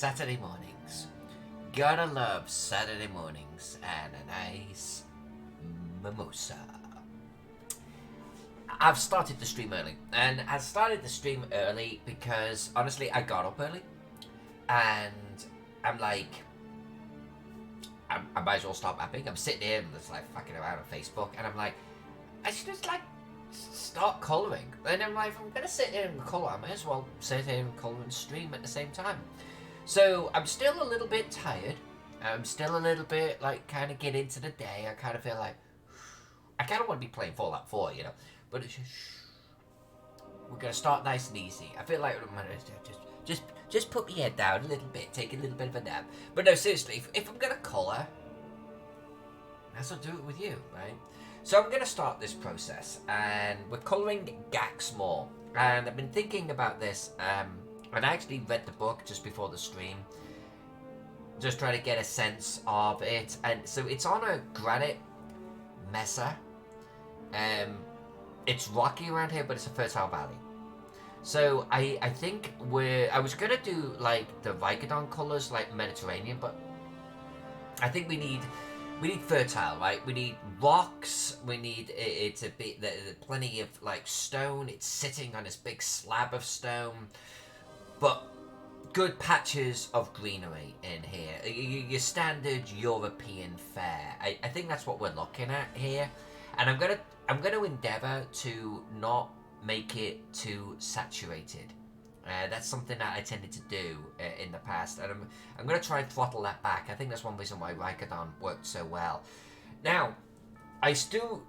Saturday mornings. Gotta love Saturday mornings and a nice mimosa. I've started the stream early, and I started the stream early because honestly I got up early, and I'm like, I might as well stop mapping. I'm sitting here and just like fucking around on Facebook, and I'm like, I should just like start colouring. And I'm like, if I'm gonna sit here and colour, I may as well sit here and colour and stream at the same time. So I'm still a little bit tired. I'm still a little bit like kind of get into the day. I kind of feel like I kind of want to be playing Fallout 4, you know. But it's we're gonna start nice and easy. I feel like I'm gonna just put my head down a little bit, take a little bit of a nap. But no, seriously, if I'm gonna colour, I might as well do it with you, right? So I'm gonna start this process, and we're colouring Gaxmoor. And I've been thinking about this. And I actually read the book just before the stream, just trying to get a sense of it. And so it's on a granite mesa. It's rocky around here, but it's a fertile valley. So I think I was gonna do like the Vicodon colors, like Mediterranean, but I think we need fertile, right? We need rocks. We need it to be plenty of like stone. It's sitting on this big slab of stone, but good patches of greenery in here. Your standard European fare. I think that's what we're looking at here, and I'm gonna endeavour to not make it too saturated. That's something that I tended to do in the past, and I'm gonna try and throttle that back. I think that's one reason why Vicodon worked so well. Now, I still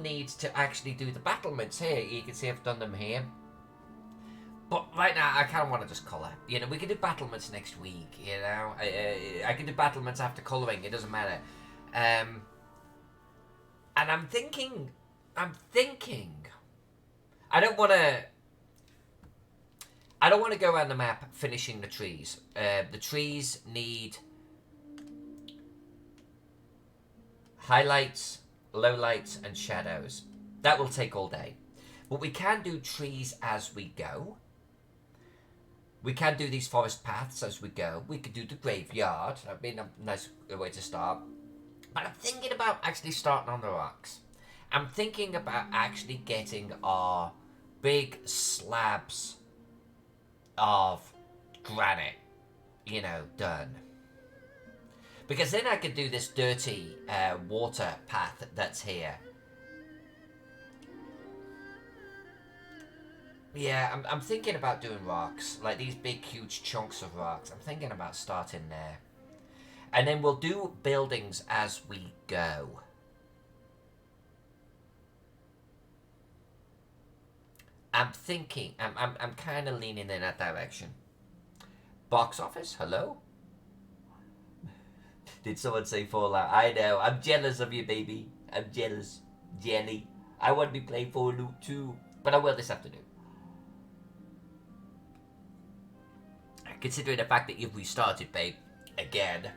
need to actually do the battlements here. You can see I've done them here. But right now, I kind of want to just colour. You know, we can do battlements next week, you know. I can do battlements after colouring. It doesn't matter. And I'm thinking, I don't want to go around the map finishing the trees. The trees need highlights, lowlights, and shadows. That will take all day. But we can do trees as we go. We can do these forest paths as we go. We could do the graveyard. That'd be a nice way to start. But I'm thinking about actually starting on the rocks. I'm thinking about actually getting our big slabs of granite, you know, done. Because then I could do this dirty water path that's here. Yeah, I'm thinking about doing rocks, like these big huge chunks of rocks. I'm thinking about starting there. And then we'll do buildings as we go. I'm thinking, I'm kind of leaning in that direction. Box office, hello? Did someone say Fallout? I know, I'm jealous of you, baby. I'm jealous. Jelly. I want to be playing Fallout too, but I will this afternoon. Considering the fact that you've restarted, babe, again.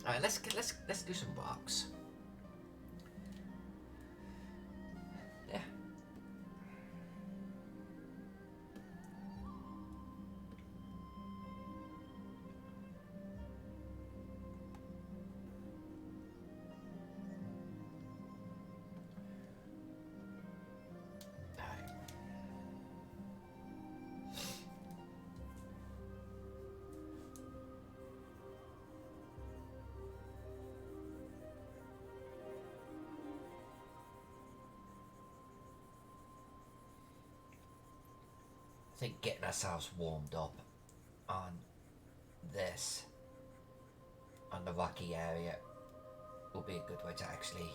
All right, let's do some rocks. Yeah. I think getting ourselves warmed up on this, on the rocky area, will be a good way to actually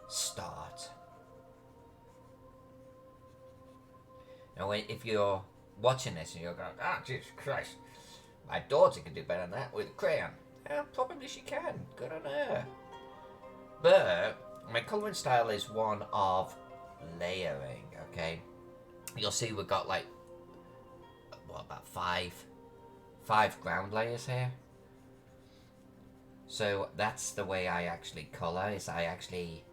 start. Now, if you're watching this and you're going, "Ah, Jesus Christ, my daughter can do better than that with a crayon," yeah, probably she can. Good on her. But my colouring style is one of layering. Okay, you'll see we've got like about five ground layers here. So that's the way I actually colour, is I actually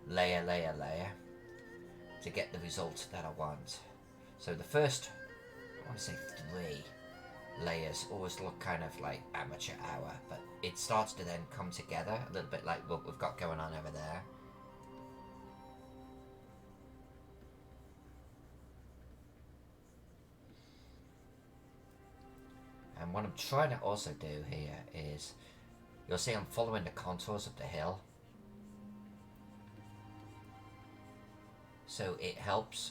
layer to get the result that I want. So the first, I want to say 3 layers always look kind of like amateur hour, but it starts to then come together a little bit like what we've got going on over there. And what I'm trying to also do here is, you'll see I'm following the contours of the hill. So it helps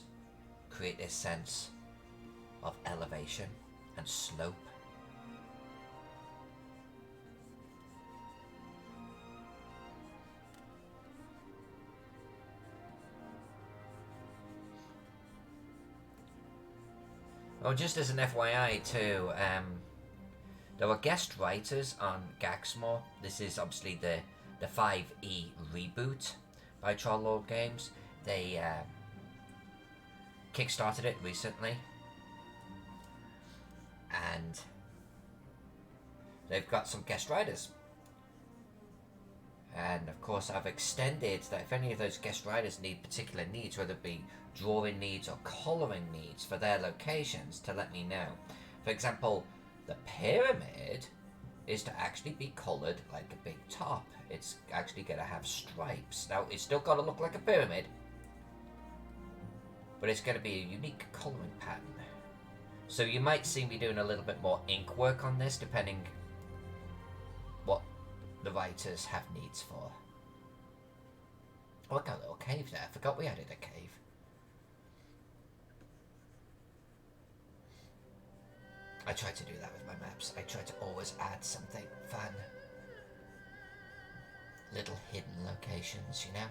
create this sense of elevation and slope. Oh, just as an FYI too, there were guest writers on Gaxmoor. This is obviously the 5E reboot by Trollord Games. They kickstarted it recently, and they've got some guest writers. And of course I've extended that if any of those guest writers need particular needs, whether it be drawing needs or colouring needs for their locations, to let me know. For example, the pyramid is to actually be coloured like a big top. It's actually going to have stripes. Now, it's still got to look like a pyramid, but it's going to be a unique colouring pattern. So you might see me doing a little bit more ink work on this, depending what the writers have needs for. Oh, I got a little cave there. I forgot we added a cave. I try to do that with my maps. I try to always add something fun. Little hidden locations, you know?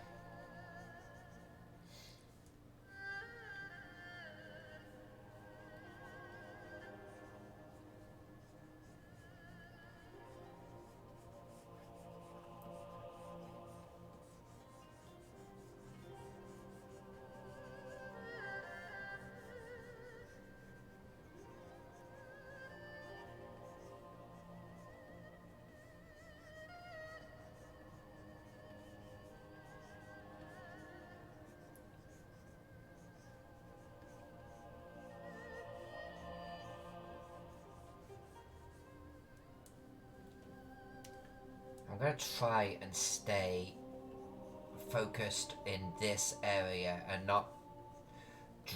I'm going to try and stay focused in this area and not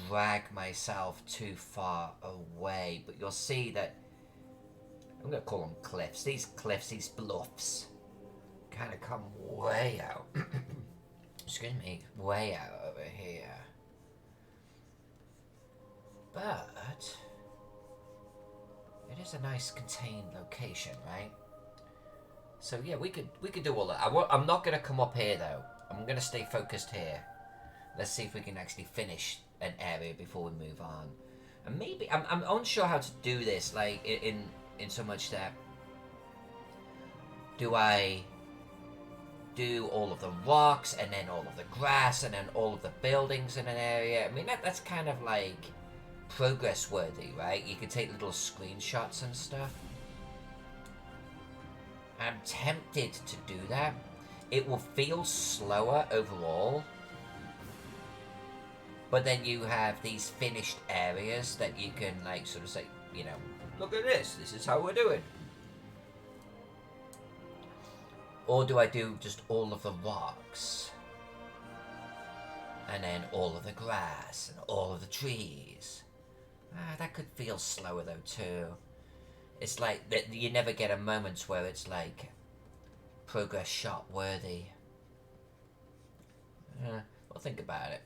drag myself too far away. But you'll see that I'm going to call them cliffs. These cliffs, these bluffs, kind of come way out. Excuse me, way out over here. But it is a nice contained location, right? So yeah, we could do all that. I'm not going to come up here though. I'm going to stay focused here. Let's see if we can actually finish an area before we move on. And maybe I'm unsure how to do this. Like in so much that, do I do all of the rocks and then all of the grass and then all of the buildings in an area? I mean that's kind of like progress worthy, right? You can take little screenshots and stuff. I'm tempted to do that. It will feel slower overall, but then you have these finished areas that you can like sort of say, you know, look at this is how we're doing. Or do I do just all of the rocks and then all of the grass and all of the trees? That could feel slower though too. It's like that you never get a moment where it's like progress shot worthy. Well, think about it.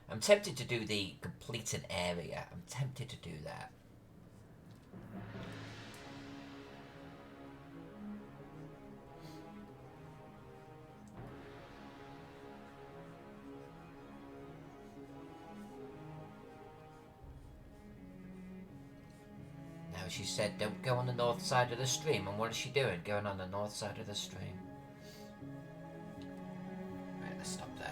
I'm tempted to do the complete an area. I'm tempted to do that. She said, don't go on the north side of the stream. And what is she doing? Going on the north side of the stream. Right, let's stop there.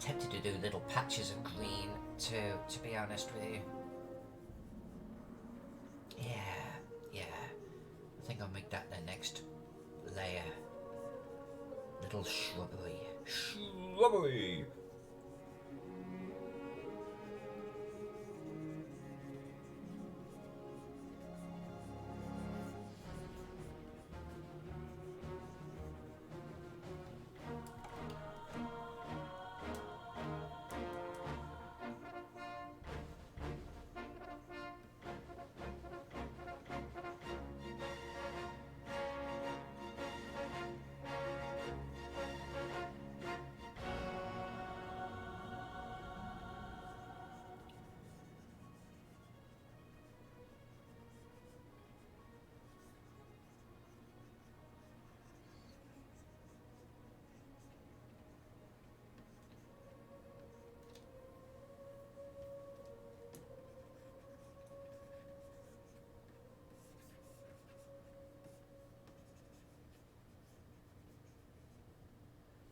tempted to do little patches of green too, to be honest with you. Yeah. I think I'll make that the next layer. Little shrubbery. Shrubbery!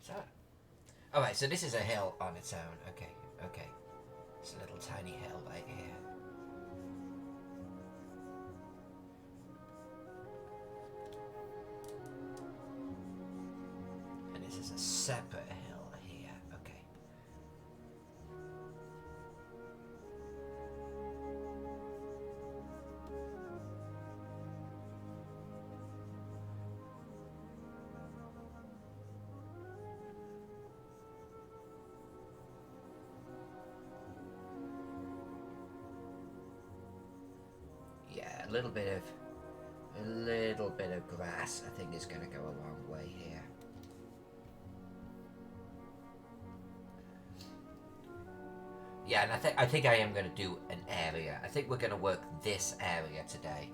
So, alright, so this is a hill on its own. Okay. It's a little tiny hill right here. And this is a separate hill here. Okay. Yeah, a little bit of grass, I think, is going to go a long way here. Yeah, and I think I am going to do an area. I think we're going to work this area today.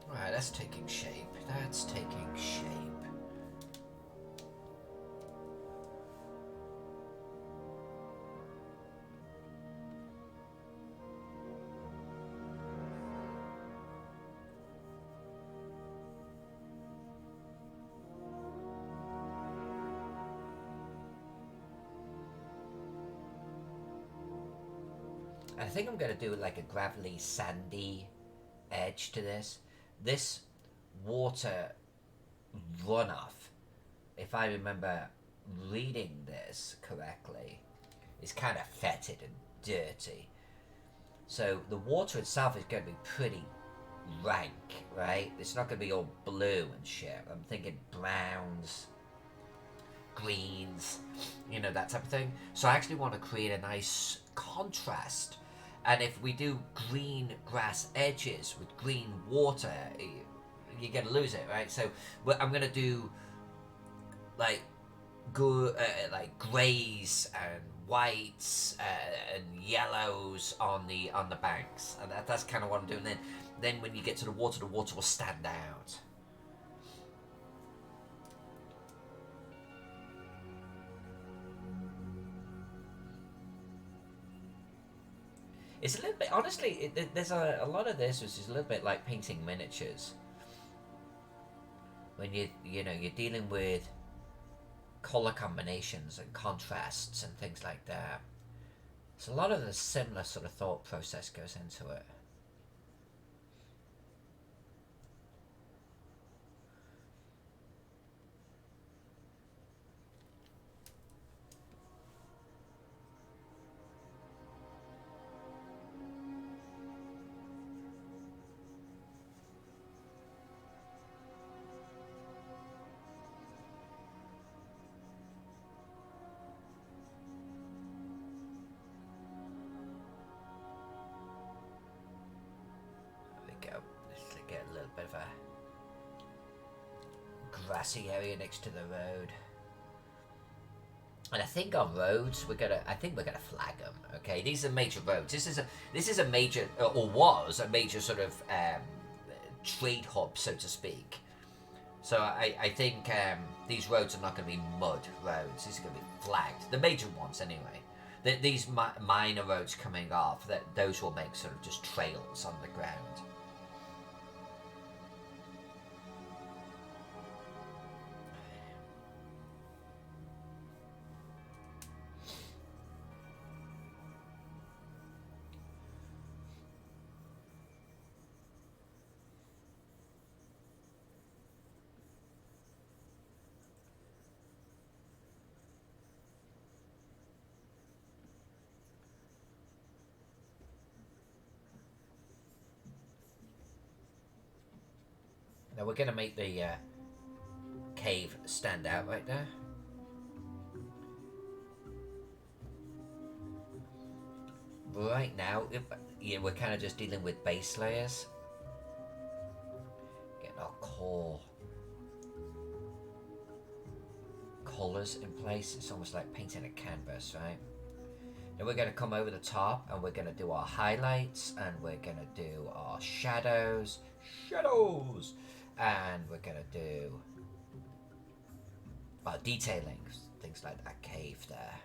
Alright, that's taking shape. That's taking shape. I think I'm going to do like a gravelly, sandy edge to this. This water runoff, if I remember reading this correctly, is kind of fetid and dirty. So the water itself is going to be pretty rank, right? It's not going to be all blue and shit. I'm thinking browns, greens, you know, that type of thing. So I actually want to create a nice contrast. And if we do green grass edges with green water, you're going to lose it, right? So I'm going to do like good, like greys and whites and yellows on the banks, and that's kind of what I'm doing. Then when you get to the water will stand out. It's a little bit, honestly, there's a lot of this which is a little bit like painting miniatures. When you're dealing with color combinations and contrasts and things like that. So a lot of the similar sort of thought process goes into it. Let's get a little bit of a grassy area next to the road. And I think on roads we're gonna flag them. Okay, these are major roads. This is a major, or was a major sort of trade hub, so to speak. So I think these roads are not going to be mud roads. These are going to be flagged. The major ones, anyway. These minor roads coming off, those will make sort of just trails on the ground. Now we're going to make the cave stand out right there. Right now, we're kind of just dealing with base layers. Getting our core colours in place. It's almost like painting a canvas, right? Then we're going to come over the top and we're going to do our highlights and we're going to do our shadows. And we're going to do our detailing, things like that cave there.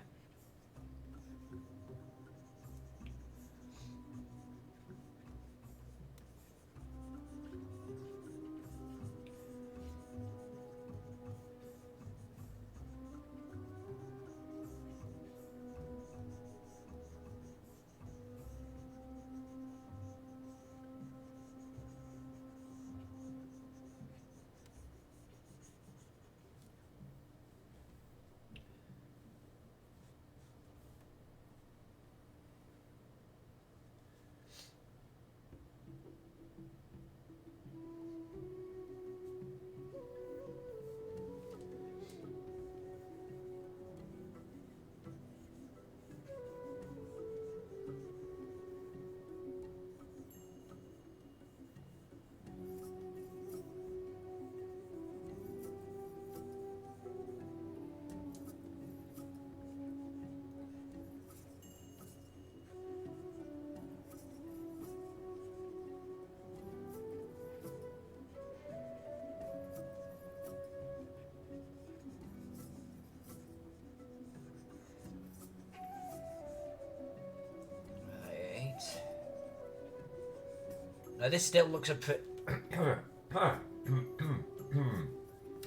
Now this still looks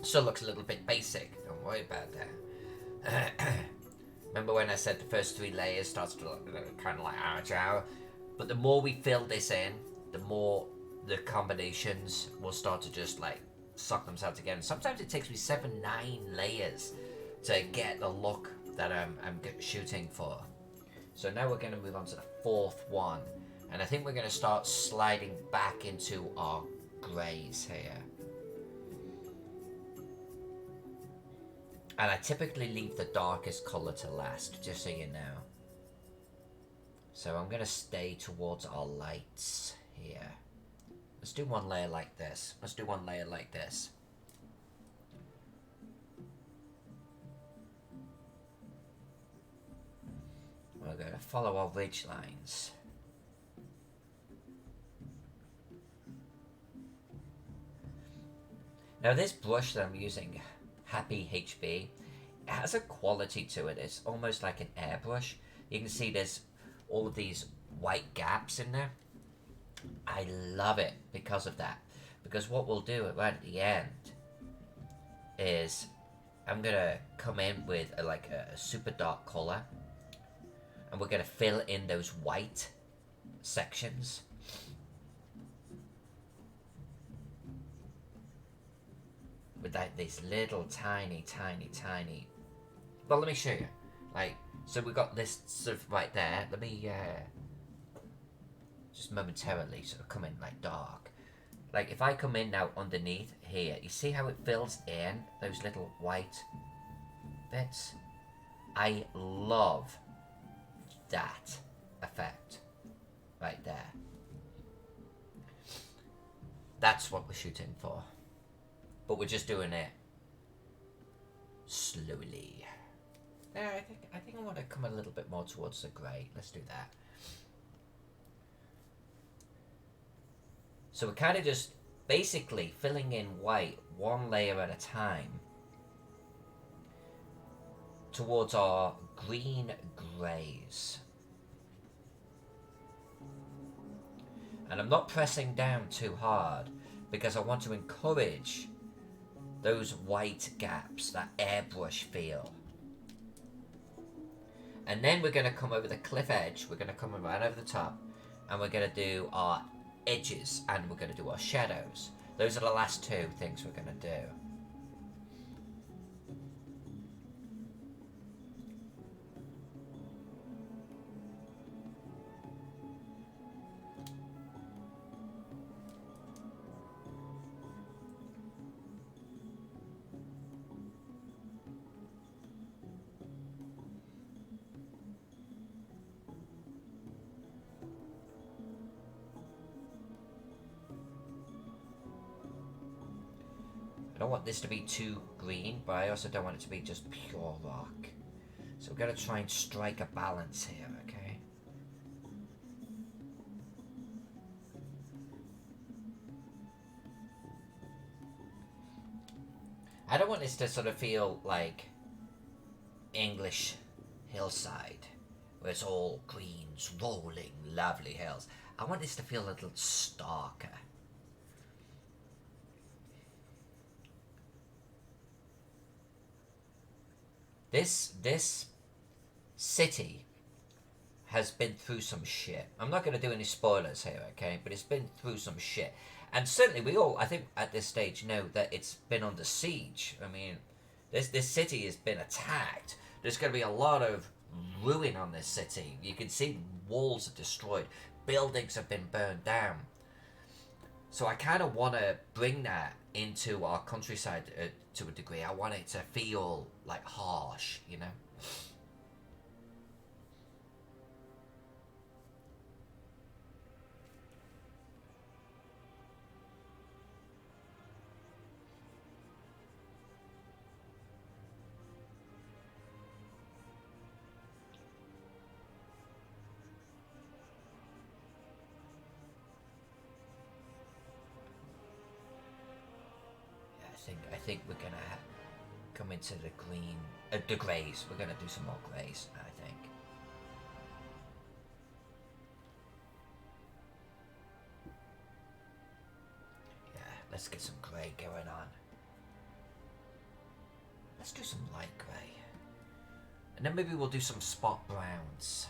still looks a little bit basic. Don't worry about that. Remember when I said the first 3 layers starts to look kind of like agile? But the more we fill this in, the more the combinations will start to just like suck themselves together. Sometimes it takes me 7, 9 layers to get the look that I'm shooting for. So now we're going to move on to the 4th one. And I think we're going to start sliding back into our greys here. And I typically leave the darkest colour to last, just so you know. So I'm going to stay towards our lights here. Let's do one layer like this. Let's do one layer like this. We're going to follow our ridge lines. Now this brush that I'm using, Happy HB, it has a quality to it. It's almost like an airbrush. You can see there's all of these white gaps in there. I love it because of that. Because what we'll do right at the end is I'm gonna come in with a super dark color, and we're gonna fill in those white sections. With these little tiny. Well, let me show you. So we got this sort of right there. Let me just momentarily sort of come in dark. If I come in now underneath here, you see how it fills in those little white bits? I love that effect right there. That's what we're shooting for. But we're just doing it slowly. Yeah, I think I want to come a little bit more towards the grey. Let's do that. So we're kind of just basically filling in white one layer at a time towards our green greys. And I'm not pressing down too hard because I want to encourage those white gaps, that airbrush feel. And then we're going to come over the cliff edge, we're going to come right over the top, and we're going to do our edges, and we're going to do our shadows. Those are the last two things we're going to do. I don't want this to be too green, but I also don't want it to be just pure rock. So we're going to try and strike a balance here, okay? I don't want this to sort of feel like English hillside, where it's all greens, rolling, lovely hills. I want this to feel a little starker. This city has been through some shit. I'm not going to do any spoilers here, okay? But it's been through some shit. And certainly we all, I think, at this stage know that it's been under siege. I mean, this city has been attacked. There's going to be a lot of ruin on this city. You can see walls are destroyed. Buildings have been burned down. So I kind of want to bring that into our countryside to a degree. I want it to feel like harsh, you know? I think we're gonna come into the green, the greys. We're gonna do some more greys, I think. Yeah, let's get some grey going on. Let's do some light grey, and then maybe we'll do some spot browns.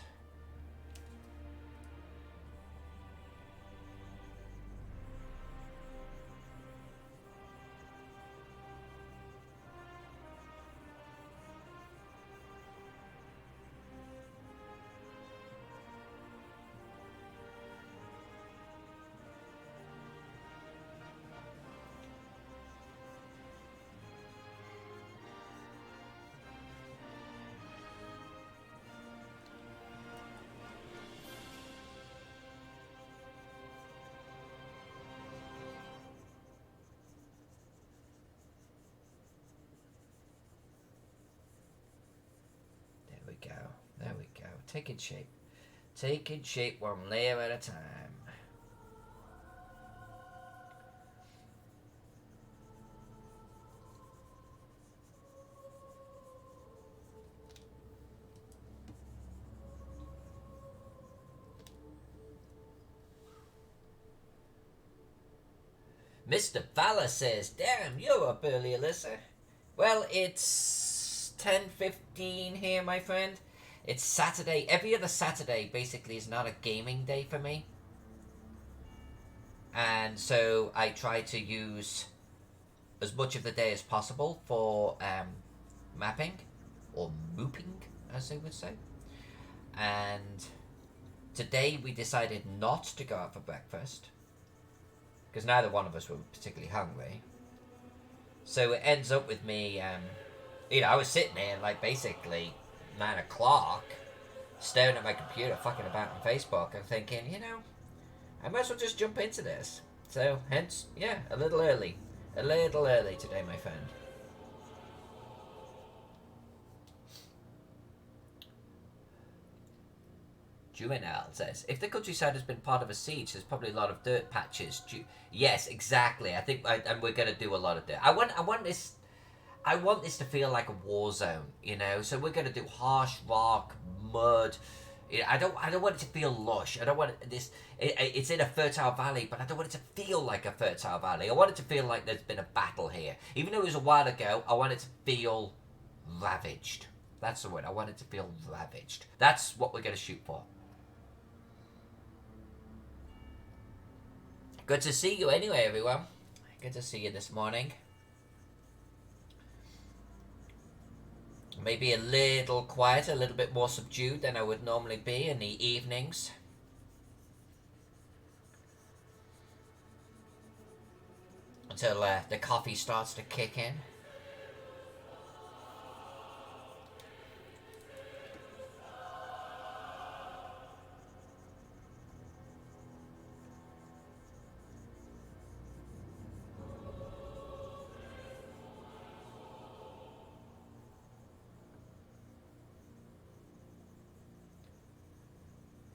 There we go. Taking shape. Taking shape one layer at a time. Mr. Fowler says, damn, you're up early, Alyssa. Well, it's 10:15 here, my friend. It's Saturday. Every other Saturday, basically, is not a gaming day for me. And so I try to use as much of the day as possible for mapping, or mooping, as they would say. And today we decided not to go out for breakfast, because neither one of us were particularly hungry. So it ends up with me, I was sitting there like basically 9 o'clock, staring at my computer, fucking about on Facebook, and thinking, I might as well just jump into this. So hence, yeah, a little early today, my friend. Juvenile says, if the countryside has been part of a siege, there's probably a lot of dirt patches. Yes, exactly. I think, and we're gonna do a lot of dirt. I want this to feel like a war zone, So we're gonna do harsh rock, mud. I don't want it to feel lush. I don't want this. It's in a fertile valley, but I don't want it to feel like a fertile valley. I want it to feel like there's been a battle here, even though it was a while ago. I want it to feel ravaged. That's the word. I want it to feel ravaged. That's what we're gonna shoot for. Good to see you anyway, everyone. Good to see you this morning. Maybe a little quieter, a little bit more subdued than I would normally be in the evenings. Until the coffee starts to kick in.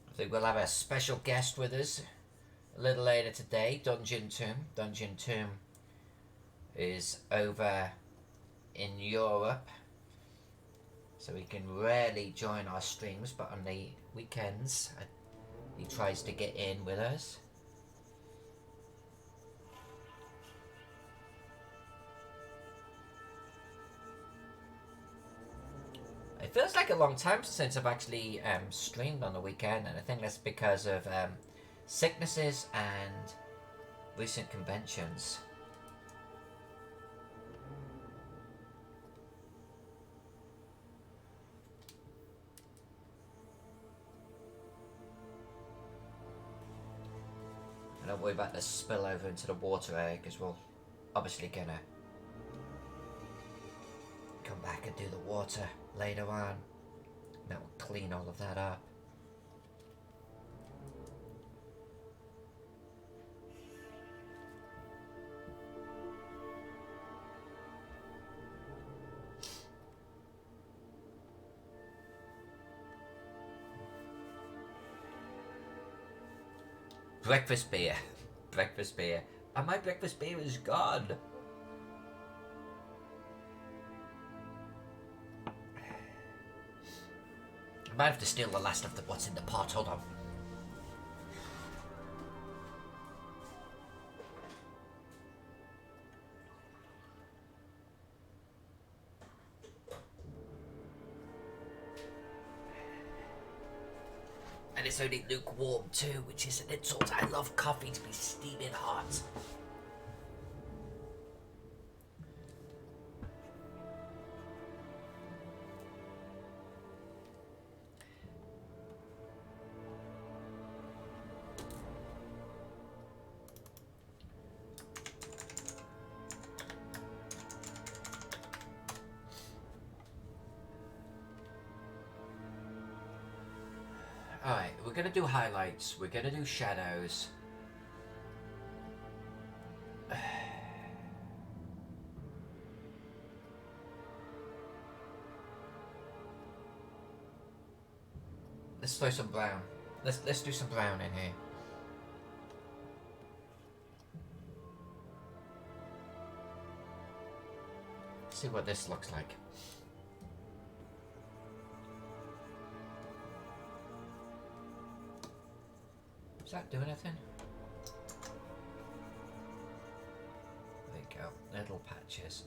I think we'll have a special guest with us a little later today, Dungeon Tomb. Dungeon Tomb is over in Europe, so he can rarely join our streams, but on the weekends he tries to get in with us. It feels like a long time since I've actually streamed on the weekend, and I think that's because of sicknesses and recent conventions. And don't worry about the spill over into the water area, because we're obviously gonna come back and do the water later on. That will clean all of that up. Breakfast beer. Breakfast beer. And my breakfast beer is gone. I might have to steal the last of what's in the pot. Hold on. And it's only lukewarm too, which is an insult. I love coffee to be steaming hot. Alright, we're gonna do highlights, we're gonna do shadows. Let's throw some brown. Let's do some brown in here. See what this looks like. Does that do anything? go. Little patches.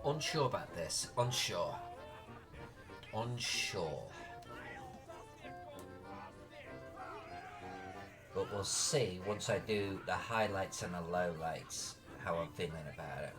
Unsure about this. Unsure. But we'll see once I do the highlights and the lowlights how I'm feeling about it.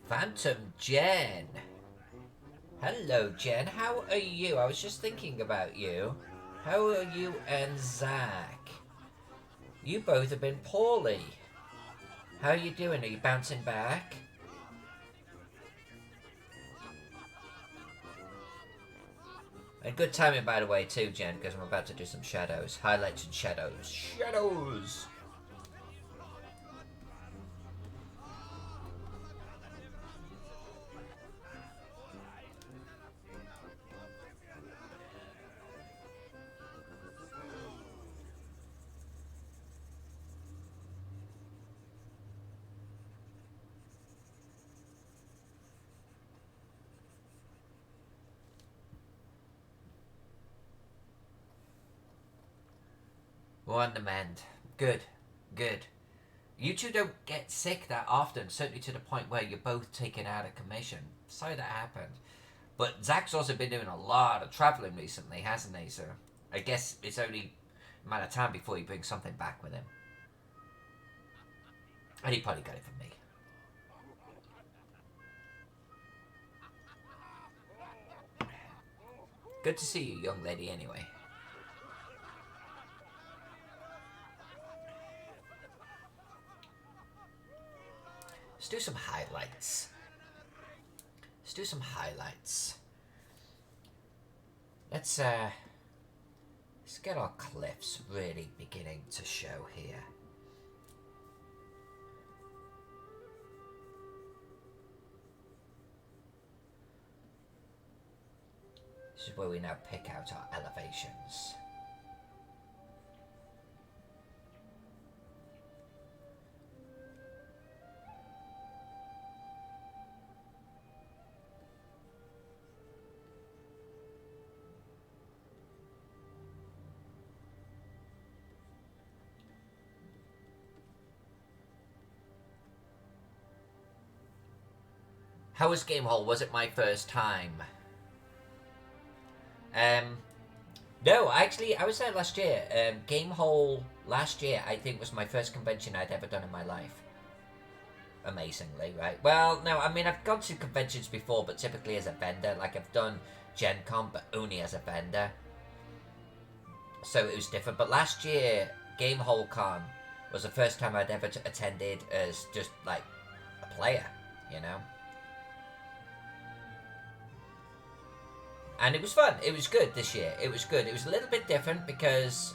Phantom Jen. Hello, Jen. How are you? I was just thinking about you. How are you and Zach? You both have been poorly. How are you doing? Are you bouncing back? And good timing, by the way, too, Jen, because I'm about to do some shadows. Highlights and shadows. Shadows! We're on the mend. Good. Good. You two don't get sick that often, certainly to the point where you're both taken out of commission. Sorry that happened. But Zach's also been doing a lot of travelling recently, hasn't he? So I guess it's only a matter of time before he brings something back with him. And he probably got it from me. Good to see you, young lady, anyway. Let's do some highlights. Let's do some highlights. Let's get our cliffs really beginning to show here. This is where we now pick out our elevations. How was Gamehole? Was it my first time? No, actually, I was there last year. Gamehole last year, I think, was my first convention I'd ever done in my life. Amazingly, right? Well, no, I mean, I've gone to conventions before, but typically as a vendor. Like, I've done Gen Con, but only as a vendor. So it was different. But last year, Gamehole Con was the first time I'd ever attended as just, like, a player, you know? And it was fun. It was good this year. It was good. It was a little bit different because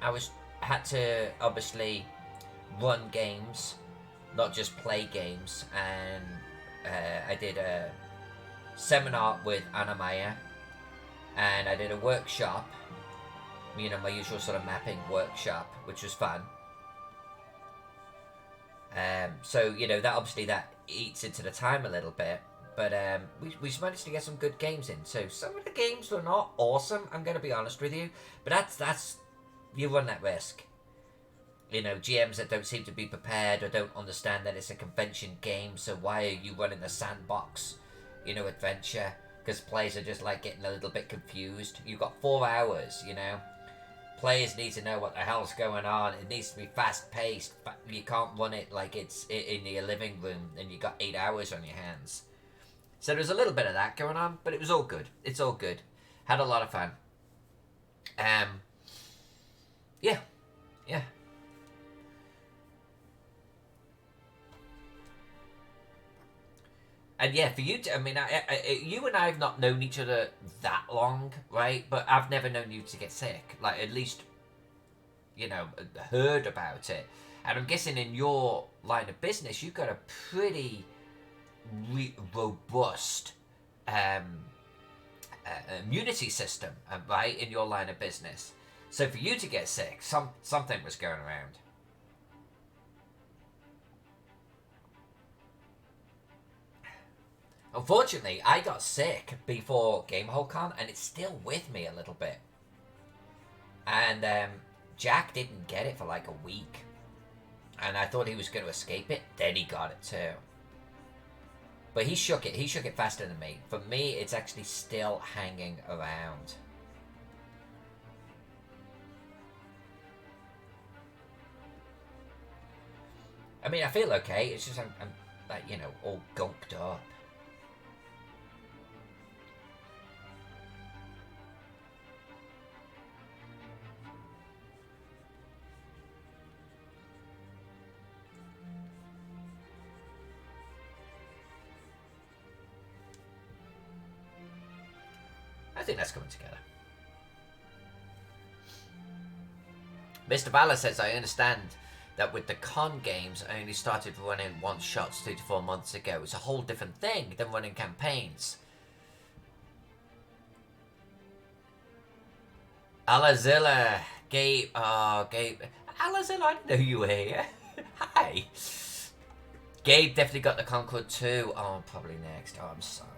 I had to obviously run games, not just play games. And I did a seminar with Anna Maya, and I did a workshop. You know, my usual sort of mapping workshop, which was fun. So you know that obviously that eats into the time a little bit. But we managed to get some good games in. So some of the games were not awesome, I'm going to be honest with you. But that's you run that risk. You know, GMs that don't seem to be prepared or don't understand that it's a convention game. So why are you running a sandbox, you know, adventure? Because players are just like getting a little bit confused. You've got 4 hours, you know. Players need to know what the hell's going on. It needs to be fast paced. You can't run it like it's in your living room and you got 8 hours on your hands. So there was a little bit of that going on, but it was all good. It's all good. Had a lot of fun. Yeah. And yeah, for you, I mean, you and I have not known each other that long, right? But I've never known you to get sick. Like, at least, you know, heard about it. And I'm guessing in your line of business, you've got a pretty robust immunity system, right, in your line of business. So for you to get sick, something was going around. Unfortunately, I got sick before Gamehole Con, and it's still with me a little bit. And Jack didn't get it for like a week, and I thought he was going to escape it. Then he got it too. But he shook it. He shook it faster than me. For me, it's actually still hanging around. I mean, I feel okay. It's just I'm like, you know, all gunked up. I think that's coming together. Mr. Valor says, I understand that with the con games, I only started running one-shots 3 to 4 months ago. It's a whole different thing than running campaigns. Alazilla, Gabe, Alazilla, I didn't know you were here. Hi. Gabe definitely got the Concord too. Oh, probably next. Oh, I'm sorry.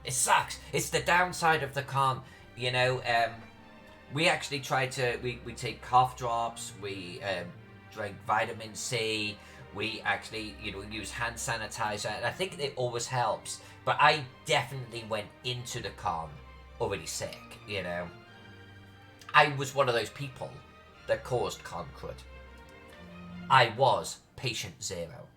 It sucks. It's the downside of the con. You know, We actually tried to, we take cough drops, we drink vitamin C, we actually, use hand sanitizer, and I think it always helps. But I definitely went into the con already sick. I was one of those people that caused con crud. I was patient zero.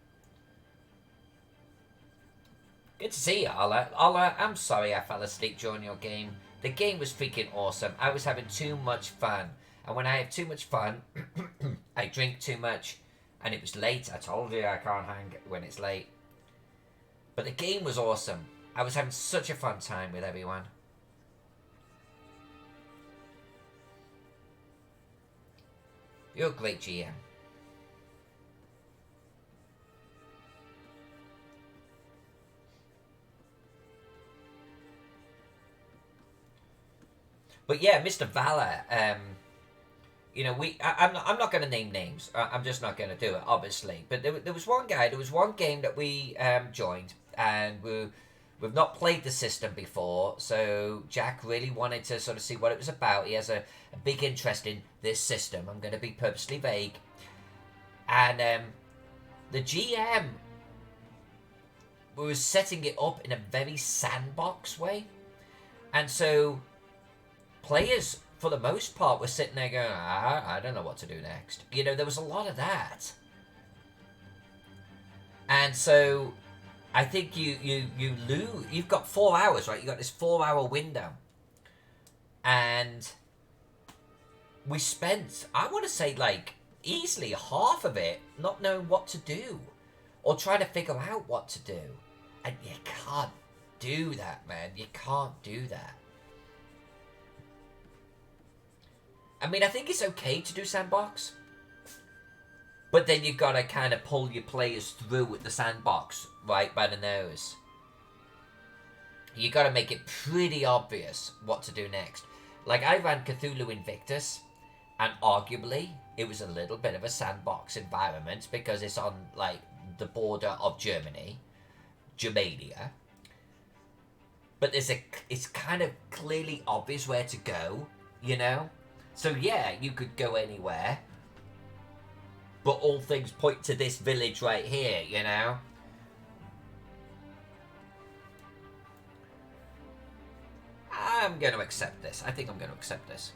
Good to see you, Ola. Ola, I'm sorry I fell asleep during your game. The game was freaking awesome. I was having too much fun. And when I have too much fun, I drink too much. And it was late. I told you I can't hang when it's late. But the game was awesome. I was having such a fun time with everyone. You're a great GM. But yeah, Mr. Valor, I'm not going to name names. I'm just not going to do it, obviously. But there was one guy, there was one game that we joined, and we've not played the system before, so Jack really wanted to sort of see what it was about. He has a big interest in this system. I'm going to be purposely vague. And the GM was setting it up in a very sandbox way. And so players, for the most part, were sitting there going, I don't know what to do next. There was a lot of that. And so I think you lose. You've got 4 hours, right? You've got this 4-hour window. And we spent, I want to say, like, easily half of it not knowing what to do. Or trying to figure out what to do. And you can't do that, man. You can't do that. I mean, I think it's okay to do sandbox. But then you've got to kind of pull your players through the sandbox right by the nose. You got to make it pretty obvious what to do next. Like, I ran Cthulhu Invictus, and arguably, it was a little bit of a sandbox environment because it's on, like, the border of Germany, Germania. But it's kind of clearly obvious where to go, So yeah, you could go anywhere. But all things point to this village right here, I'm going to accept this. I think I'm going to accept this.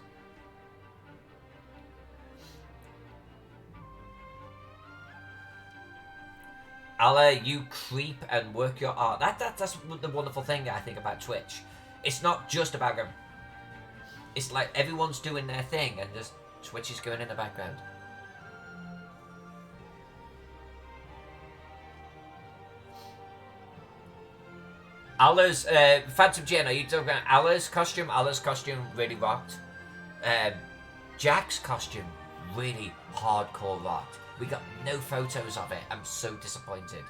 Allah, you creep and work your art. That's the wonderful thing I think about Twitch. It's not just about going... It's like everyone's doing their thing and just Twitch is going in the background. Allah's, Phantom Jen, are you talking about Allah's costume? Allah's costume really rocked. Jack's costume really hardcore rocked. We got no photos of it. I'm so disappointed.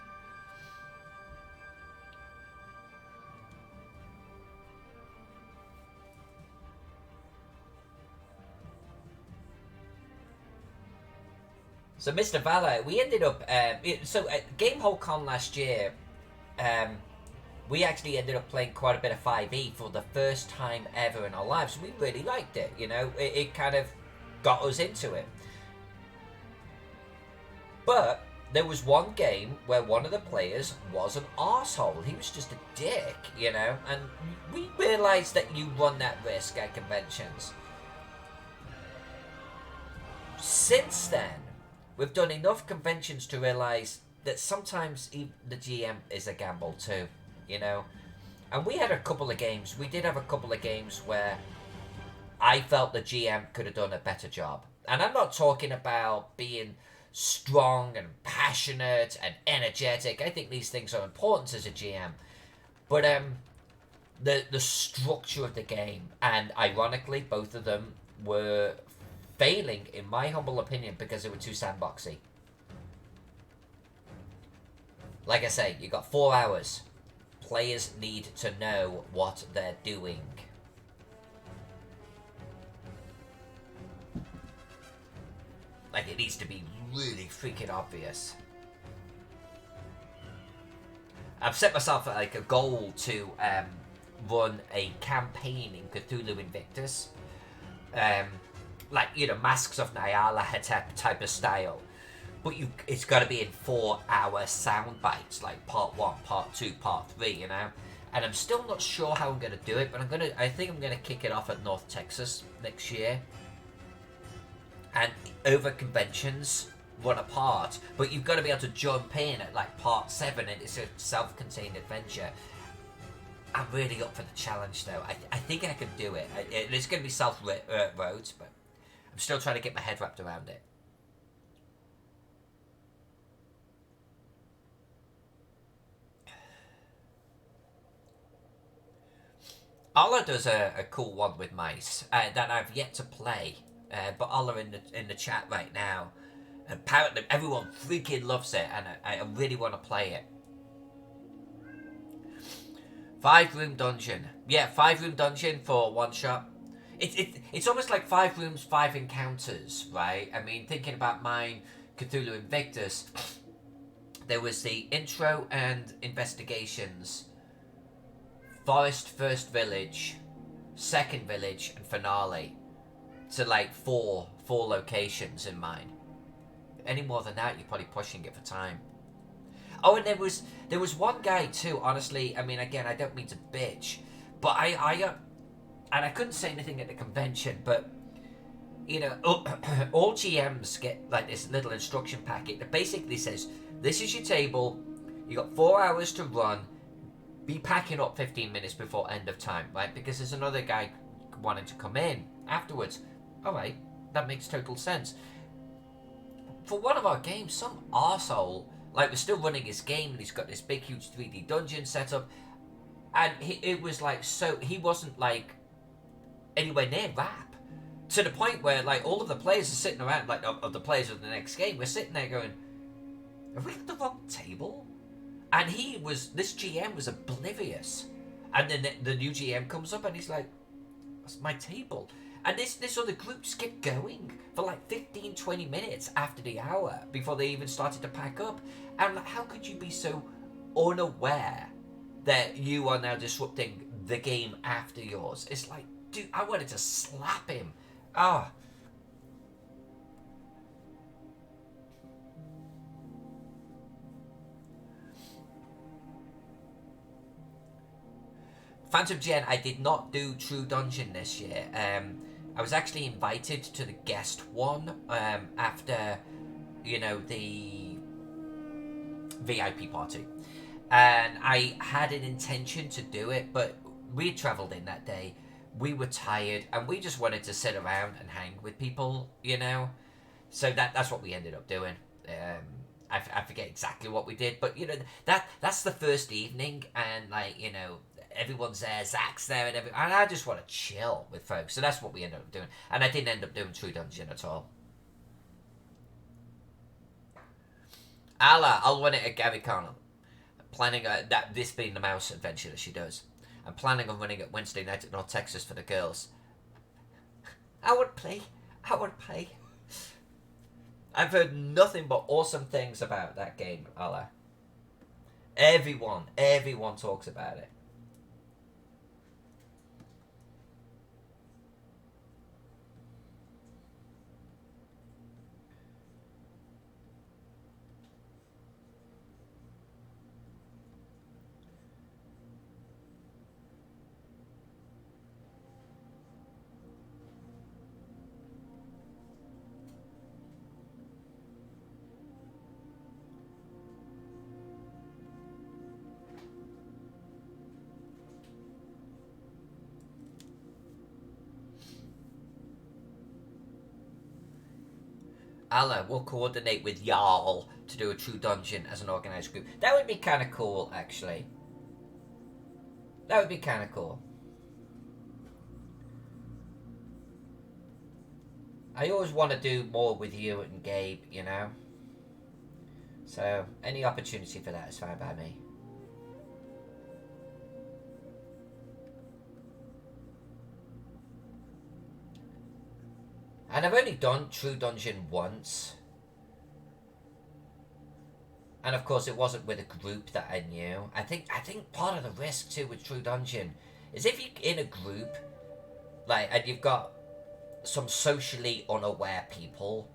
So, Mr. Valor, we ended up... so, at Gamehole Con last year, we actually ended up playing quite a bit of 5e for the first time ever in our lives. We really liked it, It kind of got us into it. But there was one game where one of the players was an arsehole. He was just a dick, And we realised that you run that risk at conventions. Since then, we've done enough conventions to realise that sometimes the GM is a gamble too, And we had a couple of games. We did have a couple of games where I felt the GM could have done a better job. And I'm not talking about being strong and passionate and energetic. I think these things are important as a GM. But the structure of the game, and ironically, both of them were failing, in my humble opinion, because they were too sandboxy. Like I say, you got 4 hours. Players need to know what they're doing. Like, it needs to be really freaking obvious. I've set myself like a goal to run a campaign in Cthulhu Invictus. um, like, you know, Masks of Nyala type of style. But it's got to be in 4-hour sound bites, like part 1, part 2, part 3, you know. And I'm still not sure how I'm gonna do it, but I think I'm gonna kick it off at North Texas next year. And over conventions, run apart, but you've got to be able to jump in at like part 7, and it's a self-contained adventure. I'm really up for the challenge though. I think I can do it. It's going to be roads, but I'm still trying to get my head wrapped around it. Ola does a cool one with mice that I've yet to play, but Ola in the chat right now. Apparently, everyone freaking loves it, and I really want to play it. 5-room dungeon. Yeah, 5-room dungeon for one shot. It's almost like 5 rooms, 5 encounters, right? I mean, thinking about mine, Cthulhu Invictus, there was the intro and investigations, forest first village, second village, and finale. So like four locations in mine. Any more than that, you're probably pushing it for time. Oh, and there was one guy too. Honestly, I mean, again, I don't mean to bitch, but and I couldn't say anything at the convention, but you know, all GMs get like this little instruction packet that basically says, "This is your table. You got 4 hours to run. Be packing up 15 minutes before end of time, right? Because there's another guy wanting to come in afterwards." All right, that makes total sense. For one of our games, some arsehole, like, we're still running his game, and he's got this big, huge 3D dungeon set up, and it was like, so he wasn't like anywhere near rap, to the point where like all of the players are sitting around, like of the players of the next game, we're sitting there going, "Are we at the wrong table?" And this GM was oblivious, and then the new GM comes up and he's like, "That's my table." And this other group just kept going for like 15-20 minutes after the hour before they even started to pack up. And like, how could you be so unaware that you are now disrupting the game after yours? It's like, dude, I wanted to slap him. Ah. Phantom Gen, I did not do True Dungeon this year. I was actually invited to the guest one after, you know, the VIP party. And I had an intention to do it, but we had travelled in that day. We were tired, and we just wanted to sit around and hang with people, you know? So that's what we ended up doing. I forget exactly what we did, but, you know, that's the first evening, and, like, you know, everyone's there, Zach's there, and I just want to chill with folks. So that's what we ended up doing. And I didn't end up doing True Dungeon at all. I'll run it at Gary Connell. Planning that this being the mouse adventure that she does. I'm planning on running it Wednesday night at North Texas for the girls. I would play. I've heard nothing but awesome things about that game, Allah. Everyone talks about it. Allah, we'll coordinate with Jarl to do a True Dungeon as an organised group. That would be kind of cool, actually. That would be kind of cool. I always want to do more with you and Gabe, you know? So, any opportunity for that is fine by me. And I've only done True Dungeon once. And of course it wasn't with a group that I knew. I think part of the risk too with True Dungeon is if you're in a group, like, and you've got some socially unaware people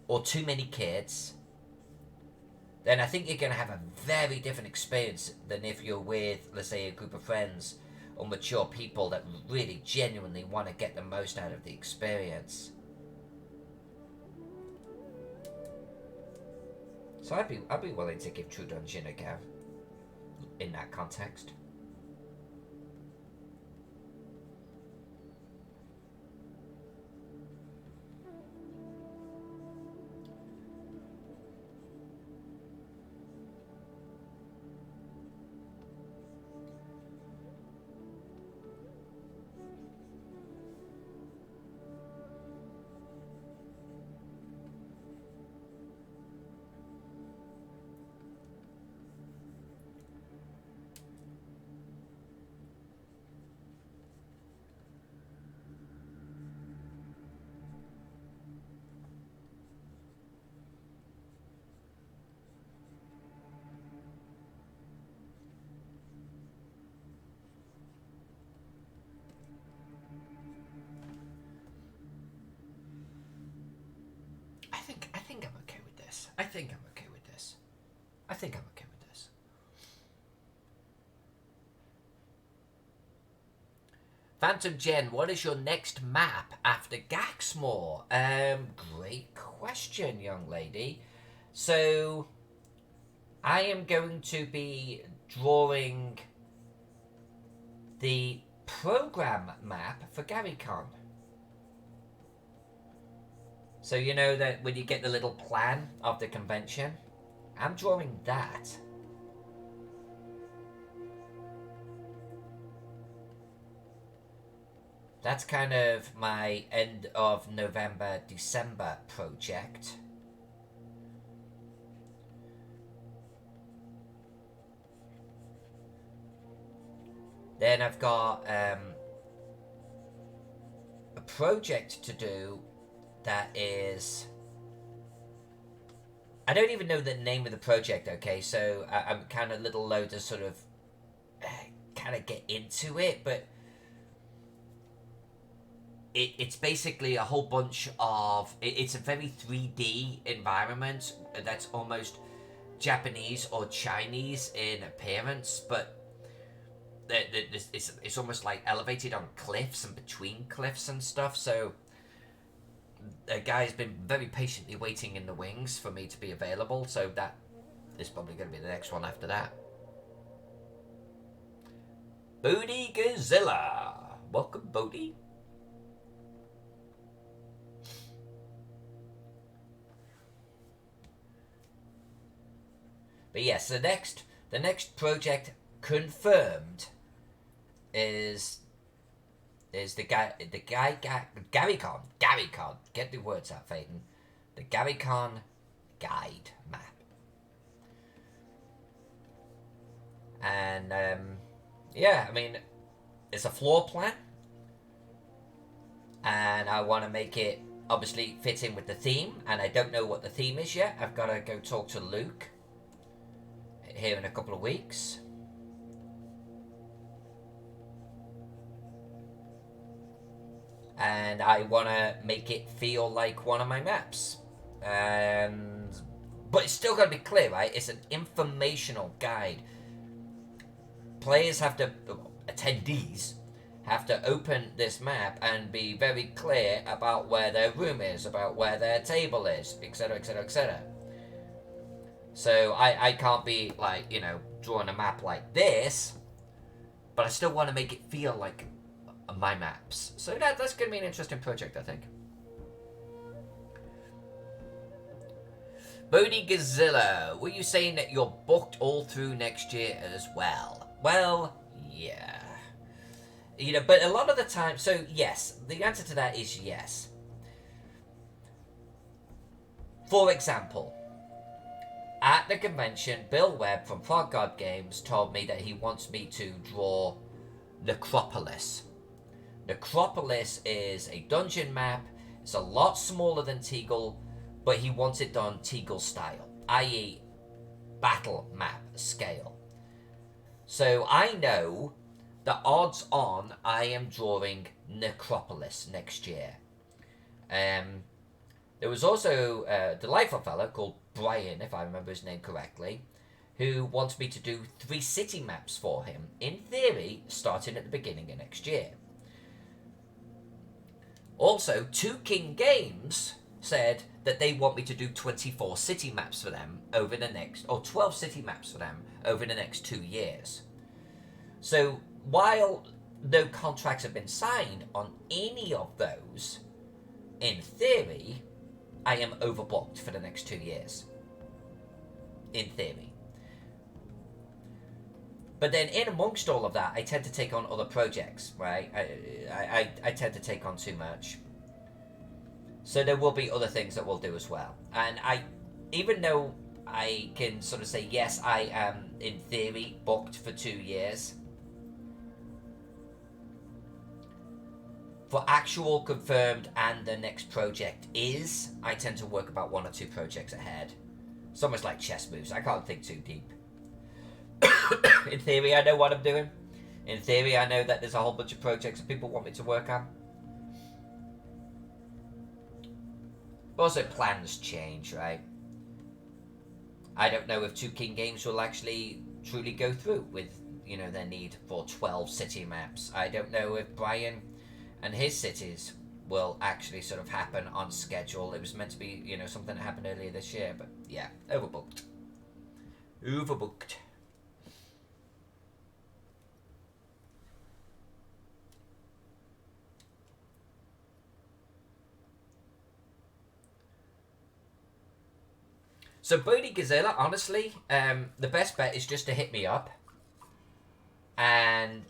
or too many kids, then I think you're going to have a very different experience than if you're with, let's say, a group of friends or mature people that really genuinely want to get the most out of the experience. So I'd be willing to give True Dungeon a go in that context. I think I'm okay with this. I think I'm okay with this. Phantom Jen, what is your next map after Gaxmoor? Great question, young lady. So, I am going to be drawing the program map for GaryCon. So you know that when you get the little plan of the convention, I'm drawing that. That's kind of my end of November, December project. Then I've got a project to do that is... I don't even know the name of the project, okay? So I'm kind of a little low to sort of kind of get into it, but it's basically a whole bunch of... It's a very 3D environment that's almost Japanese or Chinese in appearance, but it's almost like elevated on cliffs and between cliffs and stuff, so a guy's been very patiently waiting in the wings for me to be available, so that is probably going to be the next one after that. Bodhi Gazilla. Welcome, Bodhi. But yes, the next project confirmed is GaryCon. Get the words out, Phaeton. The GaryCon guide map. And yeah, I mean, it's a floor plan, and I want to make it obviously fit in with the theme. And I don't know what the theme is yet. I've got to go talk to Luke here in a couple of weeks. And I want to make it feel like one of my maps. But it's still got to be clear, right? It's an informational guide. Players have to... Attendees have to open this map and be very clear about where their room is, about where their table is, etc, etc, etc. So I can't be, like, you know, drawing a map like this, but I still want to make it feel like my maps. So that's going to be an interesting project, I think. Bodhi Gazilla, were you saying that you're booked all through next year as well? Well, yeah. You know, but a lot of the time, so yes, the answer to that is yes. For example, at the convention, Bill Webb from Frog God Games told me that he wants me to draw Necropolis. Necropolis is a dungeon map. It's a lot smaller than Teagle, but he wants it done Teagle style, i.e. battle map scale. So I know the odds on I am drawing Necropolis next year. There was also a delightful fella called Brian, if I remember his name correctly, who wants me to do 3 city maps for him, in theory, starting at the beginning of next year. Also, Two King Games said that they want me to do 24 city maps for them over the next, or 12 city maps for them over the next 2 years. So, while no contracts have been signed on any of those, in theory, I am overbooked for the next 2 years. In theory. But then in amongst all of that, I tend to take on other projects, right? I tend to take on too much. So there will be other things that we'll do as well. And even though I can sort of say, yes, I am, in theory, booked for 2 years, for actual confirmed and the next project I tend to work about 1 or 2 projects ahead. It's almost like chess moves. I can't think too deep. In theory, I know what I'm doing. In theory, I know that there's a whole bunch of projects that people want me to work on. But also, plans change, right? I don't know if Two King Games will actually truly go through with, their need for 12 city maps. I don't know if Brian and his cities will actually sort of happen on schedule. It was meant to be, something that happened earlier this year, but yeah, overbooked. Overbooked. So Bodhi Gazella, honestly, the best bet is just to hit me up and,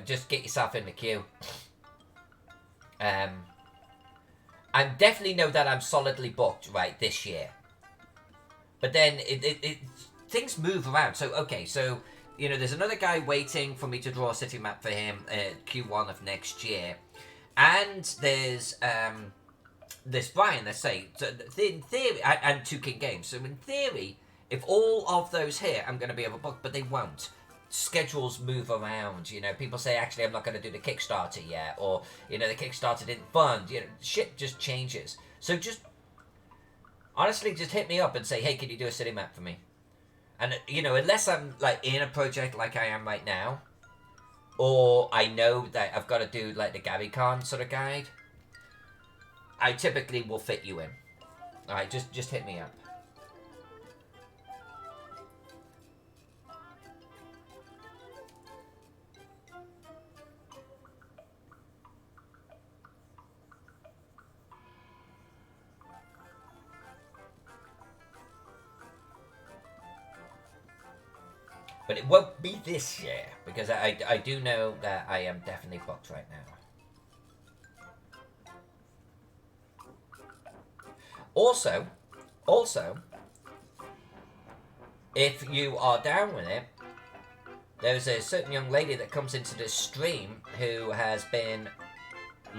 just get yourself in the queue. I definitely know that I'm solidly booked, right, this year. But then things move around. So, okay, so, there's another guy waiting for me to draw a city map for him Q1 of next year. And there's Brian, let's say, so in theory, and Two King Games. So in theory, if all of those hit, I'm going to be overbooked, but they won't. Schedules move around, people say, actually, I'm not going to do the Kickstarter yet, or, the Kickstarter didn't fund, shit just changes. So just, honestly, just hit me up and say, hey, can you do a city map for me? And, unless I'm, like, in a project like I am right now, or I know that I've got to do, like, the Gary Khan sort of guide, I typically will fit you in. Alright, just hit me up. But it won't be this year, because I do know that I am definitely booked right now. Also, if you are down with it, there's a certain young lady that comes into this stream who has been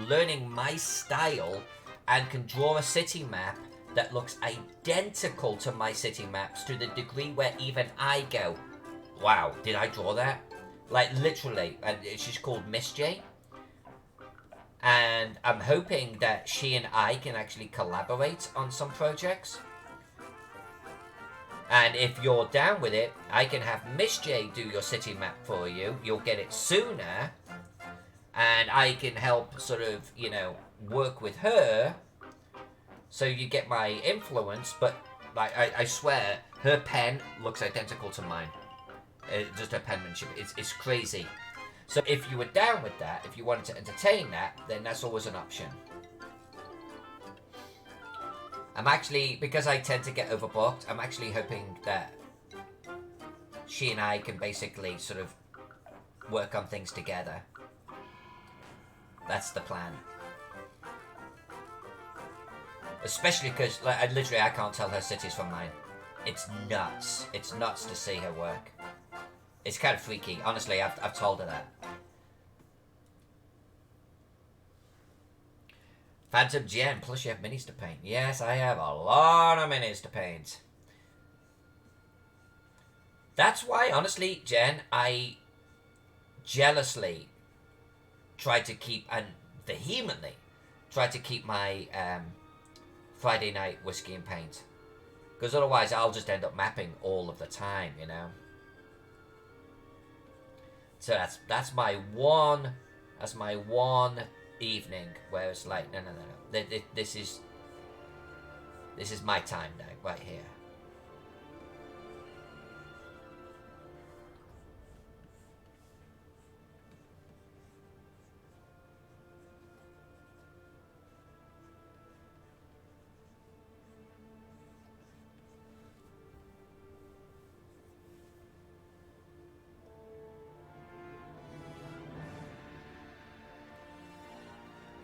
learning my style and can draw a city map that looks identical to my city maps to the degree where even I go, wow, did I draw that? Like, literally. And she's called Miss J. And I'm hoping that she and I can actually collaborate on some projects. And if you're down with it, I can have Miss J do your city map for you. You'll get it sooner. And I can help sort of, work with her. So you get my influence. But, like, I swear, her pen looks identical to mine. Just her penmanship. It's crazy. So if you were down with that, if you wanted to entertain that, then that's always an option. I'm actually, because I tend to get overbooked, I'm actually hoping that she and I can basically sort of work on things together. That's the plan. Especially because, like, I can't tell her cities from mine. It's nuts. It's nuts to see her work. It's kind of freaky. Honestly, I've told her that. Phantom Gem, plus you have minis to paint. Yes, I have a lot of minis to paint. That's why, honestly, Jen, I jealously try to keep, and vehemently try to keep my Friday night whiskey and paint, because otherwise I'll just end up mapping all of the time, you know. So that's my one evening where it's like, no. This is my time now, right here.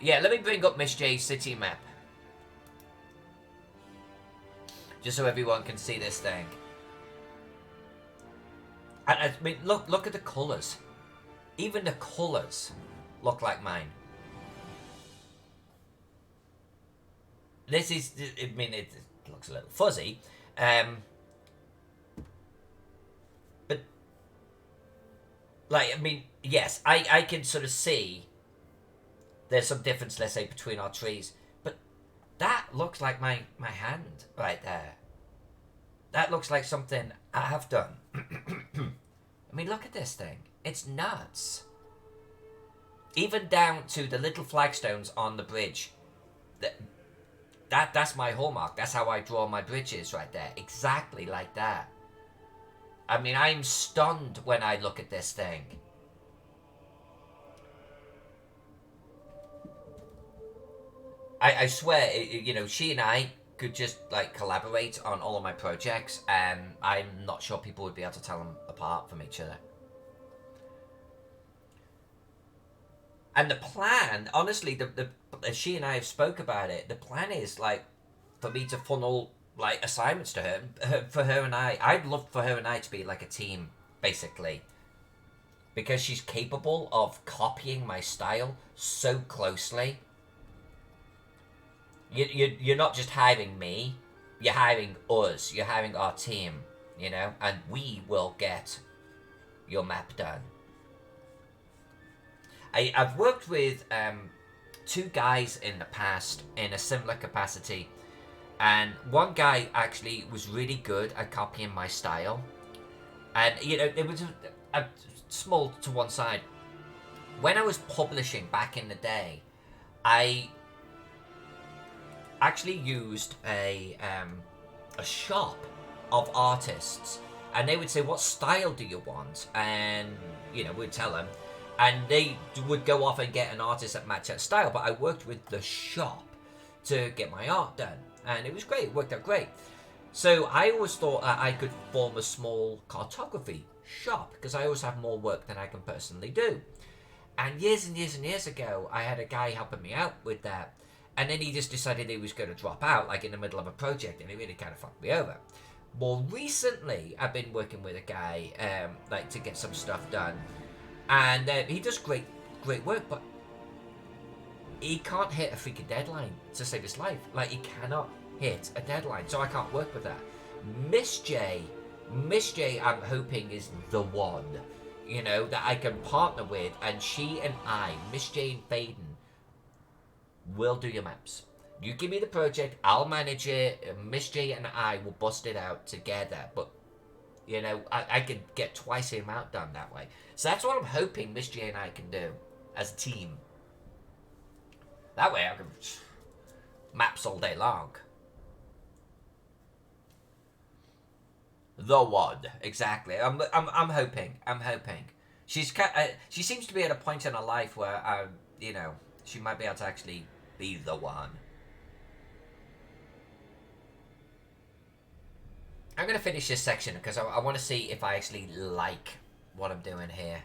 Yeah, let me bring up Miss J's city map, just so everyone can see this thing. And I mean, look at the colours. Even the colours look like mine. This is, I mean, it looks a little fuzzy, but like, I mean, yes, I can sort of see there's some difference, let's say, between our trees, but that looks like my hand right there. That looks like something I have done. I mean, look at this thing. It's nuts. Even down to the little flagstones on the bridge. That's my hallmark. That's how I draw my bridges right there. Exactly like that. I mean, I'm stunned when I look at this thing. I swear, you know, she and I could just like collaborate on all of my projects, and I'm not sure people would be able to tell them apart from each other. And the plan, honestly, the she and I have spoke about it. The plan is like for me to funnel like assignments to her, for her and I. I'd love for her and I to be like a team, basically, because she's capable of copying my style so closely. You're not just hiring me, you're hiring us, you're hiring our team, you know, and we will get your map done. I've worked with two guys in the past in a similar capacity, and one guy actually was really good at copying my style, and you know, it was a small to one side. When I was publishing back in the day, I actually used a shop of artists, and they would say, what style do you want? And you know, we'd tell them, and they would go off and get an artist that matched that style. But I worked with the shop to get my art done, and it was great. It worked out great. So I always thought I could form a small cartography shop, because I always have more work than I can personally do. And years and years and years ago, I had a guy helping me out with that. And then he just decided he was going to drop out, like in the middle of a project, and it really kind of fucked me over. More recently, I've been working with a guy, like to get some stuff done, and he does great work, but he can't hit a freaking deadline to save his life. Like, he cannot hit a deadline, so I can't work with that. Miss J, I'm hoping is the one, you know, that I can partner with, and she and I, Miss J and Faden, will do your maps. You give me the project, I'll manage it. Miss J and I will bust it out together. But, you know, I could get twice the amount done that way. So that's what I'm hoping Miss J and I can do as a team. That way I can maps all day long. The one, exactly. I'm hoping. She seems to be at a point in her life where you know, she might be able to actually be the one. I'm going to finish this section because I want to see if I actually like what I'm doing here.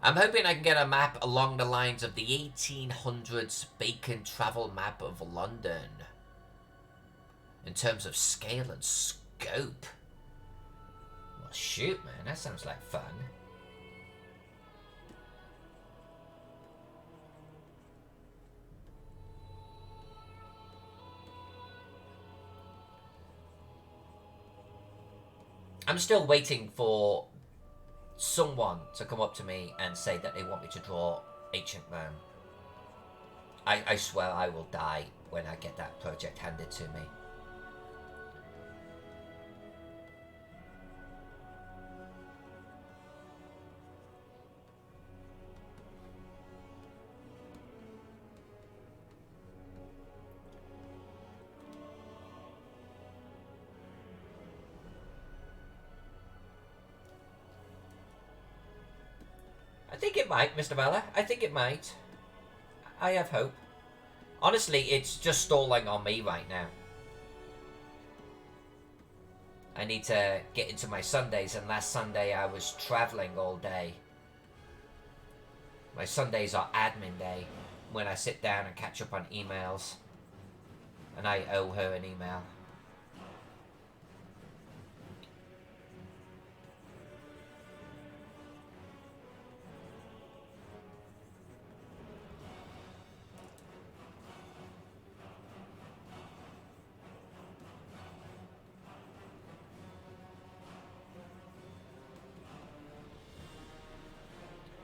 I'm hoping I can get a map along the lines of the 1800s Bacon travel map of London. In terms of scale and scope. Well, shoot, man, that sounds like fun. I'm still waiting for someone to come up to me and say that they want me to draw Ancient Man. I swear I will die when I get that project handed to me. I think it might, Mr. Bella. I think it might. I have hope. Honestly, it's just stalling on me right now. I need to get into my Sundays, and last Sunday I was traveling all day. My Sundays are admin day, when I sit down and catch up on emails. And I owe her an email.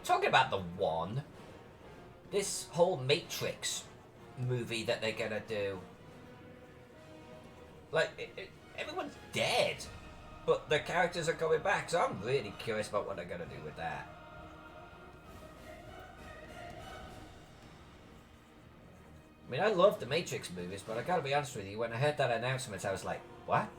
Talking about the one, this whole Matrix movie that they're gonna do, like, everyone's dead, but the characters are coming back, so I'm really curious about what they're gonna do with that. I mean, I love the Matrix movies, but I gotta be honest with you, when I heard that announcement, I was like, what?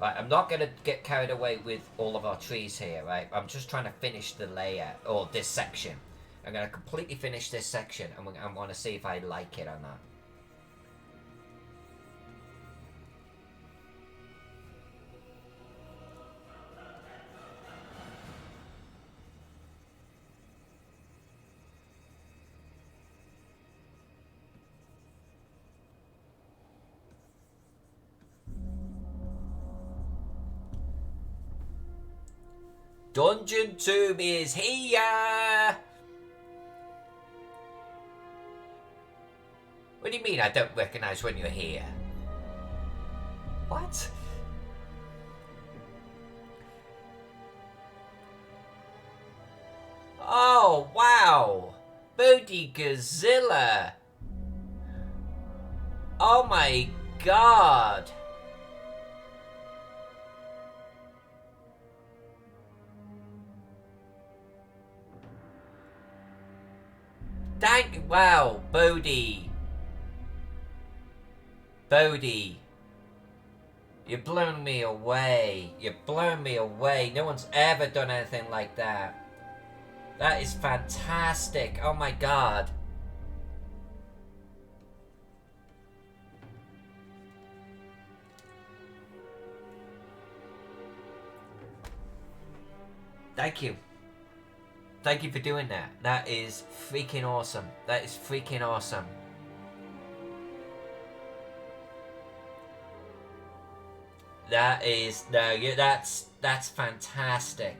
Right, I'm not going to get carried away with all of our trees here, right? I'm just trying to finish the layer, or this section. I'm going to completely finish this section, and I'm going to see if I like it or not. Dungeon Tomb is here! What do you mean I don't recognise when you're here? What? Oh, wow! Bodhi Gazilla! Oh my god! Wow, Bodhi. Bodhi. You've blown me away. You've blown me away. No one's ever done anything like that. That is fantastic. Oh my god. Thank you. Thank you for doing that. That is freaking awesome. That is freaking awesome. That is that's fantastic.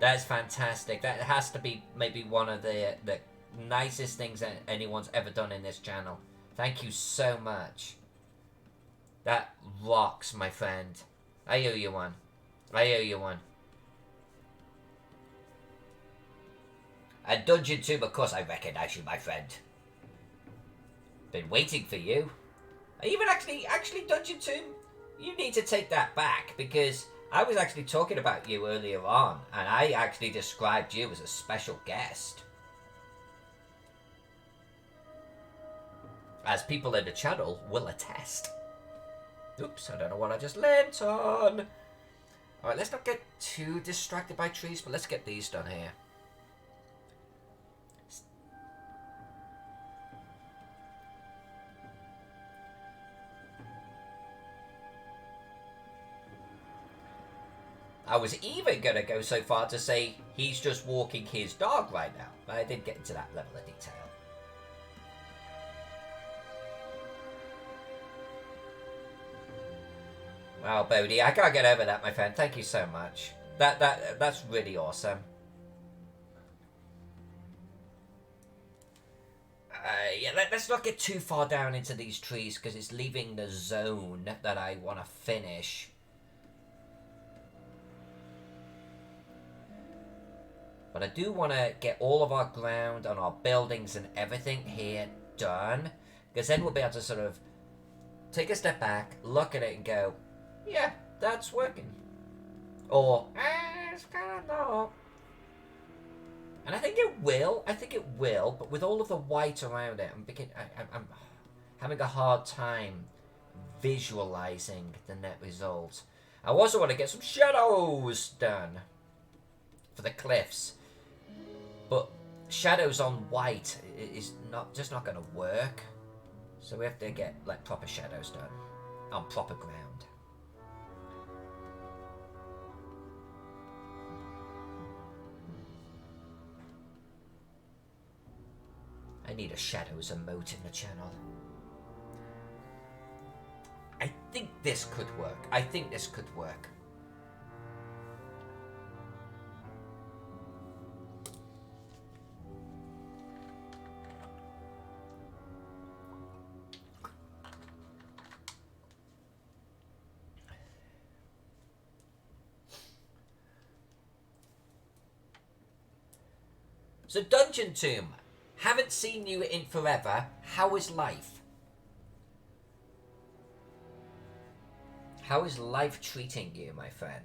That's fantastic. That has to be maybe one of the nicest things that anyone's ever done in this channel. Thank you so much. That rocks, my friend. I owe you one. I owe you one. And Dungeon Tomb, of course I recognise you, my friend. Been waiting for you. Even actually Dungeon Tomb, you need to take that back, because I was actually talking about you earlier on, and I actually described you as a special guest. As people in the channel will attest. Oops, I don't know what I just leant on. Alright, let's not get too distracted by trees, but let's get these done here. I was even going to go so far to say he's just walking his dog right now, but I didn't get into that level of detail. Wow, Bodhi, I can't get over that, my friend. Thank you so much. That's really awesome. Yeah, let's not get too far down into these trees because it's leaving the zone that I want to finish. But I do want to get all of our ground and our buildings and everything here done. Because then we'll be able to sort of take a step back, look at it and go, yeah, that's working. Or, it's kind of not. And I think it will. But with all of the white around it, I'm having a hard time visualizing the net result. I also want to get some shadows done for the cliffs. But shadows on white is just not going to work. So we have to get like proper shadows done on proper ground. I need a shadows emote in the channel. I think this could work. So Dungeon Tomb, haven't seen you in forever. How is life? How is life treating you, my friend?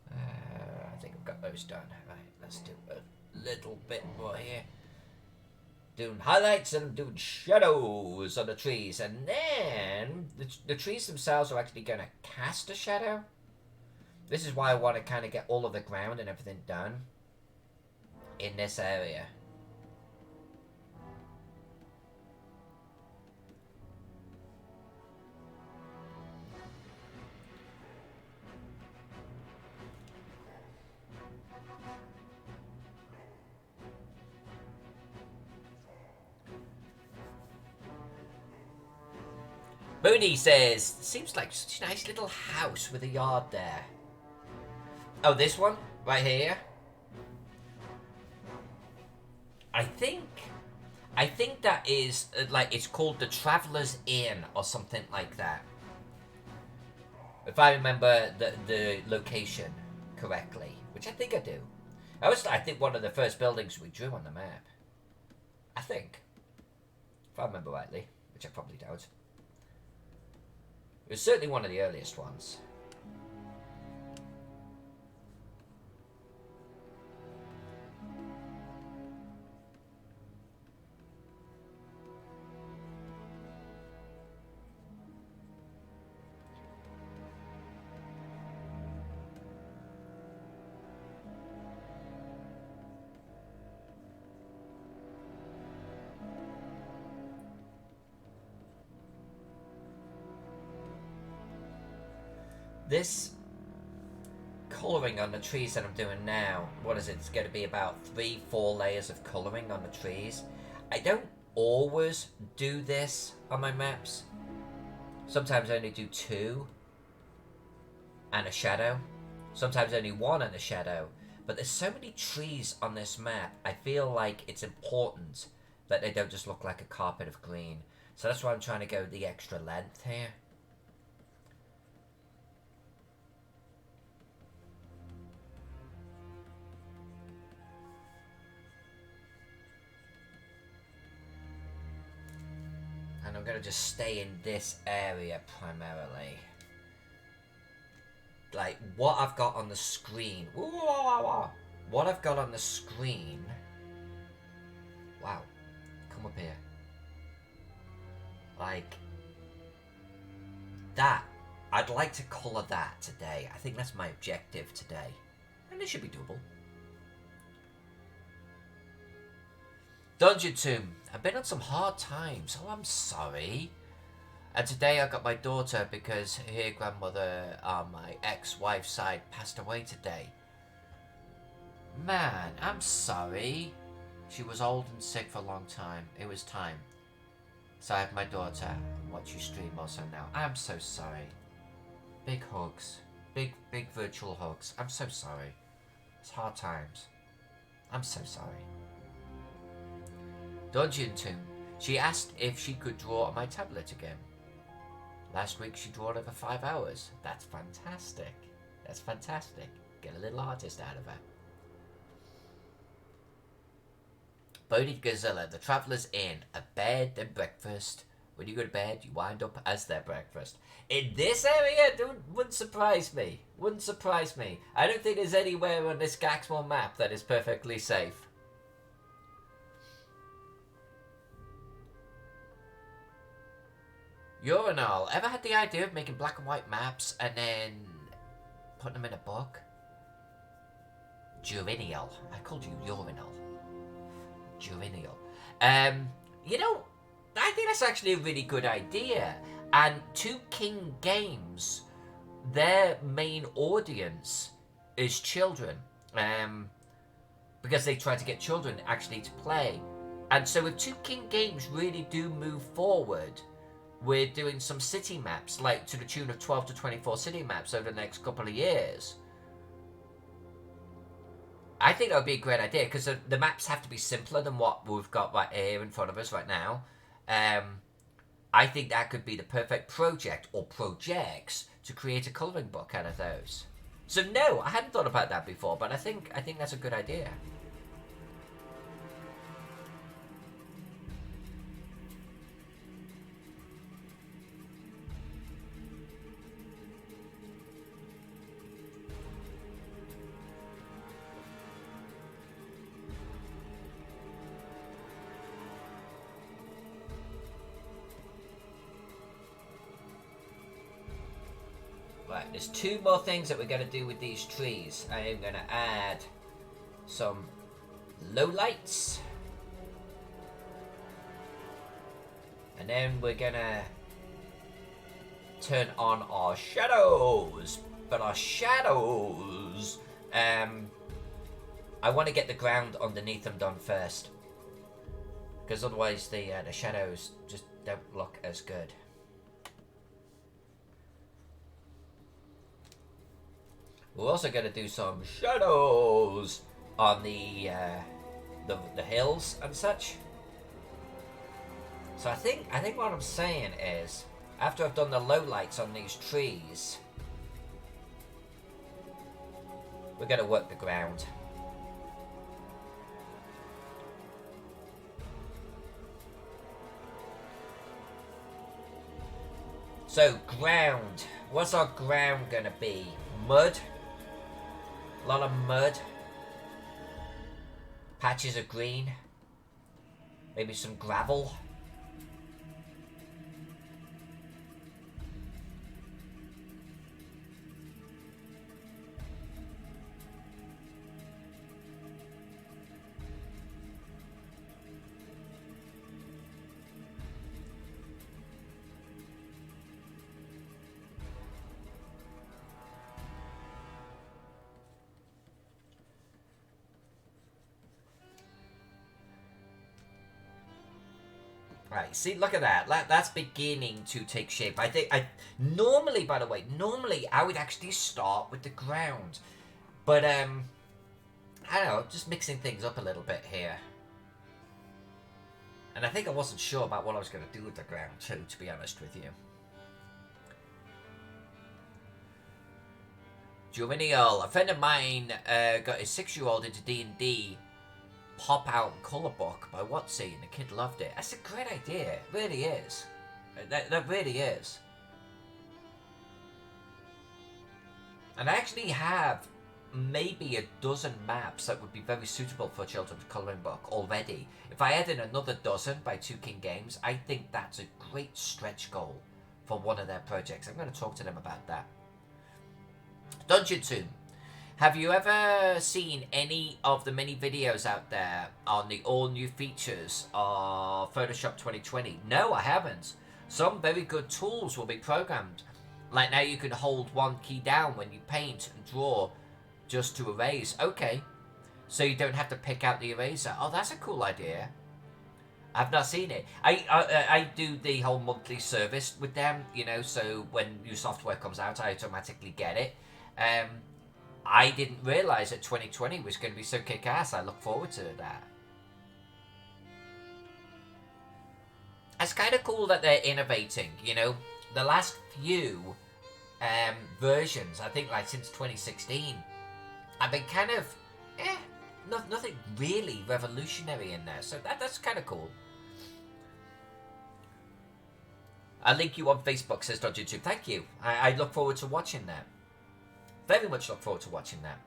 I think I've got those done. Right, let's do a little bit more here. Doing highlights and I'm doing shadows on the trees. And then the trees themselves are actually going to cast a shadow. This is why I want to kind of get all of the ground and everything done in this area. Mooney says, seems like such a nice little house with a yard there. Oh, this one? Right here? I think that is, like, it's called the Traveller's Inn or something like that. If I remember the location correctly, which I think I do. That was, I think, one of the first buildings we drew on the map. I think. If I remember rightly, which I probably don't. It was certainly one of the earliest ones. This colouring on the trees that I'm doing now, what is it? It's going to be about 3-4 layers of colouring on the trees. I don't always do this on my maps. Sometimes I only do 2 and a shadow. Sometimes only 1 and a shadow. But there's so many trees on this map, I feel like it's important that they don't just look like a carpet of green. So that's why I'm trying to go the extra length here. And I'm going to just stay in this area primarily. like what I've got on the screen. What I've got on the screen. Wow, come up here. Like that. I'd like to colour that today. I think that's my objective today, and it should be doable. Dungeon Tomb. I've been on some hard times. Oh, I'm sorry. And today I got my daughter because her grandmother on my ex-wife's side passed away today. Man, I'm sorry. She was old and sick for a long time. It was time. So I have my daughter watch you stream also now. I'm so sorry. Big hugs. Big virtual hugs. I'm so sorry. It's hard times. I'm so sorry. Dungeon Tomb. She asked if she could draw on my tablet again. Last week she drew over 5 hours. That's fantastic. That's fantastic. Get a little artist out of her. Bodhi Gazilla. The Traveller's Inn. A bed, then breakfast. When you go to bed, you wind up as their breakfast. In this area, wouldn't surprise me. Wouldn't surprise me. I don't think there's anywhere on this Gaxmoor map that is perfectly safe. Urinal. Ever had the idea of making black and white maps and then putting them in a book? Urinial. I called you urinal. Urinial. You know, I think that's actually a really good idea. And Two King Games, their main audience is children. Because they try to get children actually to play. And so if Two King Games really do move forward, we're doing some city maps, like to the tune of 12 to 24 city maps over the next couple of years. I think that would be a great idea, because the maps have to be simpler than what we've got right here in front of us right now. I think that could be the perfect project, or projects, to create a colouring book out of those. So no, I hadn't thought about that before, but I think that's a good idea. Right, there's 2 more things that we're going to do with these trees. I am going to add some low lights. And then we're going to turn on our shadows. But our shadows, I want to get the ground underneath them done first. Because otherwise the shadows just don't look as good. We're also going to do some shadows on the hills and such. So I think what I'm saying is, after I've done the low lights on these trees, we're going to work the ground. So ground. What's our ground going to be? Mud. A lot of mud. Patches of green. Maybe some gravel. Right, see, look at that. That's beginning to take shape. I think, normally, by the way, I would actually start with the ground. But, I don't know, just mixing things up a little bit here. And I think I wasn't sure about what I was going to do with the ground, too, to be honest with you. Juvenial. A friend of mine got his 6-year-old into D&D pop-out colour book by Watsy, and the kid loved it. That's a great idea. It really is. That really is. And I actually have maybe a dozen maps that would be very suitable for a children's colouring book already. If I add in another dozen by Two King Games, I think that's a great stretch goal for one of their projects. I'm going to talk to them about that. Dungeon Tomb. Have you ever seen any of the many videos out there on the all new features of Photoshop 2020? No, I haven't. Some very good tools will be programmed. Like now you can hold one key down when you paint and draw just to erase. Okay. So you don't have to pick out the eraser. Oh, that's a cool idea. I've not seen it. I do the whole monthly service with them, you know, so when new software comes out, I automatically get it. I didn't realise that 2020 was going to be so kick-ass. I look forward to that. It's kind of cool that they're innovating, you know. The last few versions, I think like since 2016, have been kind of, nothing really revolutionary in there. So that's kind of cool. I'll link you on Facebook, says Dodger Tube. Thank you. I look forward to watching that. Very much look forward to watching that.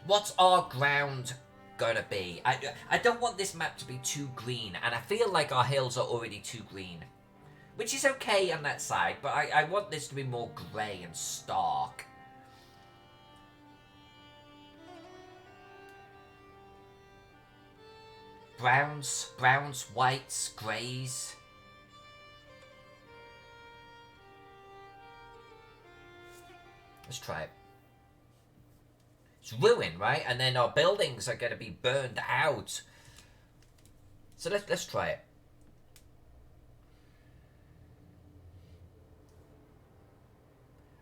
What's our ground gonna be? I don't want this map to be too green, and I feel like our hills are already too green. Which is okay on that side, but I want this to be more grey and stark. Browns, whites, greys. Let's try it. It's ruin, right? And then our buildings are going to be burned out. So let's try it.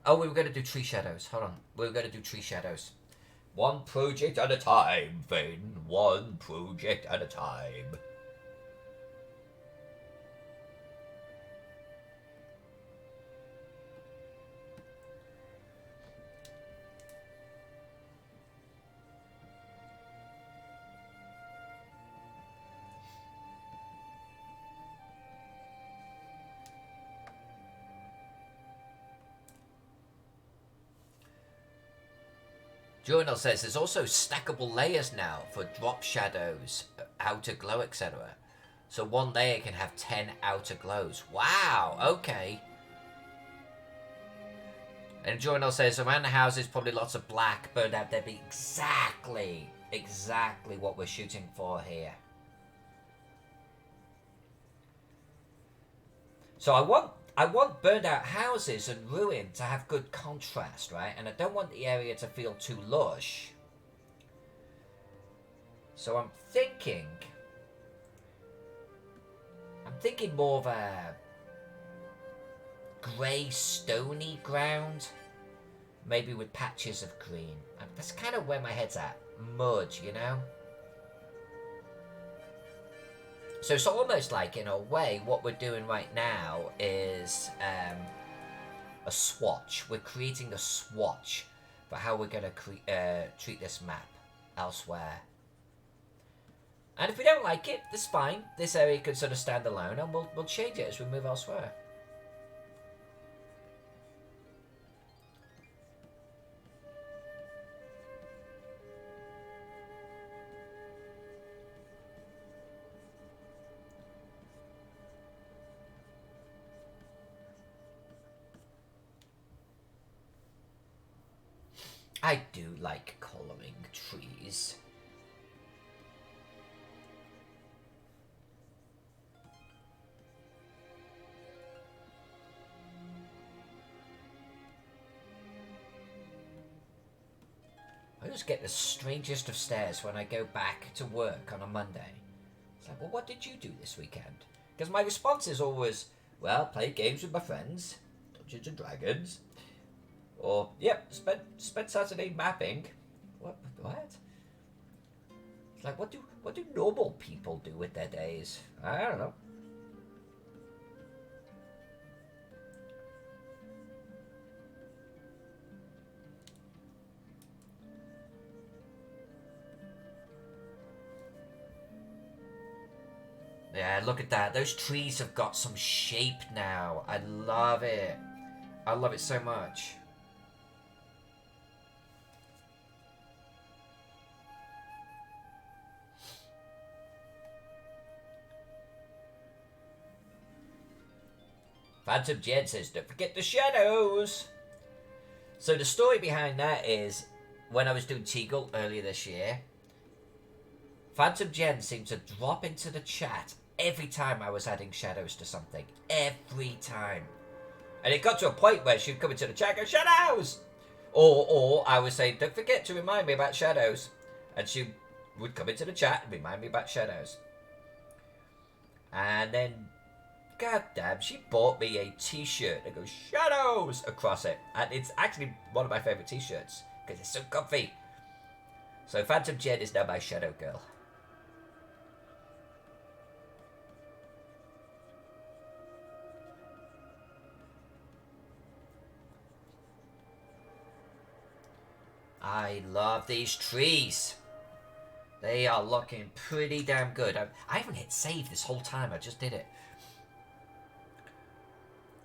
Oh, we were going to do tree shadows. Hold on. We were going to do tree shadows. One project at a time, Finn. One project at a time. Journal says there's also stackable layers now for drop shadows, outer glow, etc. So one layer can have 10 outer glows. Wow, okay. And Journal says around the houses probably lots of black burned out. There'd be exactly what we're shooting for here. So I want burned out houses and ruin to have good contrast, right? And I don't want the area to feel too lush. So I'm thinking more of a grey, stony ground, maybe with patches of green. And that's kind of where my head's at. Mud, you know? So it's almost like, in a way, what we're doing right now is a swatch. We're creating a swatch for how we're going to treat this map elsewhere. And if we don't like it, that's fine. This area could sort of stand alone, and we'll change it as we move elsewhere. I do like colouring trees. I just get the strangest of stares when I go back to work on a Monday. It's like, well, what did you do this weekend? Because my response is always, well, play games with my friends, Dungeons and Dragons. Or, yep, spent Saturday mapping. What? It's like, what do normal people do with their days? I don't know. Yeah, look at that. Those trees have got some shape now. I love it. I love it so much. Phantom Jen says, don't forget the shadows. So the story behind that is, when I was doing Teagle earlier this year, Phantom Jen seemed to drop into the chat every time I was adding shadows to something. Every time. And it got to a point where she'd come into the chat and go, shadows! Or I would say, don't forget to remind me about shadows. And she would come into the chat and remind me about shadows. And then, goddamn, she bought me a t-shirt that goes shadows across it. And it's actually one of my favourite t-shirts because it's so comfy. So Phantom Jen is now my shadow girl. I love these trees. They are looking pretty damn good. I haven't hit save this whole time. I just did it.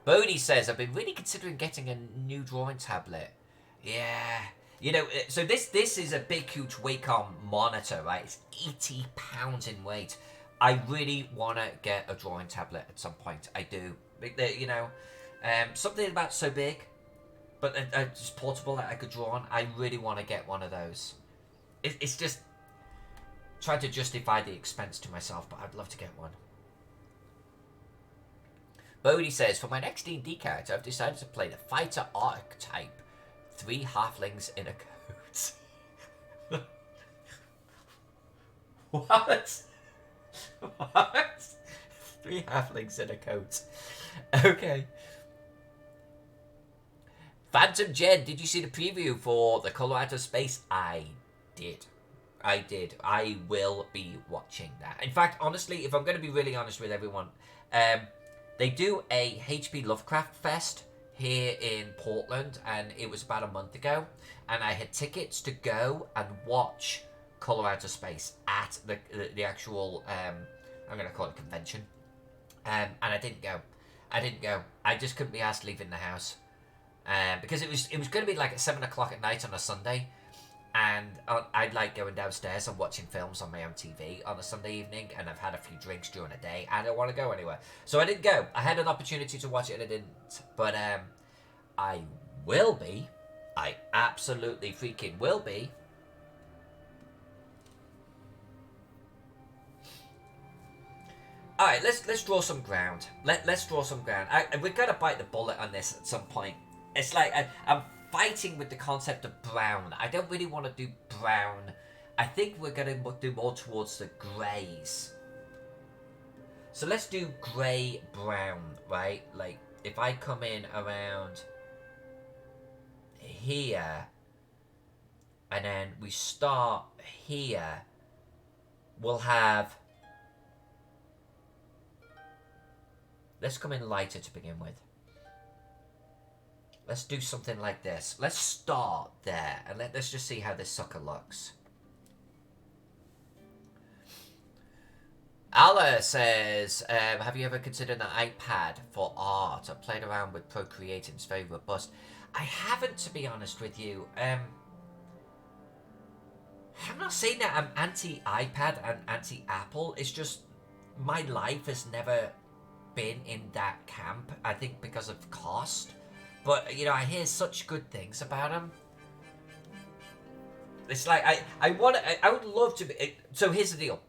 Bodhi says, I've been really considering getting a new drawing tablet. Yeah. You know, so this is a big, huge Wacom monitor, right? It's 80 pounds in weight. I really want to get a drawing tablet at some point. I do. You know, something about so big, but just portable that I could draw on. I really want to get one of those. It's just trying to justify the expense to myself, but I'd love to get one. Bodhi says, for my next D&D character, I've decided to play the fighter archetype. 3 halflings in a coat. What? What? 3 halflings in a coat. Okay. Phantom Jen, did you see the preview for the Colorado Space? I did. I will be watching that. In fact, honestly, if I'm going to be really honest with everyone, they do a HP Lovecraft Fest here in Portland, and it was about a month ago, and I had tickets to go and watch Colorado Space at the actual, I'm going to call it convention, and I didn't go. I just couldn't be asked leaving the house, because it was going to be like at 7 o'clock at night on a Sunday, and I'd like going downstairs and watching films on my own TV on a Sunday evening, and I've had a few drinks during the day. I don't want to go anywhere. So I didn't go. I had an opportunity to watch it and I didn't. But I will be. I absolutely freaking will be. Alright, let's draw some ground. Let's draw some ground. We've got to bite the bullet on this at some point. It's like I'm fighting with the concept of brown. I don't really want to do brown. I think we're going to do more towards the greys. So let's do grey-brown, right? Like, if I come in around here, and then we start here, we'll have... Let's come in lighter to begin with. Let's do something like this. Let's start there, and let's just see how this sucker looks. Allah says, have you ever considered an iPad for art? I've played around with Procreate and it's very robust. I haven't, to be honest with you. I'm not saying that I'm anti-iPad and anti-Apple. It's just my life has never been in that camp. I think because of cost. But, you know, I hear such good things about them. It's like, I would love to be... So here's the deal.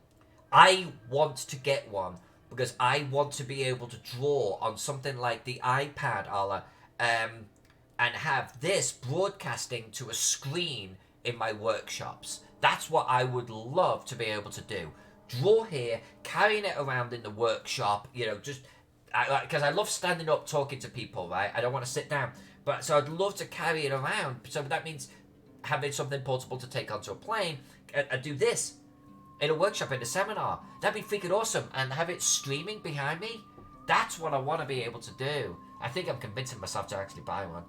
I want to get one because I want to be able to draw on something like the iPad, and have this broadcasting to a screen in my workshops. That's what I would love to be able to do. Draw here, carrying it around in the workshop, you know, just... Because I love standing up talking to people, right? I don't want to sit down. But so I'd love to carry it around. So that means having something portable to take onto a plane and do this in a workshop, in a seminar. That'd be freaking awesome. And have it streaming behind me. That's what I want to be able to do. I think I'm convincing myself to actually buy one.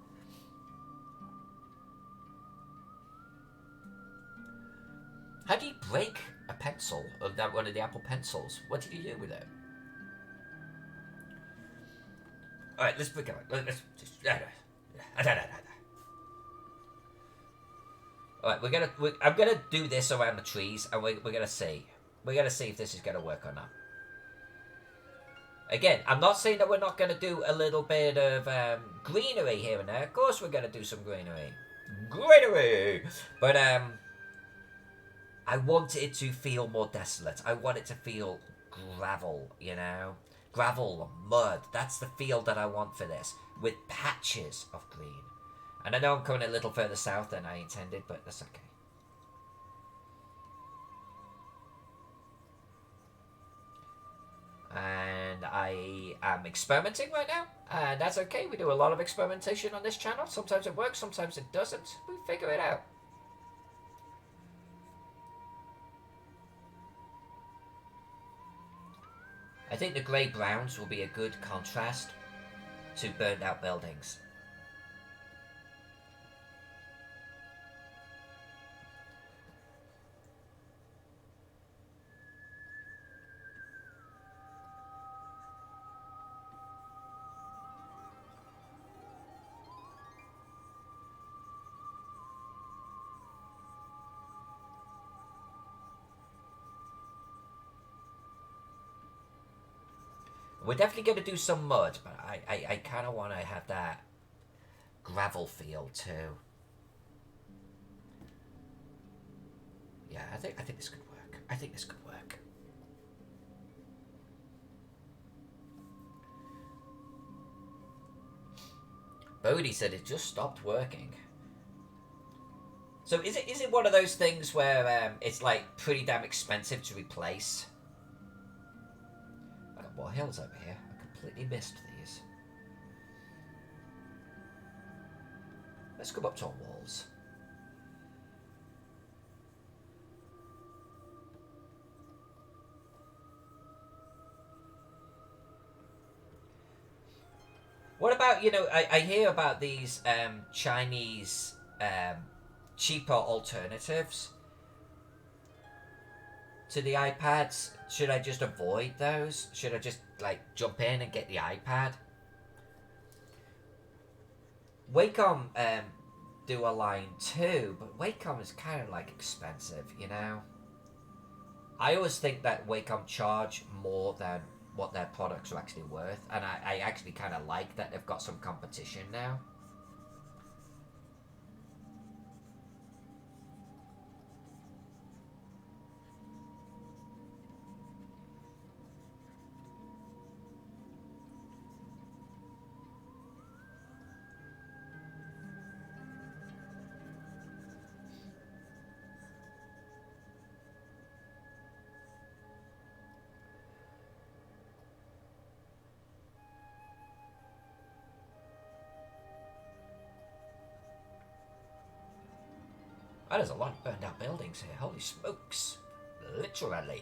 How do you break a pencil? Or one of the Apple Pencils? What did you do with it? Alright, let's break it. Let's just... Alright, I'm gonna do this around the trees, and we're gonna see. We're gonna see if this is gonna work or not. Again, I'm not saying that we're not going to do a little bit of greenery here and there. Of course we're going to do some greenery. Greenery! But I want it to feel more desolate. I want it to feel gravel, you know? Gravel, mud. That's the feel that I want for this. With patches of green. And I know I'm coming a little further south than I intended, but that's okay. And I am experimenting right now, and that's okay. We do a lot of experimentation on this channel. Sometimes it works, sometimes it doesn't. We figure it out. I think the grey browns will be a good contrast to burned out buildings. We're definitely going to do some mud, but I kind of want to have that gravel feel too. Yeah, I think this could work. I think this could work. Bodhi said it just stopped working. So is it one of those things where it's like pretty damn expensive to replace? I got more hills over here. I completely missed these. Let's come up to our walls. What about, you know, I hear about these Chinese cheaper alternatives to the iPads. Should I just avoid those? Should I just, like, jump in and get the iPad? Wacom do a line too, but Wacom is kind of, like, expensive, you know? I always think that Wacom charge more than what their products are actually worth, and I actually kind of like that they've got some competition now. Oh, there's a lot of burned out buildings here. Holy smokes. Literally.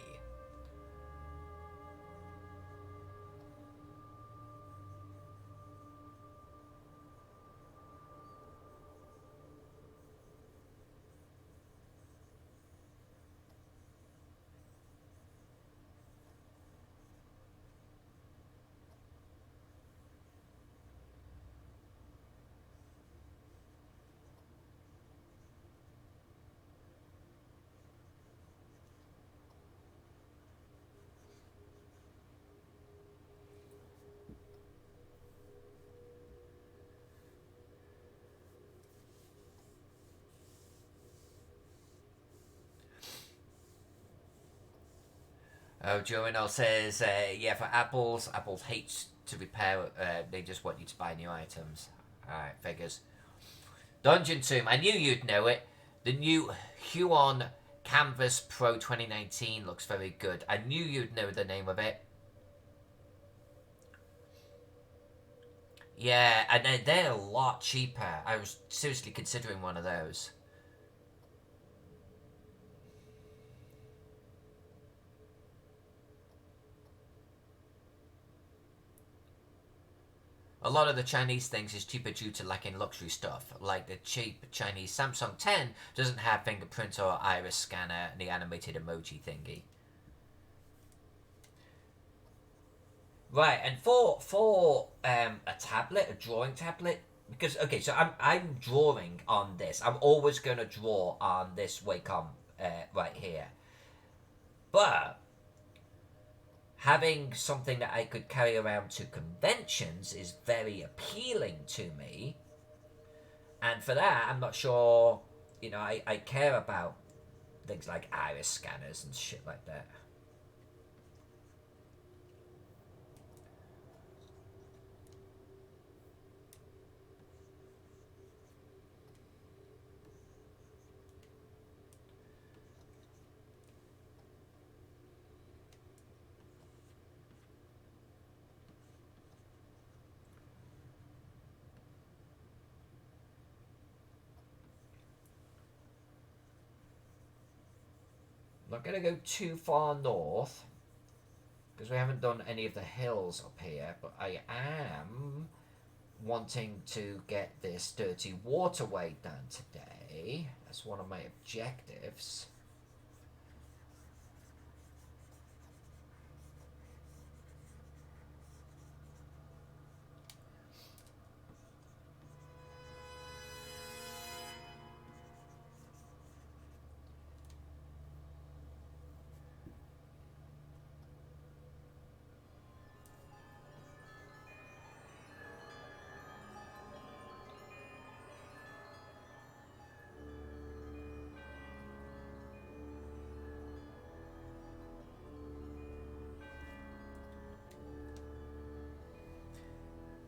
Oh, Joanel says, yeah, for Apples hates to repair, they just want you to buy new items. Alright, figures. Dungeon Tomb, I knew you'd know it. The new Huon Canvas Pro 2019 looks very good. I knew you'd know the name of it. Yeah, and they're a lot cheaper. I was seriously considering one of those. A lot of the Chinese things is cheaper due to lacking luxury stuff, like the cheap Chinese Samsung 10 doesn't have fingerprint or iris scanner and the animated emoji thingy. Right, and for a tablet, a drawing tablet, because okay, so I'm drawing on this. I'm always gonna draw on this Wacom right here, but having something that I could carry around to conventions is very appealing to me. And for that, I'm not sure, you know, I care about things like iris scanners and shit like that. I'm not going to go too far north because we haven't done any of the hills up here, but I am wanting to get this dirty waterway done today. That's one of my objectives.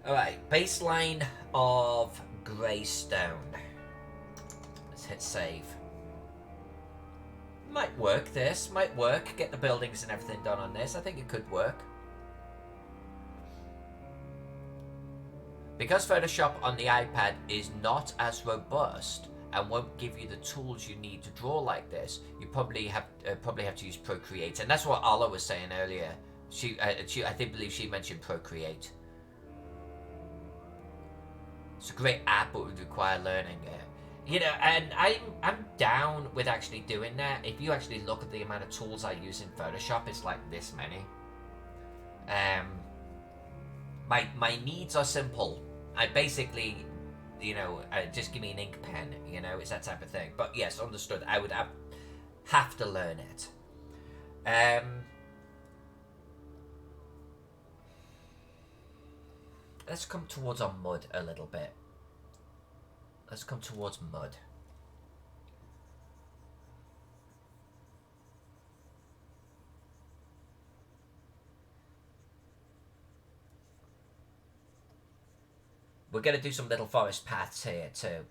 Alright, baseline of Greystone. Let's hit save. Might work this, might work. Get the buildings and everything done on this. I think it could work. Because Photoshop on the iPad is not as robust and won't give you the tools you need to draw like this, you probably have to use Procreate, and that's what Ola was saying earlier. I believe she mentioned Procreate. It's a great app, but would require learning it. You know, and I'm down with actually doing that. If you actually look at the amount of tools I use in Photoshop, it's like this many. My needs are simple. I basically, you know, just give me an ink pen. You know, it's that type of thing. But yes, understood. I would have to learn it. Let's come towards our mud a little bit. Let's come towards mud. We're going to do some little forest paths here too.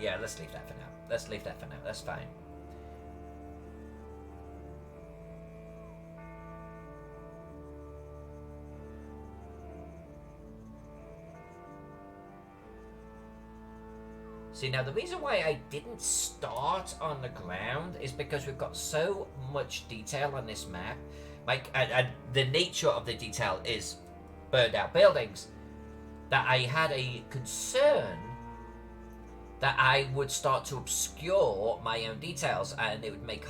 Yeah, let's leave that for now. Let's leave that for now. That's fine. See, now the reason why I didn't start on the ground is because we've got so much detail on this map. Like, the nature of the detail is burned out buildings, that I had a concern that I would start to obscure my own details, and it would make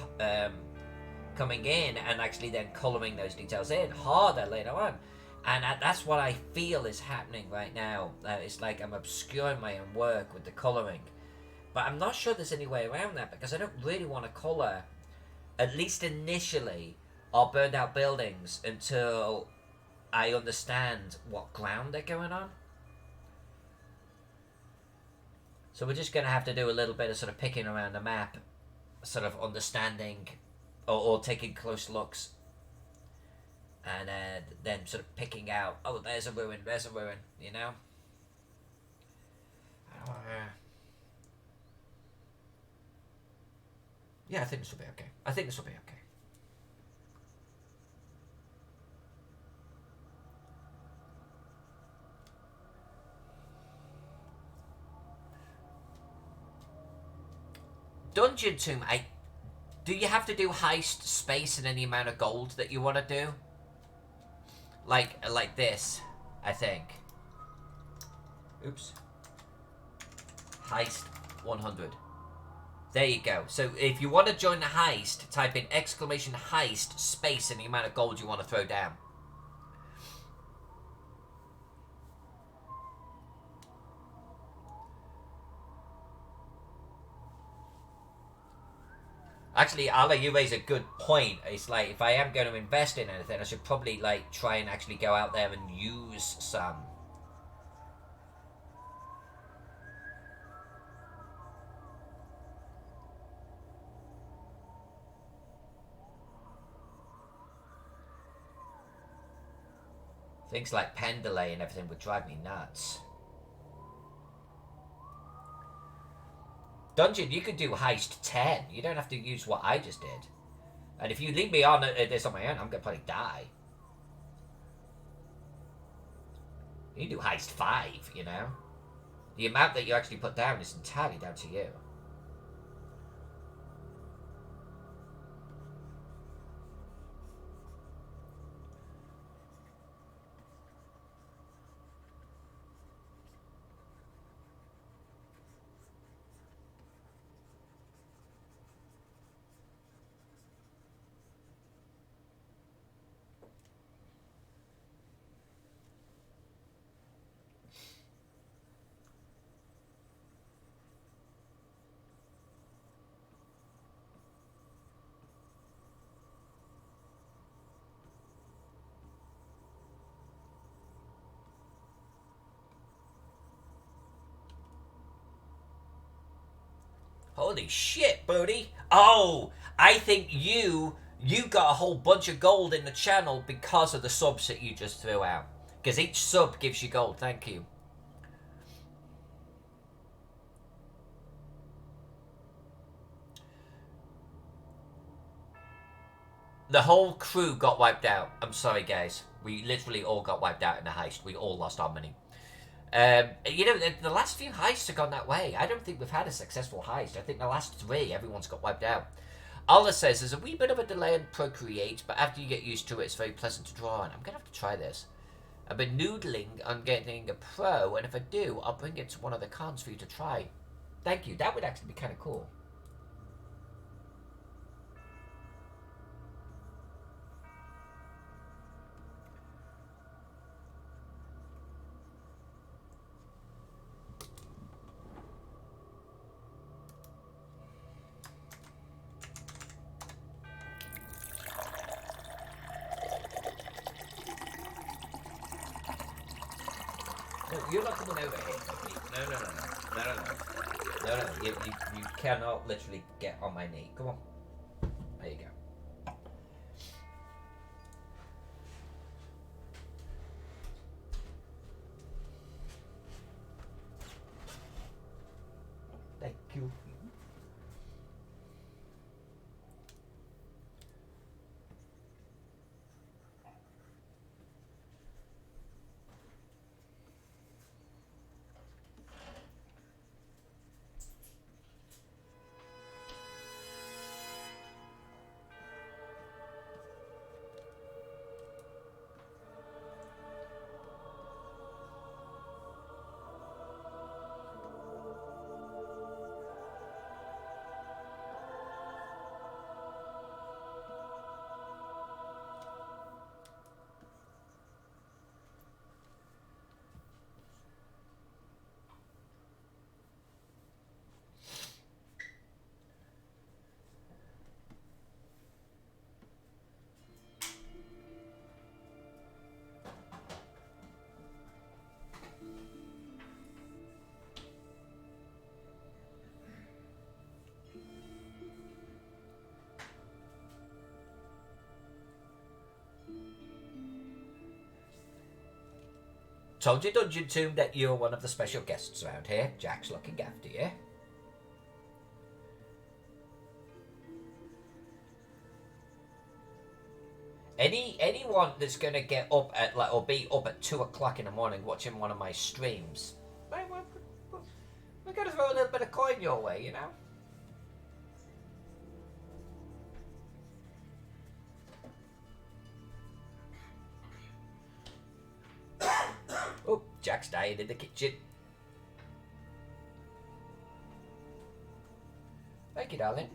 coming in and actually then colouring those details in harder later on. And that's what I feel is happening right now. It's like I'm obscuring my own work with the colouring. But I'm not sure there's any way around that, because I don't really want to colour, at least initially, our burned out buildings until I understand what ground they're going on. So we're just going to have to do a little bit of sort of picking around the map, sort of understanding or taking close looks, and then sort of picking out, oh, there's a ruin, you know? Yeah, I think this will be okay. Dungeon Tomb, Do you have to do heist, space, and any amount of gold that you want to do? Like this, I think. Oops. Heist 100. There you go. So if you want to join the heist, type in exclamation heist, space, and the amount of gold you want to throw down. Actually, Allah, you raise a good point. It's like, if I am going to invest in anything, I should probably, like, try and actually go out there and use some. Things like pen delay and everything would drive me nuts. Dungeon, you could do heist 10. You don't have to use what I just did. And if you leave me on this on my own, I'm going to probably die. You can do heist 5, you know? The amount that you actually put down is entirely down to you. Holy shit, Bodie. Oh, I think you got a whole bunch of gold in the channel because of the subs that you just threw out. Because each sub gives you gold. Thank you. The whole crew got wiped out. I'm sorry, guys. We literally all got wiped out in the heist. We all lost our money. You know, the last few heists have gone that way. I don't think we've had a successful heist. I think the last 3, everyone's got wiped out. Allah says there's a wee bit of a delay in Procreate, but after you get used to it, it's very pleasant to draw on. I'm going to have to try this. I've been noodling on getting a Pro, and if I do, I'll bring it to one of the cons for you to try. Thank you. That would actually be kind of cool. You're not coming over here. No. You cannot literally get on my knee. Come on. There you go. Thank you. Told you, Dungeon Tomb, that you're one of the special guests around here. Jack's looking after you. Anyone that's gonna get up at or be up at 2 o'clock in the morning watching one of my streams, we're gonna throw a little bit of coin your way, you know. Jack's dying in the kitchen. Thank you, darling.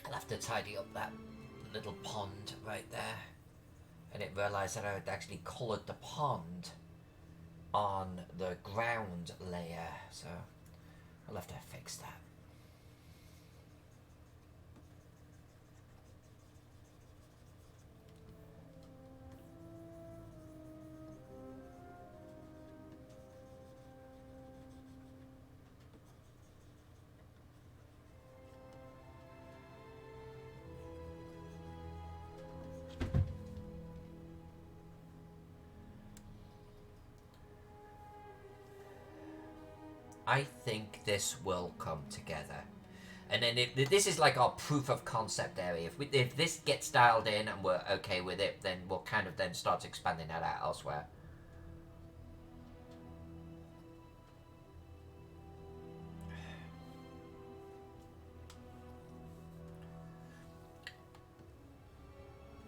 I'll have to tidy up that little pond right there. I didn't realise that I had actually coloured the pond on the ground layer, so I'll have to fix that. I think this will come together. And then if this is like our proof of concept area. If this gets dialed in and we're okay with it, then we'll kind of then start expanding that out elsewhere.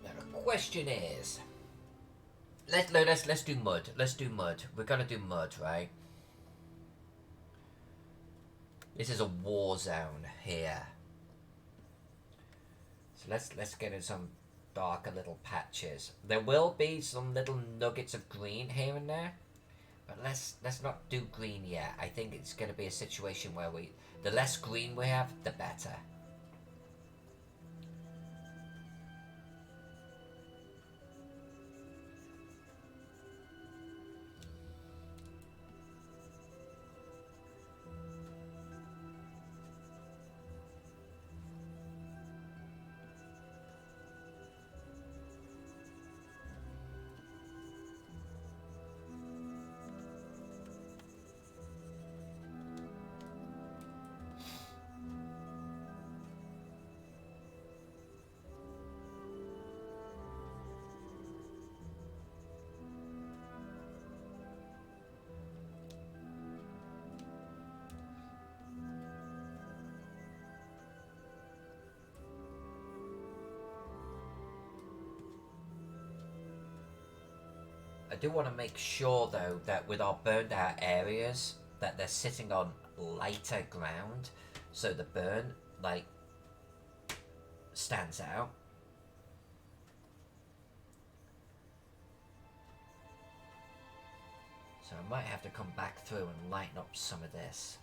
Now the question is, let's do mud. Let's do mud. We're gonna do mud, right? This is a war zone here. So let's get in some darker little patches. There will be some little nuggets of green here and there, but let's not do green yet. I think it's going to be a situation where the less green we have, the better. do want to make sure, though, that with our burned out areas, that they're sitting on lighter ground, so the burn, like, stands out. So I might have to come back through and lighten up some of this.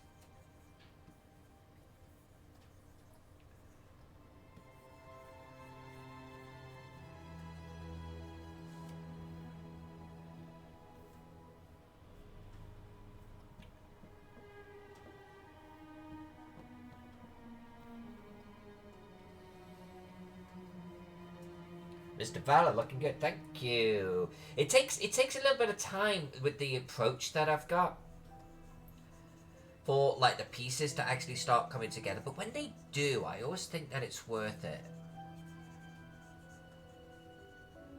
Mr. Valor, looking good. Thank you. It takes a little bit of time with the approach that I've got for like the pieces to actually start coming together. But when they do, I always think that it's worth it.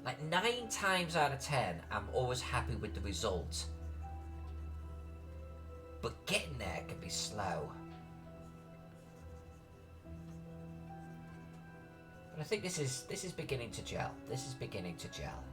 Like 9 times out of 10, I'm always happy with the result. But getting there can be slow. I think this is beginning to gel. This is beginning to gel.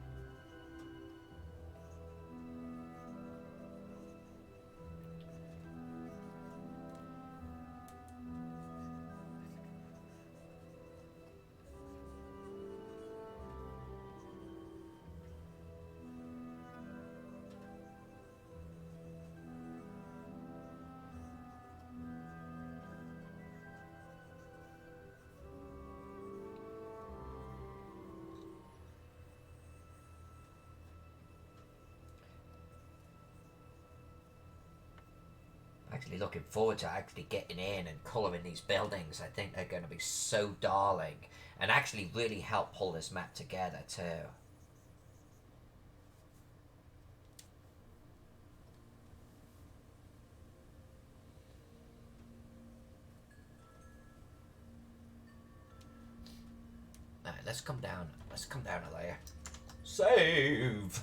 Actually looking forward to actually getting in and colouring these buildings. I think they're going to be so darling and actually really help pull this map together too. Alright, let's come down a layer. Save!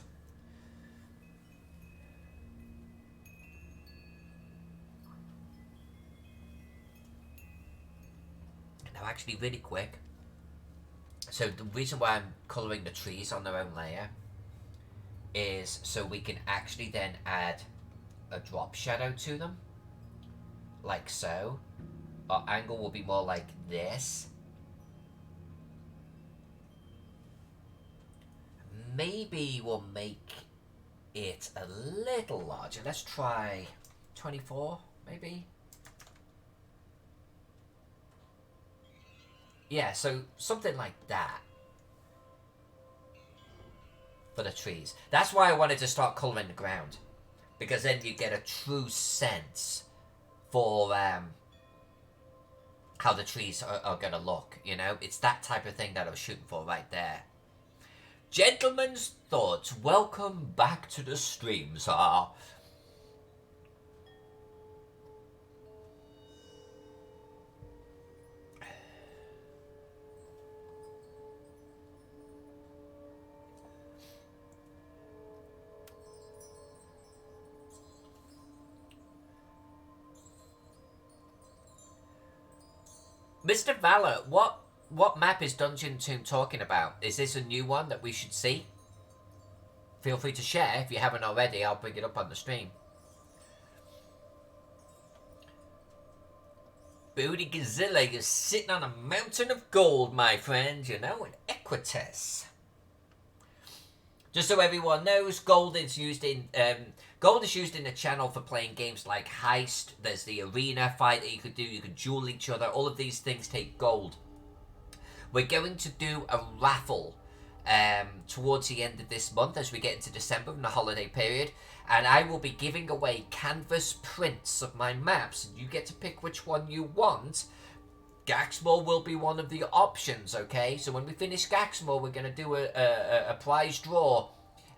Actually really quick, so the reason why I'm colouring the trees on their own layer is so we can actually then add a drop shadow to them, like so. Our angle will be more like this. Maybe we'll make it a little larger. Let's try 24 maybe. Yeah, so something like that for the trees. That's why I wanted to start colouring the ground, because then you get a true sense for how the trees are going to look, you know? It's that type of thing that I was shooting for right there. Gentlemen's thoughts, welcome back to the stream, sir. Mr. Valor, what map is Dungeon Tomb talking about? Is this a new one that we should see? Feel free to share if you haven't already. I'll bring it up on the stream. Booty Gazilla, you're sitting on a mountain of gold, my friend, you know, an Equites. Just so everyone knows, gold is used in the channel for playing games like Heist. There's the arena fight that you could do. You could duel each other. All of these things take gold. We're going to do a raffle towards the end of this month as we get into December in the holiday period. And I will be giving away canvas prints of my maps. You get to pick which one you want. Gaxmoor will be one of the options, okay? So when we finish Gaxmoor, we're going to do a prize draw.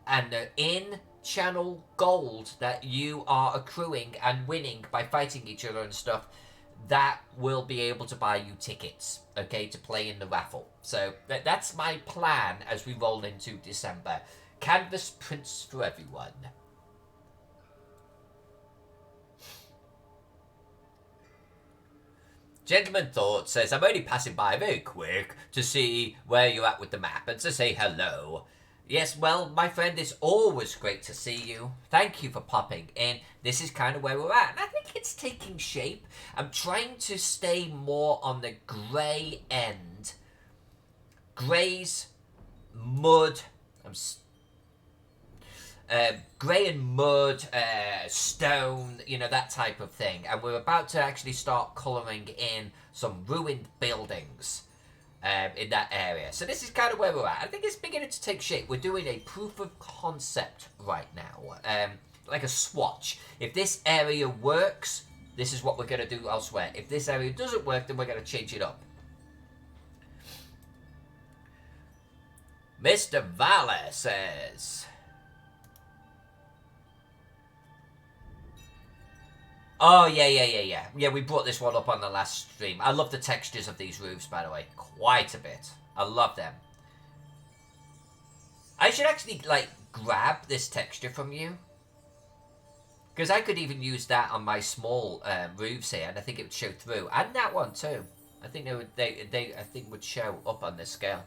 And the in-channel gold that you are accruing and winning by fighting each other and stuff, that will be able to buy you tickets, okay, to play in the raffle. So that's my plan as we roll into December. Canvas prints for everyone. Gentleman Thought says, I'm only passing by very quick to see where you're at with the map and to say hello. Yes, well, my friend, it's always great to see you. Thank you for popping in. This is kind of where we're at, and I think it's taking shape. I'm trying to stay more on the grey end. Greys, mud, grey and mud, stone, you know, that type of thing. And we're about to actually start colouring in some ruined buildings in that area. So this is kind of where we're at. I think it's beginning to take shape. We're doing a proof of concept right now, like a swatch. If this area works, this is what we're going to do elsewhere. If this area doesn't work, then we're going to change it up. Mr. Valer says... Oh, yeah. Yeah, we brought this one up on the last stream. I love the textures of these roofs, by the way. Quite a bit. I love them. I should actually, like, grab this texture from you. Because I could even use that on my small roofs here, and I think it would show through. And that one, too. I think they I think would show up on this scale.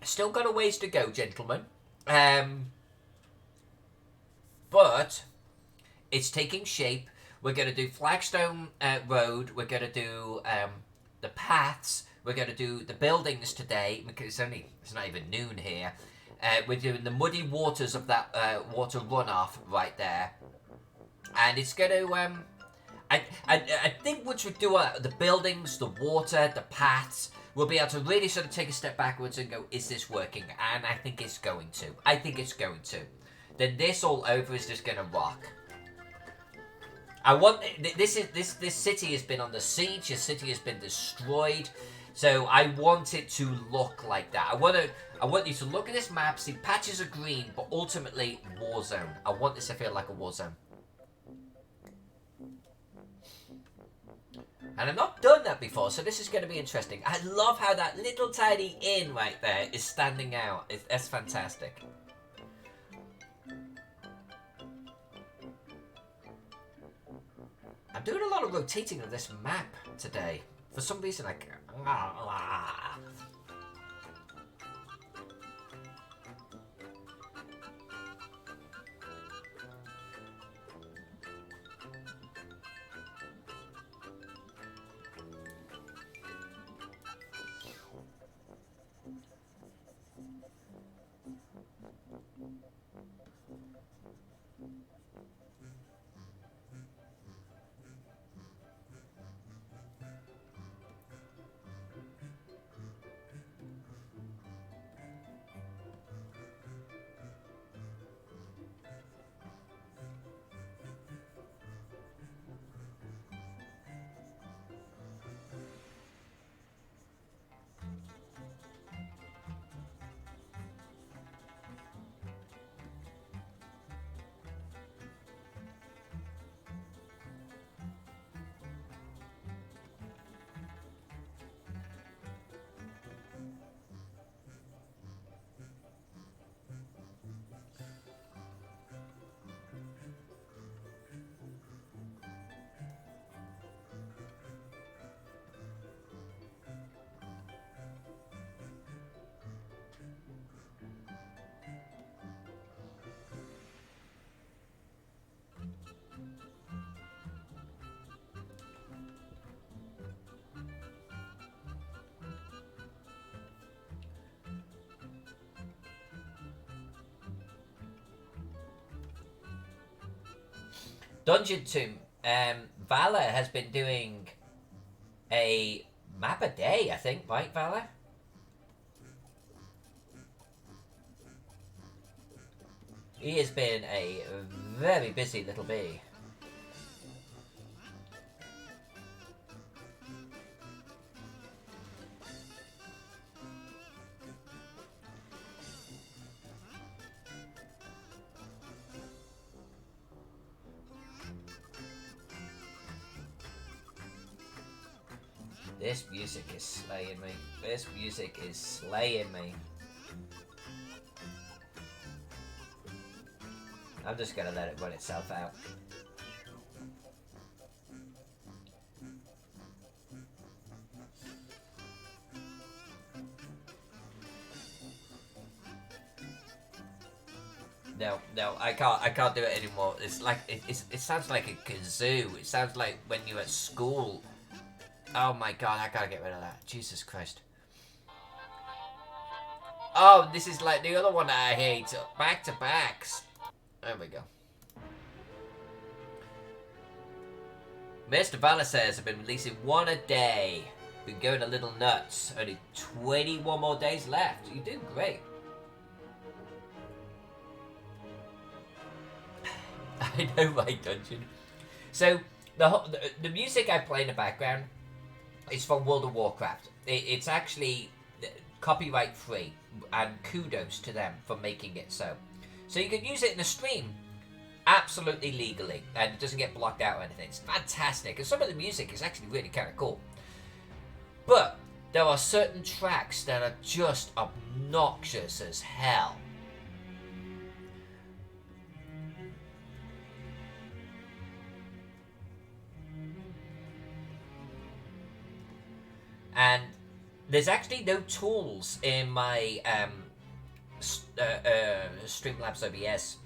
Still got a ways to go, gentlemen. But it's taking shape. We're going to do Flagstone Road. We're going to do the paths. We're going to do the buildings today because it's not even noon here. We're doing the muddy waters of that water runoff right there, and it's going to. I think once we do the buildings, the water, the paths, we'll be able to really sort of take a step backwards and go, is this working? And I think it's going to. Then this all over is just going to rock. I want this city has been under siege. This city has been destroyed, so I want it to look like that. I want you to look at this map, see patches of green, but ultimately war zone. I want this to feel like a war zone. And I've not done that before, so this is going to be interesting. I love how that little tiny inn right there is standing out. That's fantastic. I'm doing a lot of rotating of this map today. For some reason, I can't. Dungeon Tomb. Valor has been doing a map a day, I think, right, Valor? He has been a very busy little bee. This music is slaying me. This music is slaying me. I'm just gonna let it run itself out. No, no, I can't do it anymore. It's like it sounds like a kazoo. It sounds like when you're at school. Oh my god, I gotta get rid of that. Jesus Christ. Oh, this is like the other one that I hate. Back to backs. There we go. Mr. Valor says I've been releasing one a day. Been going a little nuts. Only 21 more days left. You're doing great. I know, my Dungeon. So the music I play in the background is from World of Warcraft. It's actually copyright free, and kudos to them for making it so. So you can use it in a stream absolutely legally, and it doesn't get blocked out or anything. It's fantastic, and some of the music is actually really kind of cool. But there are certain tracks that are just obnoxious as hell. And there's actually no tools in my Streamlabs OBS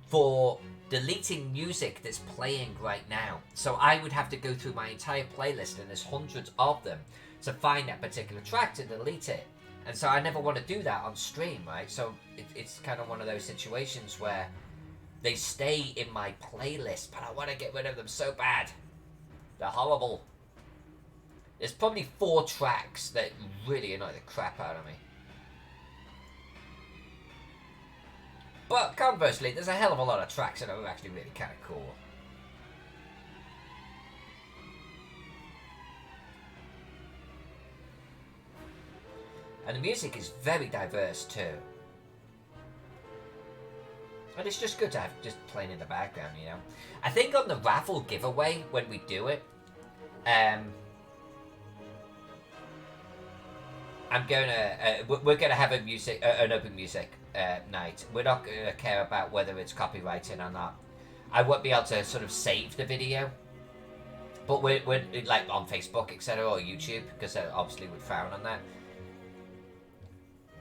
for deleting music that's playing right now. So I would have to go through my entire playlist, and there's hundreds of them, to find that particular track to delete it. And so I never want to do that on stream, right? So it's kind of one of those situations where they stay in my playlist, but I want to get rid of them so bad. They're horrible. There's probably 4 tracks that really annoy the crap out of me. But conversely, there's a hell of a lot of tracks that are actually really kind of cool. And the music is very diverse too. And it's just good to have just playing in the background, you know. I think on the raffle giveaway, when we do it, we're gonna have an open music night. We're not gonna care about whether it's copyrighted or not. I won't be able to sort of save the video, but we're like on Facebook, etc., or YouTube, because obviously would frown on that.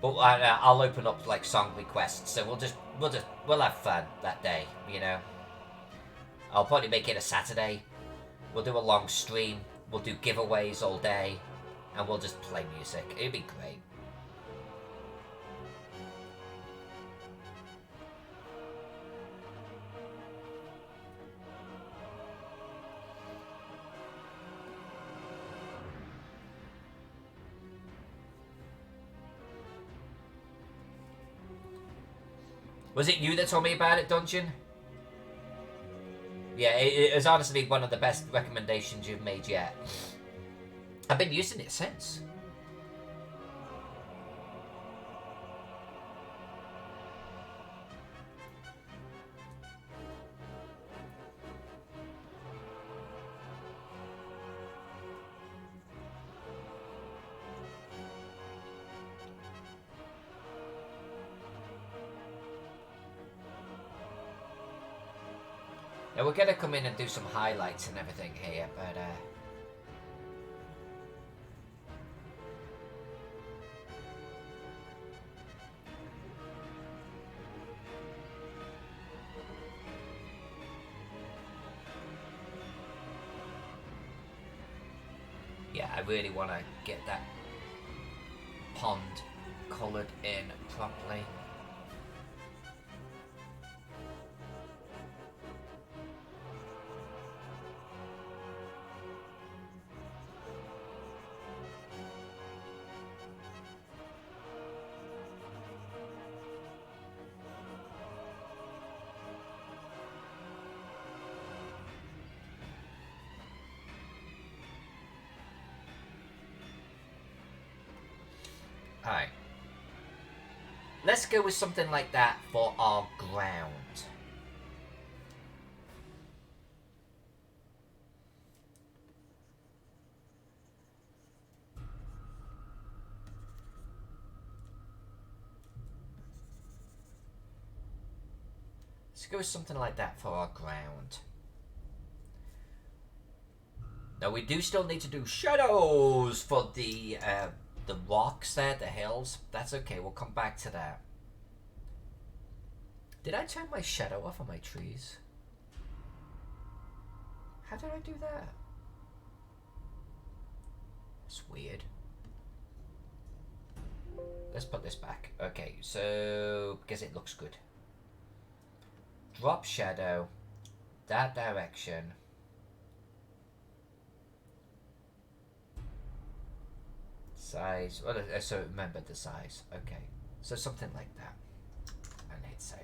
But I'll open up like song requests, so we'll have fun that day, you know. I'll probably make it a Saturday. We'll do a long stream. We'll do giveaways all day. And we'll just play music. It'd be great. Was it you that told me about it, Dungeon? Yeah, it is honestly one of the best recommendations you've made yet. I've been using it since. Now we're gonna come in and do some highlights and everything here, but yeah, I really want to get that pond coloured in properly. Alright. Let's go with something like that for our ground. Let's go with something like that for our ground. Now we do still need to do shadows for the rocks there, the hills. That's okay, we'll come back to that. Did I turn my shadow off on my trees? How did I do that? It's weird. Let's put this back. Okay, so because it looks good. Drop shadow. That direction. Size. Well, so remember the size. Okay, so something like that. And hit save.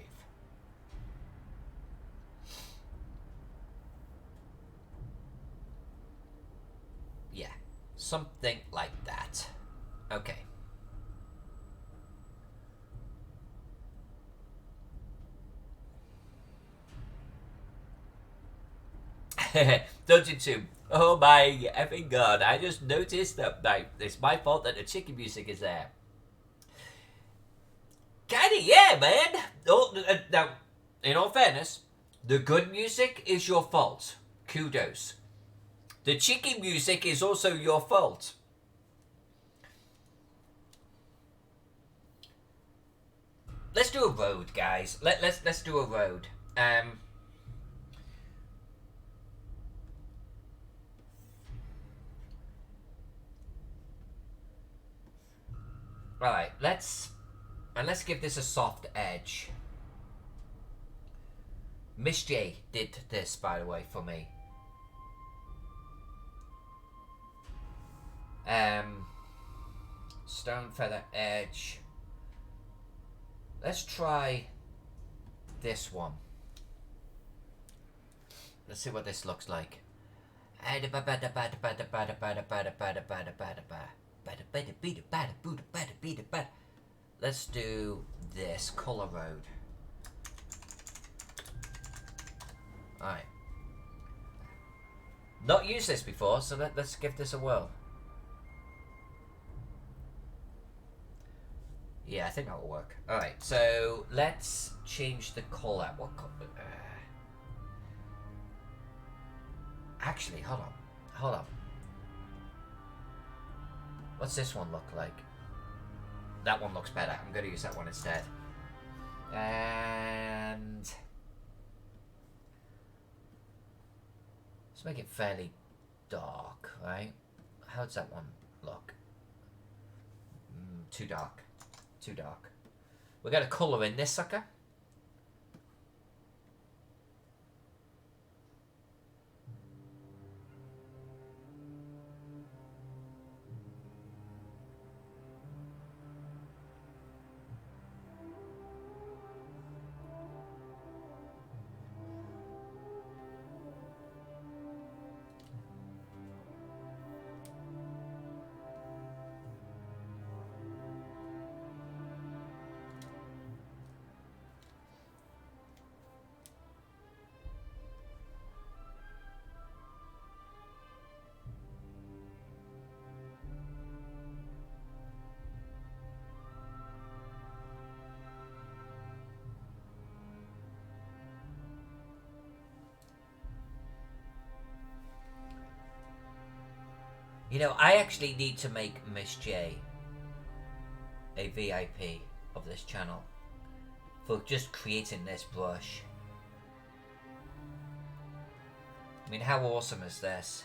Yeah, something like that. Okay. Dungeon 2. Oh my effing god, I just noticed that it's my fault that the chicken music is there. Kinda, yeah, man. Oh, now, in all fairness, the good music is your fault. Kudos. The chicken music is also your fault. Let's do a road, guys. Let's do a road. Alright, let's give this a soft edge. Miss J did this, by the way, for me. Stone feather edge. Let's try this one. Let's see what this looks like. Let's do this color road. Alright. Not used this before, so let's give this a whirl. Yeah, I think that will work. Alright, so let's change the color. What color? Actually, hold on. What's this one look like? That one looks better. I'm going to use that one instead. And let's make it fairly dark, right? How does that one look? Too dark. Too dark. We're going to colour in this sucker. You know, I actually need to make Miss J a VIP of this channel for just creating this brush. I mean, how awesome is this?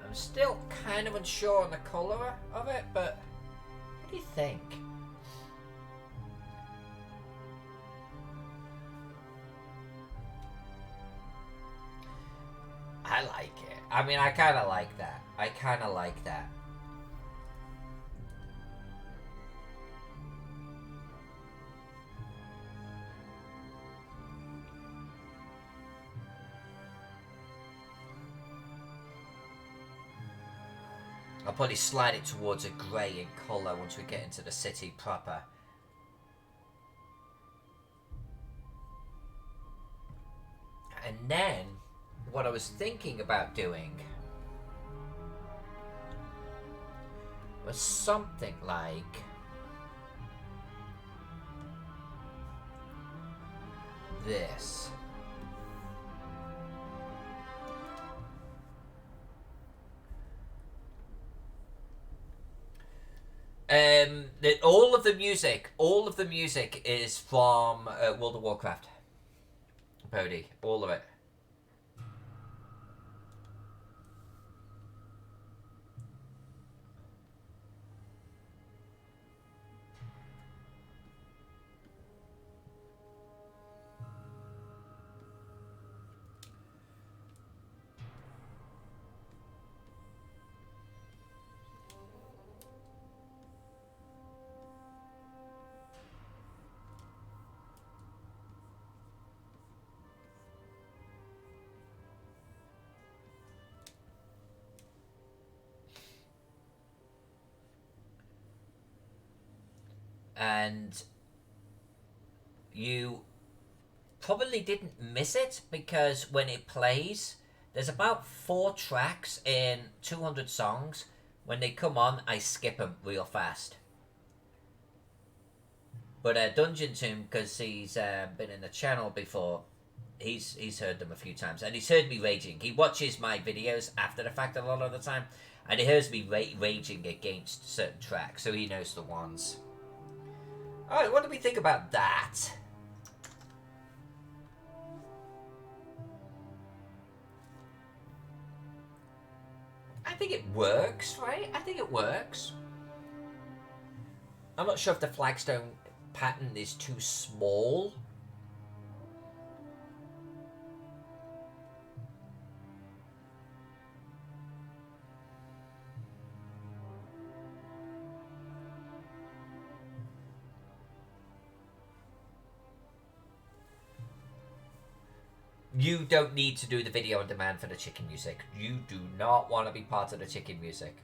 I'm still kind of unsure on the colour of it, but what do you think? I like it. I mean, I kind of like that. I kind of like that. I'll probably slide it towards a grey in colour once we get into the city proper. And then, what I was thinking about doing was something like this. All of the music is from World of Warcraft. Bodhi, all of it. And you probably didn't miss it because when it plays, there's about 4 tracks in 200 songs. When they come on, I skip them real fast. But Dungeon Tomb, because he's been in the channel before, he's heard them a few times, and he's heard me raging. He watches my videos after the fact a lot of the time, and he hears me raging against certain tracks, so he knows the ones. Alright, what do we think about that? I think it works, right? I think it works. I'm not sure if the flagstone pattern is too small. You don't need to do the video on demand for the chicken music. You do not want to be part of the chicken music.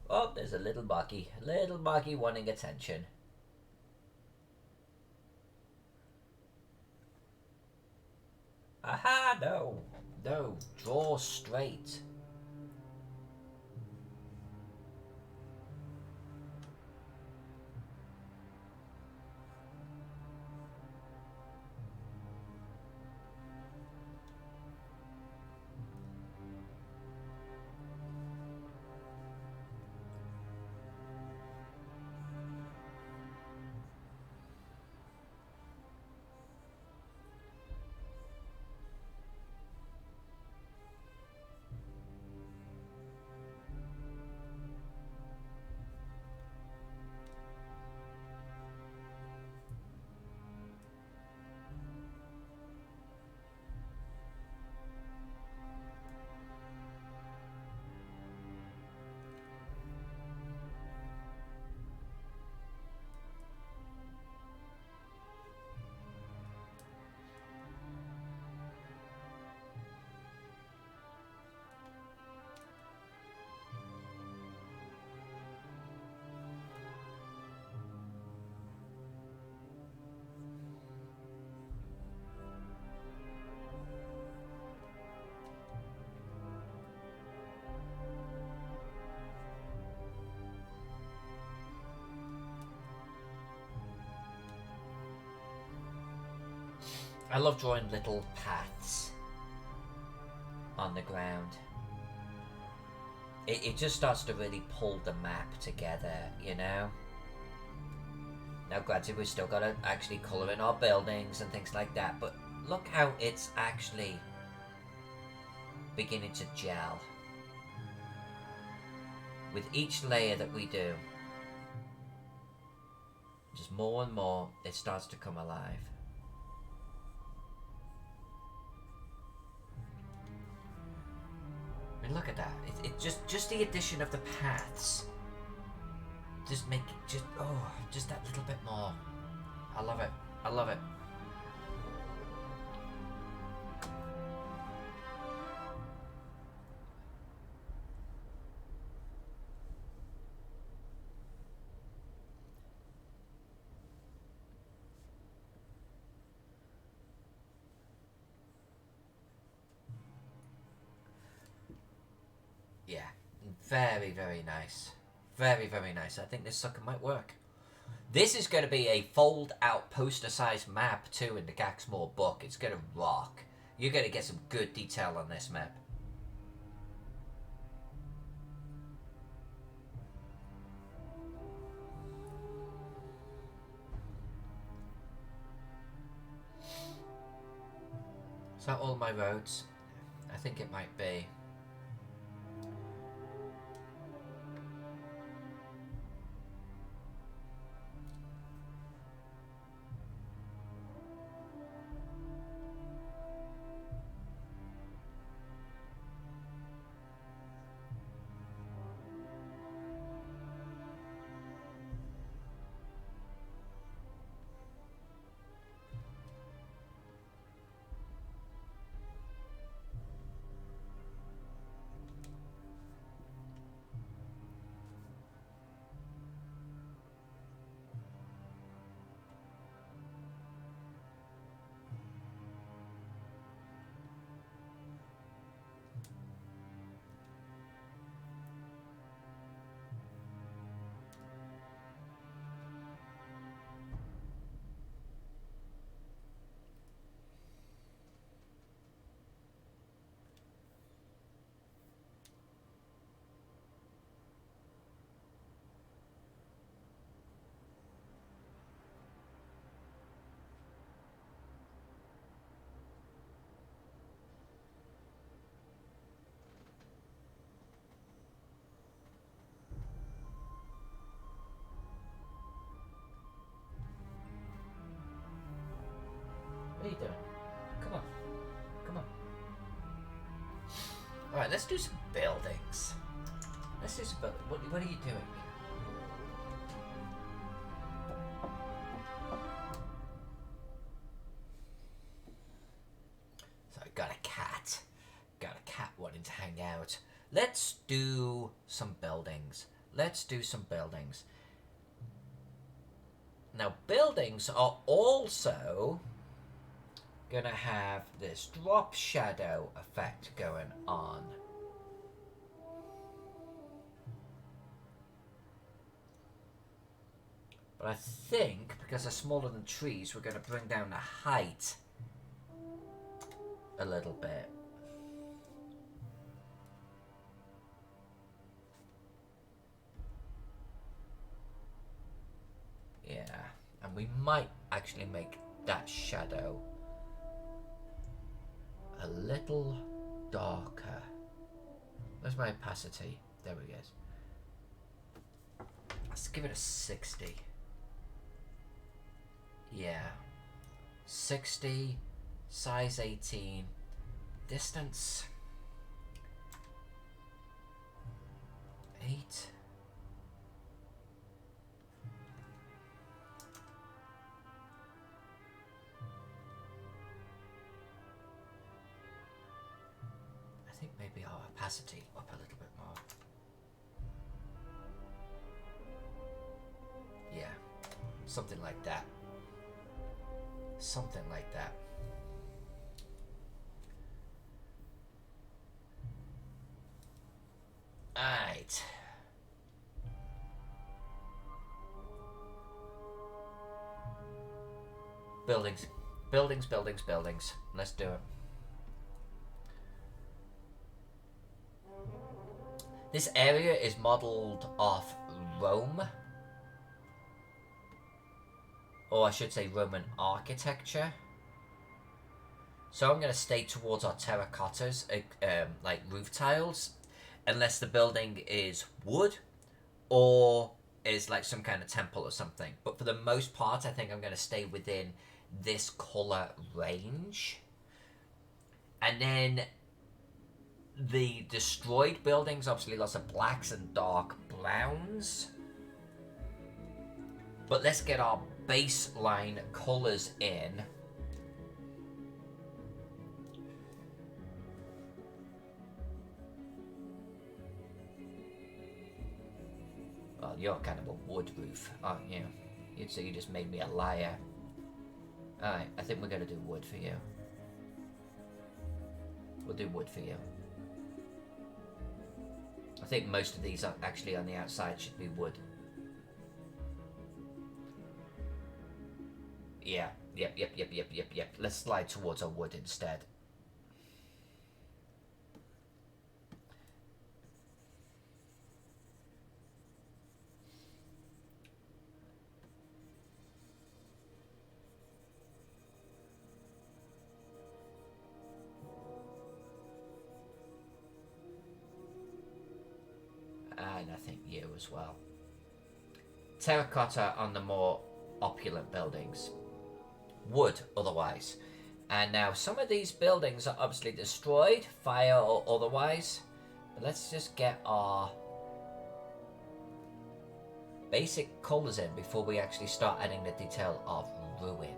Oh, there's a little Bucky. Little Bucky wanting attention. Aha, no. No, draw straight. I love drawing little paths on the ground. It just starts to really pull the map together, you know? Now granted, we've still got to actually colour in our buildings and things like that, but look how it's actually beginning to gel. With each layer that we do, just more and more, it starts to come alive. I mean, look at that. It just the addition of the paths. Just make it just that little bit more. I love it. I love it. Very, very nice. Very, very nice. I think this sucker might work. This is going to be a fold-out poster-sized map, too, in the Gaxmoor book. It's going to rock. You're going to get some good detail on this map. Is that all my roads? I think it might be. What are you doing? Come on. Come on. Alright, let's do some buildings. Let's do some buildings. What are you doing? So I got a cat. Got a cat wanting to hang out. Let's do some buildings. Let's do some buildings. Now, buildings are also gonna have this drop shadow effect going on. But I think because they're smaller than trees, we're gonna bring down the height a little bit. Yeah, and we might actually make that shadow a little darker. Where's my opacity? There we go. Let's give it a 60. Yeah. 60, size 18, distance 8. I think maybe our opacity up a little bit more. Yeah, something like that. Something like that. Alright. Buildings. Buildings, buildings, buildings. Let's do it. This area is modelled off Rome. Or I should say Roman architecture. So I'm going to stay towards our terracottas, like roof tiles, unless the building is wood or is like some kind of temple or something. But for the most part, I think I'm going to stay within this colour range. And then the destroyed buildings, obviously lots of blacks and dark browns. But let's get our baseline colours in. Well, you're kind of a wood roof, aren't you? So you just made me a liar. Alright, I think we're going to do wood for you. We'll do wood for you. I think most of these are actually on the outside should be wood. Yeah, yep. Let's slide towards our wood instead. And I think you as well. Terracotta on the more opulent buildings. Wood otherwise. And now some of these buildings are obviously destroyed, fire or otherwise. But let's just get our basic colours in before we actually start adding the detail of ruin.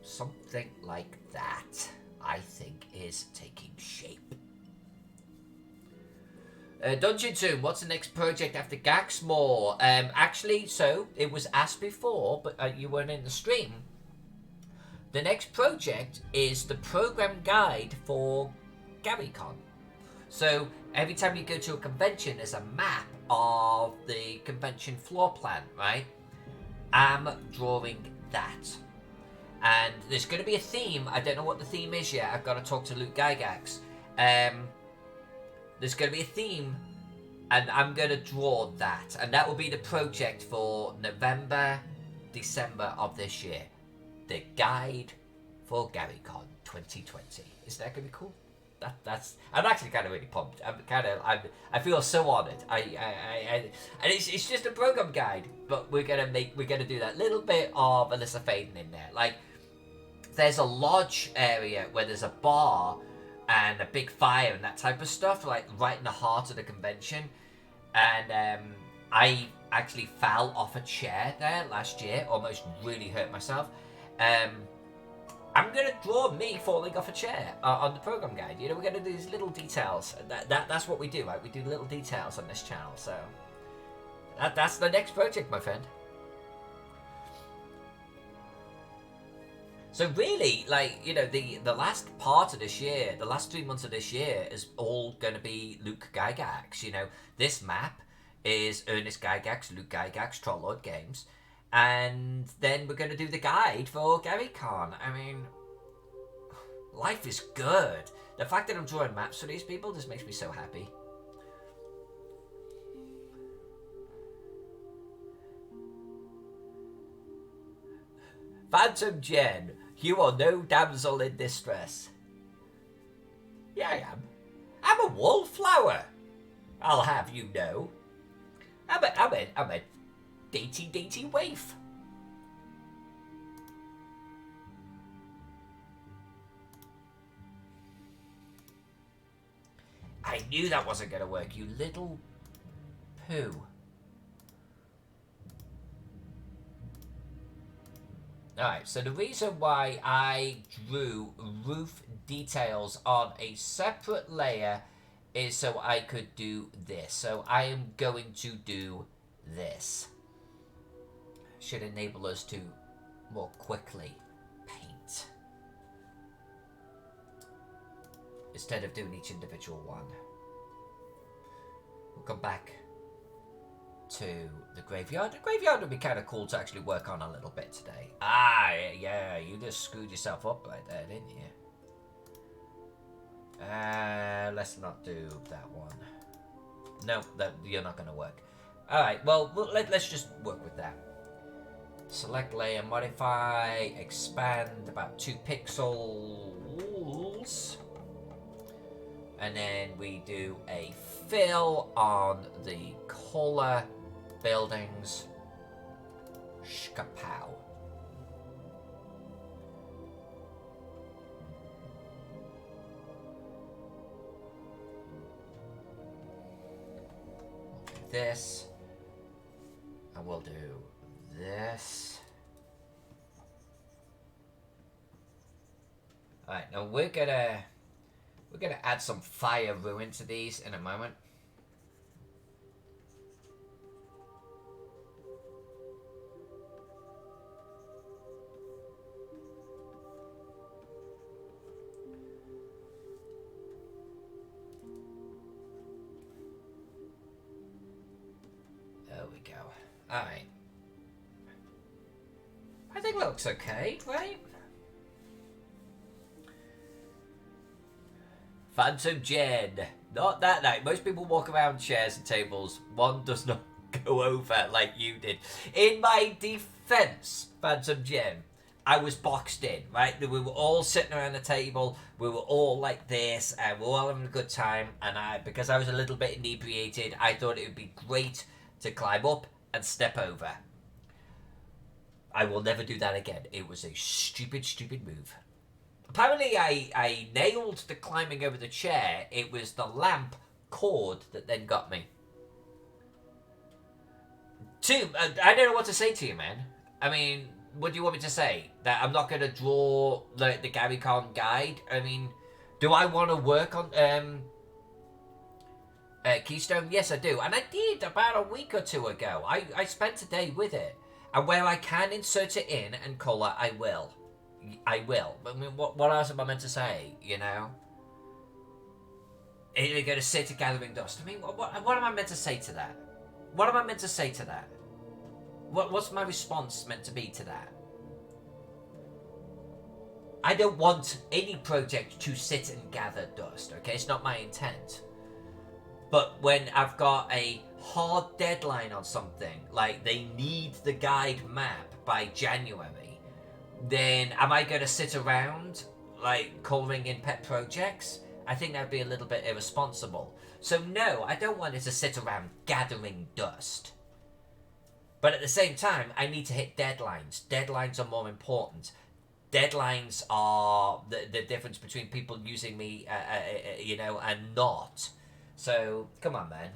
Something like that, I think, is taking shape. Dungeon Tomb, what's the next project after Gaxmoor? Actually, so it was asked before, but you weren't in the stream. The next project is the program guide for GaryCon. So every time you go to a convention, there's a map of the convention floor plan, right? I'm drawing that. And there's going to be a theme. I don't know what the theme is yet. I've got to talk to Luke Gygax. There's going to be a theme, and I'm going to draw that. And that will be the project for November, December of this year. The guide for GaryCon 2020. Is that going to be cool? I'm actually kind of really pumped. I feel so honoured. And it's just a program guide, but we're gonna do that little bit of Alyssa Faden in there. Like, there's a lodge area where there's a bar and a big fire and that type of stuff, like right in the heart of the convention. And I actually fell off a chair there last year, almost really hurt myself. I'm going to draw me falling off a chair on the program guide. You know, we're going to do these little details. That's what we do, right? We do little details on this channel. So that's the next project, my friend. So really, like, you know, the last part of this year, the last 3 months of this year is all going to be Luke Gygax. You know, this map is Ernest Gygax, Luke Gygax, Trollord Games. And then we're going to do the guide for GaryCon. I mean, life is good. The fact that I'm drawing maps for these people just makes me so happy. Phantom Jen, you are no damsel in distress. Yeah, I am. I'm a wallflower. I'll have you know. I'm a dainty waif. I knew that wasn't going to work, you little poo. Alright, so the reason why I drew roof details on a separate layer is so I could do this. So I am going to do this. Should enable us to more quickly paint instead of doing each individual one. We'll come back to the graveyard. The graveyard would be kind of cool to actually work on a little bit today. Ah, yeah, you just screwed yourself up right there, didn't you? Let's not do that one. No, you're not going to work. Alright, well, let's just work with that. Select layer, modify, expand about 2 pixels. And then we do a fill on the color buildings. Shkapow. this. And we'll do this. Alright, now we're gonna add some fire ruin to these in a moment. There we go. Alright. I think it looks okay, right? Phantom Jen. Not that night. Most people walk around chairs and tables. One does not go over like you did. In my defense, Phantom Jen, I was boxed in, right? We were all sitting around the table. We were all like this, and we were all having a good time. And because I was a little bit inebriated, I thought it would be great to climb up and step over. I will never do that again. It was a stupid, stupid move. Apparently, I nailed the climbing over the chair. It was the lamp cord that then got me. Two, I don't know what to say to you, man. I mean, what do you want me to say? That I'm not going to draw the Gary Con guide? I mean, do I want to work on Keystone? Yes, I do. And I did about a week or two ago. I spent a day with it. And where I can insert it in and colour, I will. I will. But I mean, what else am I meant to say, you know? Are you going to sit at gathering dust? I mean, what am I meant to say to that? What am I meant to say to that? What's my response meant to be to that? I don't want any project to sit and gather dust, okay? It's not my intent. But when I've got a hard deadline on something, like they need the guide map by January, then am I going to sit around, like, colouring in pet projects? I think that'd be a little bit irresponsible. So no, I don't want it to sit around gathering dust. But at the same time, I need to hit deadlines. Deadlines are more important. Deadlines are the difference between people using me, you know, and not. So, come on, man.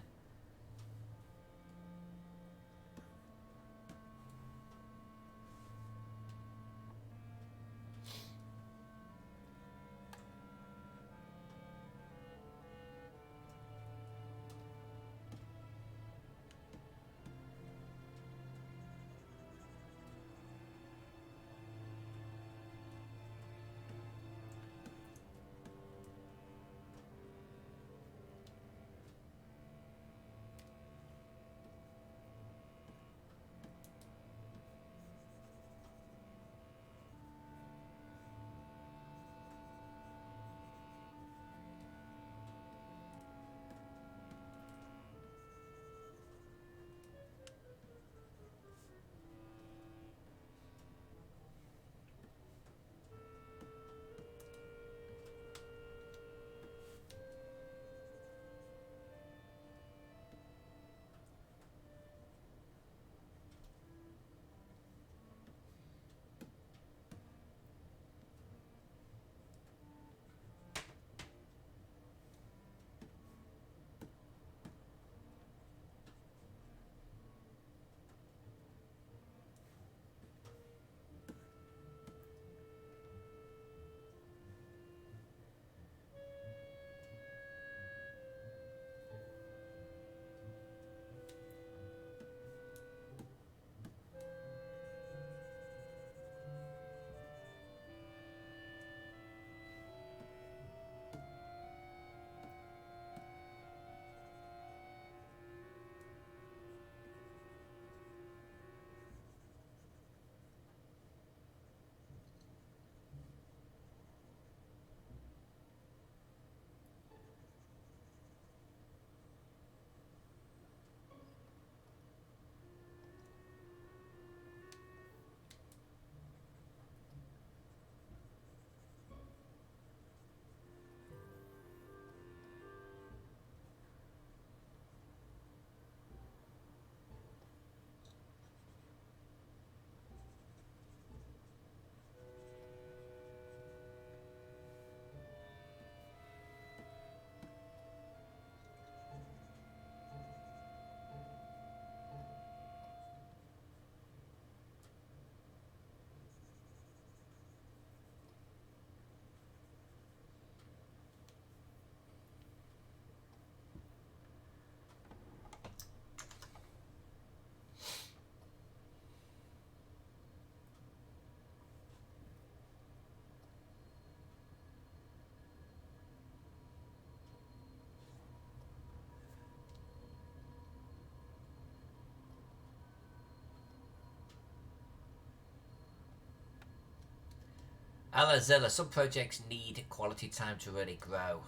Alazilla, some projects need quality time to really grow.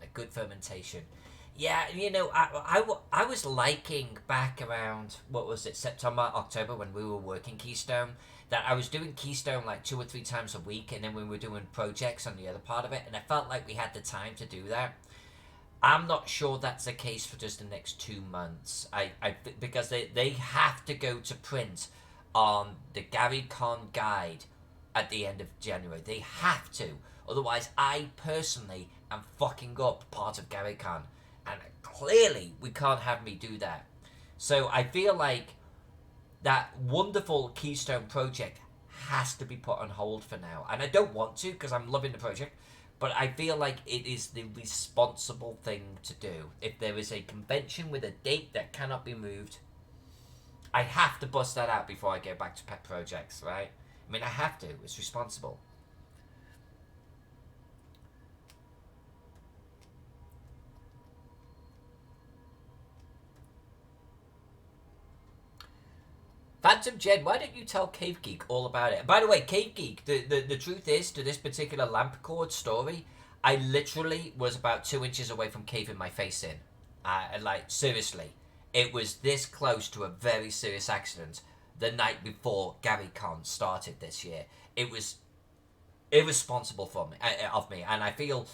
A good fermentation. Yeah, you know, I was liking back around, what was it, September, October, when we were working Keystone, that I was doing Keystone like 2 or 3 times a week, and then we were doing projects on the other part of it, and I felt like we had the time to do that. I'm not sure that's the case for just the next 2 months. Because they have to go to print on the Gary Con guide at the end of January. They have to. Otherwise, I personally am fucking up part of Gary Con. And clearly, we can't have me do that. So I feel like that wonderful Keystone project has to be put on hold for now. And I don't want to because I'm loving the project. But I feel like it is the responsible thing to do. If there is a convention with a date that cannot be moved, I have to bust that out before I go back to pet projects, right? I mean, I have to. It's responsible. Phantom Jen, why don't you tell Cave Geek all about it? By the way, Cave Geek, the truth is, to this particular lamp cord story, I literally was about 2 inches away from caving my face in. Like, seriously. It was this close to a very serious accident the night before Gary Con started this year. It was irresponsible for me, of me, and I feel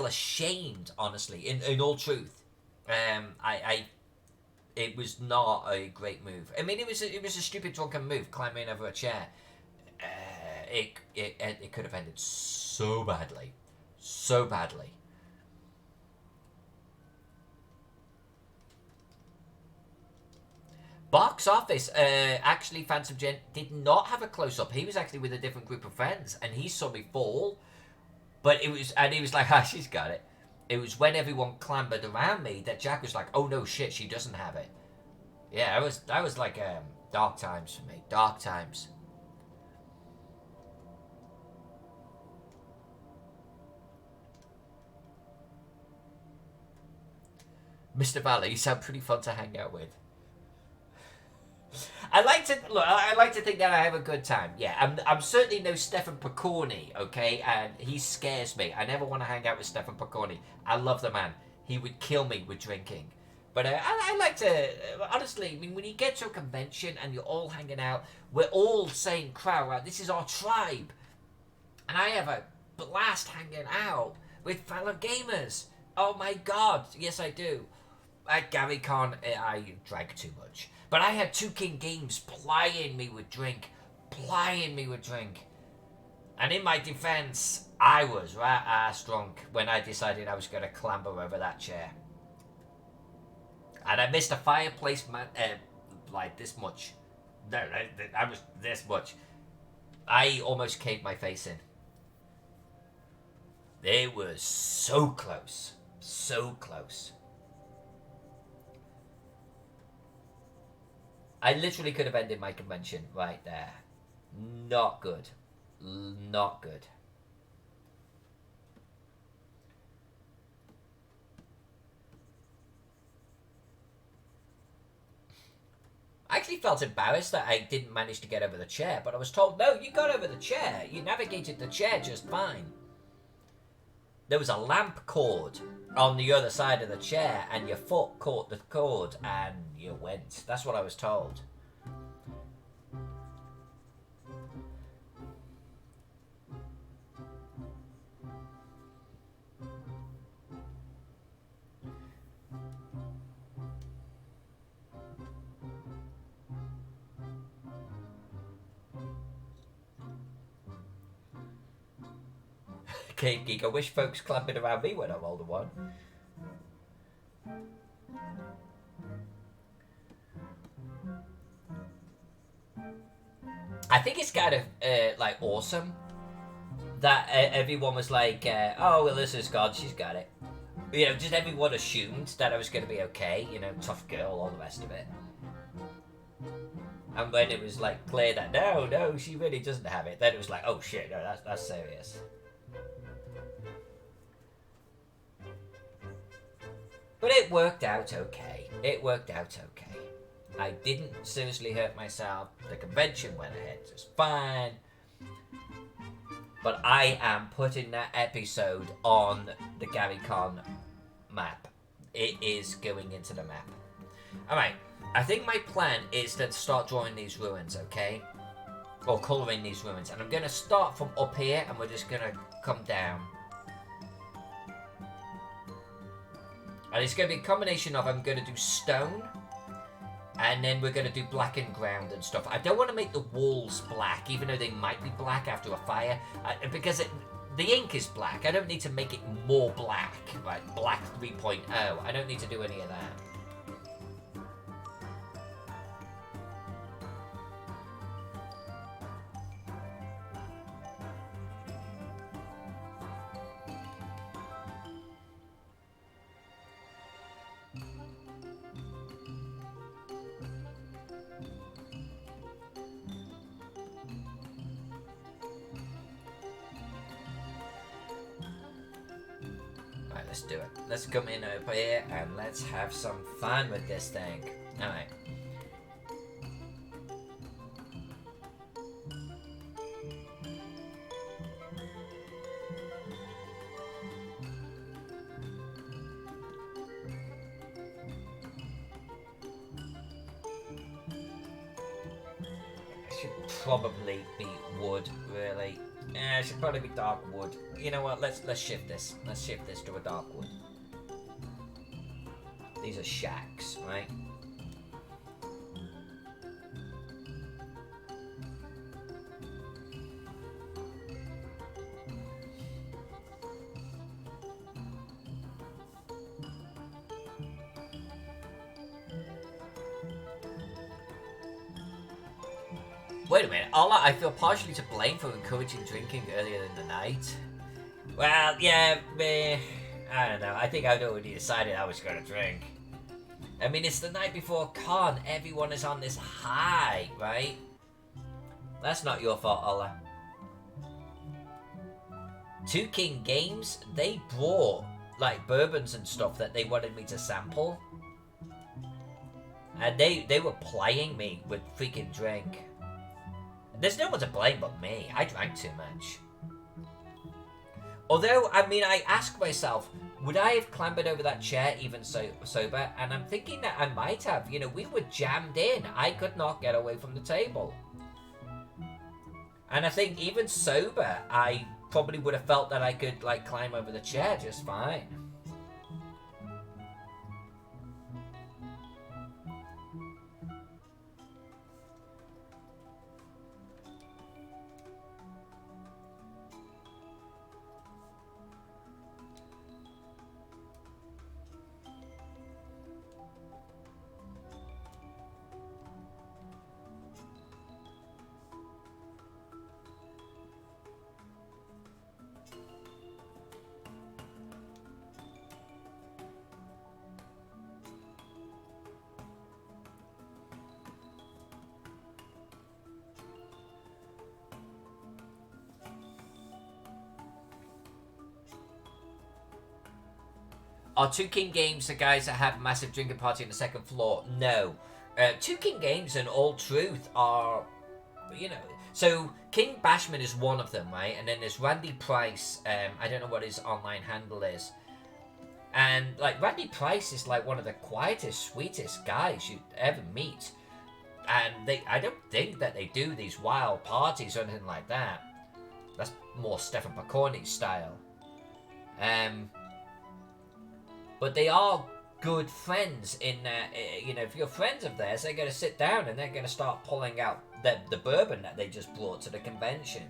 ashamed, honestly, in all truth. I it was not a great move. I mean, it was a stupid drunken move, climbing over a chair. It could have ended so badly, so badly. Box office. Actually, Phantom Jen did not have a close up. He was actually with a different group of friends, and he saw me fall. But he was like, ah, she's got it. It was when everyone clambered around me that Jack was like, oh no, shit, she doesn't have it. Yeah, that was like dark times for me. Dark times. Mr. Valley, you sound pretty fun to hang out with. I like to think that I have a good time. Yeah, I'm certainly no Stefan Picorni, okay, and he scares me. I never want to hang out with Stefan Picorni. I love the man. He would kill me with drinking. But I like to, honestly, I mean, when you get to a convention and you're all hanging out, we're all saying, crowd, right, this is our tribe. And I have a blast hanging out with fellow gamers. Oh my god, yes I do. At Gary Con, I drank too much. But I had Two King Games plying me with drink. Plying me with drink. And in my defense, I was right ass drunk when I decided I was going to clamber over that chair. And I missed a fireplace, man, like this much. No, I was this much. I almost caved my face in. It was so close. So close. I literally could have ended my convention right there. Not good. Not good. I actually felt embarrassed that I didn't manage to get over the chair, but I was told, no, you got over the chair. You navigated the chair just fine. There was a lamp cord on the other side of the chair, and your foot caught the cord, and you went. That's what I was told. Cave Geek, I wish folks clapping around me when I'm older one. I think it's kind of like awesome that everyone was like, "Oh, well, this is God, she's got it." You know, just everyone assumed that I was going to be okay. You know, tough girl, all the rest of it. And when it was like clear that no, she really doesn't have it, then it was like, "Oh shit, no, that's serious." But it worked out okay. It worked out okay. I didn't seriously hurt myself. The convention went ahead just fine. but I am putting that episode on the Gary Con map. It is going into the map. Alright, I think my plan is to start drawing these ruins, okay? Or colouring these ruins. And I'm going to start from up here, and we're just going to come down. And it's going to be a combination of, I'm going to do stone, and then we're going to do blackened ground and stuff. I don't want to make the walls black, even though they might be black after a fire, because the ink is black. I don't need to make it more black, right? Black 3.0. I don't need to do any of that. Let's do it. Let's come in over here and let's have some fun with this thing. Alright. It should probably be wood, really. Yeah, it should probably be dark wood. You know what? Let's shift this. Let's shift this to a dark wood. These are shacks, right? Wait a minute, Ola, I feel partially to blame for encouraging drinking earlier in the night. Well, yeah, I don't know. I think I'd already decided I was going to drink. I mean, it's the night before con. Everyone is on this high, right? That's not your fault, Ola. Two King Games, they brought, like, bourbons and stuff that they wanted me to sample. And they were plying me with freaking drink. There's no one to blame but me. I drank too much. Although, I mean, I ask myself, would I have clambered over that chair even sober? And I'm thinking that I might have. You know, we were jammed in. I could not get away from the table. And I think even sober, I probably would have felt that I could, like, climb over the chair just fine. Are Two King Games the guys that have a massive drinking party on the second floor? No. Two King Games, in all truth, are, you know... So, King Bashman is one of them, right? And then there's Randy Price. I don't know what his online handle is. And, like, Randy Price is, like, one of the quietest, sweetest guys you'd ever meet. And I don't think that they do these wild parties or anything like that. That's more Stefan Picorni's style. But they are good friends in that, you know, if you're friends of theirs, they're going to sit down and they're going to start pulling out the bourbon that they just brought to the convention.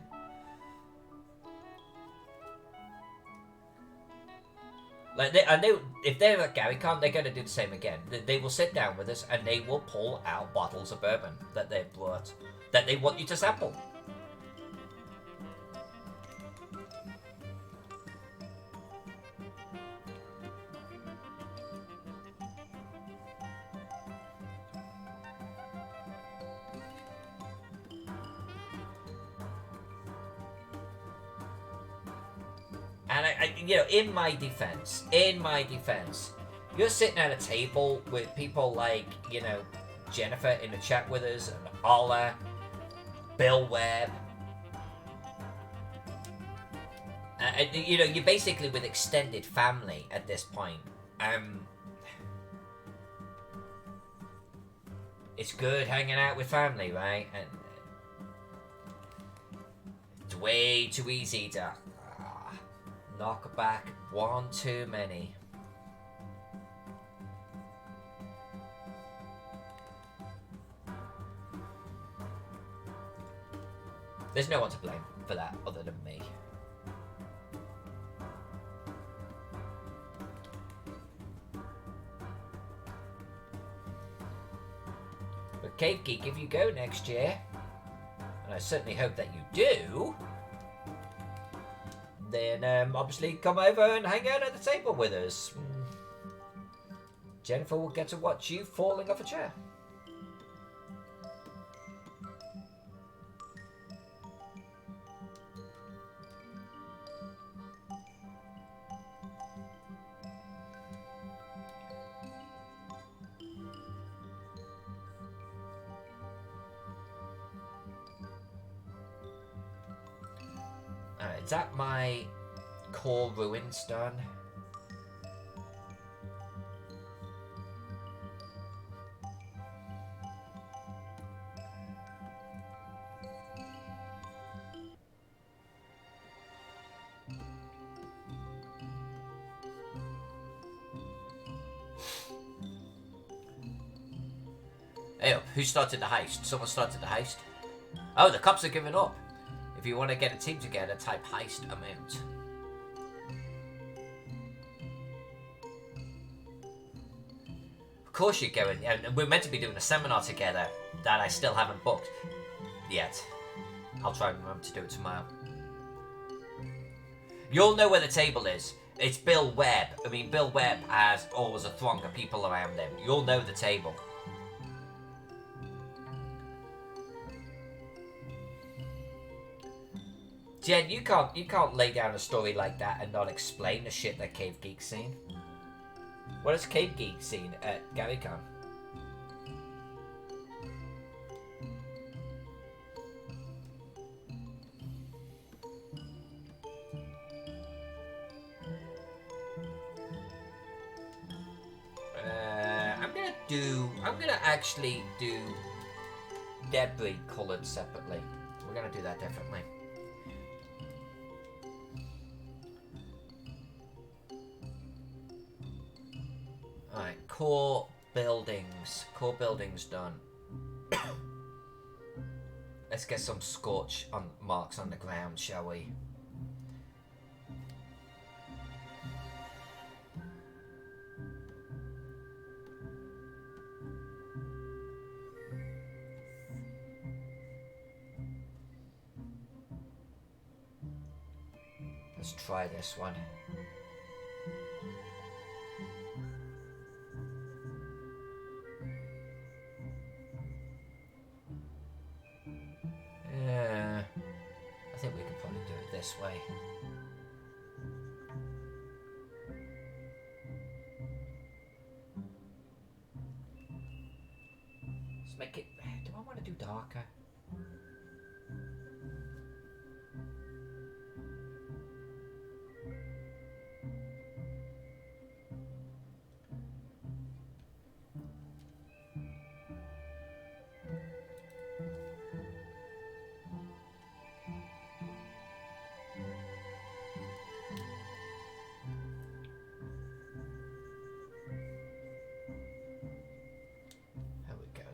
Like, if they're at GaryCon, they're going to do the same again. They will sit down with us and they will pull out bottles of bourbon that they've brought, that they want you to sample. And you know, in my defense, you're sitting at a table with people like, you know, Jennifer in the chat with us, and Ola, Bill Webb, You know, you're basically with extended family at this point. It's good hanging out with family, right? And it's way too easy to knock back one too many. There's no one to blame for that other than me. But Cave Geek, if you go next year, and I certainly hope that you do, then obviously come over and hang out at the table with us. Jennifer will get to watch you falling off a chair. Alright, is that my core ruins done? Hey, who started the heist? Someone started the heist? Oh, the cops are giving up. If you want to get a team together, type heist amount. Of course you're going. And we're meant to be doing a seminar together that I still haven't booked yet. I'll try and remember to do it tomorrow. You'll know where the table is. It's Bill Webb. I mean, Bill Webb has always a throng of people around him. You'll know the table. Jen, you can't lay down a story like that and not explain the shit that Cave Geek's seen. What has Cave Geek seen at GaryCon? I'm gonna actually do debris coloured separately. We're gonna do that differently. Alright, core buildings. Core buildings done. Let's get some scorch on marks on the ground, shall we? Let's try this one. Yeah, I think we can probably do it this way. Let's make it. Do I want to do darker?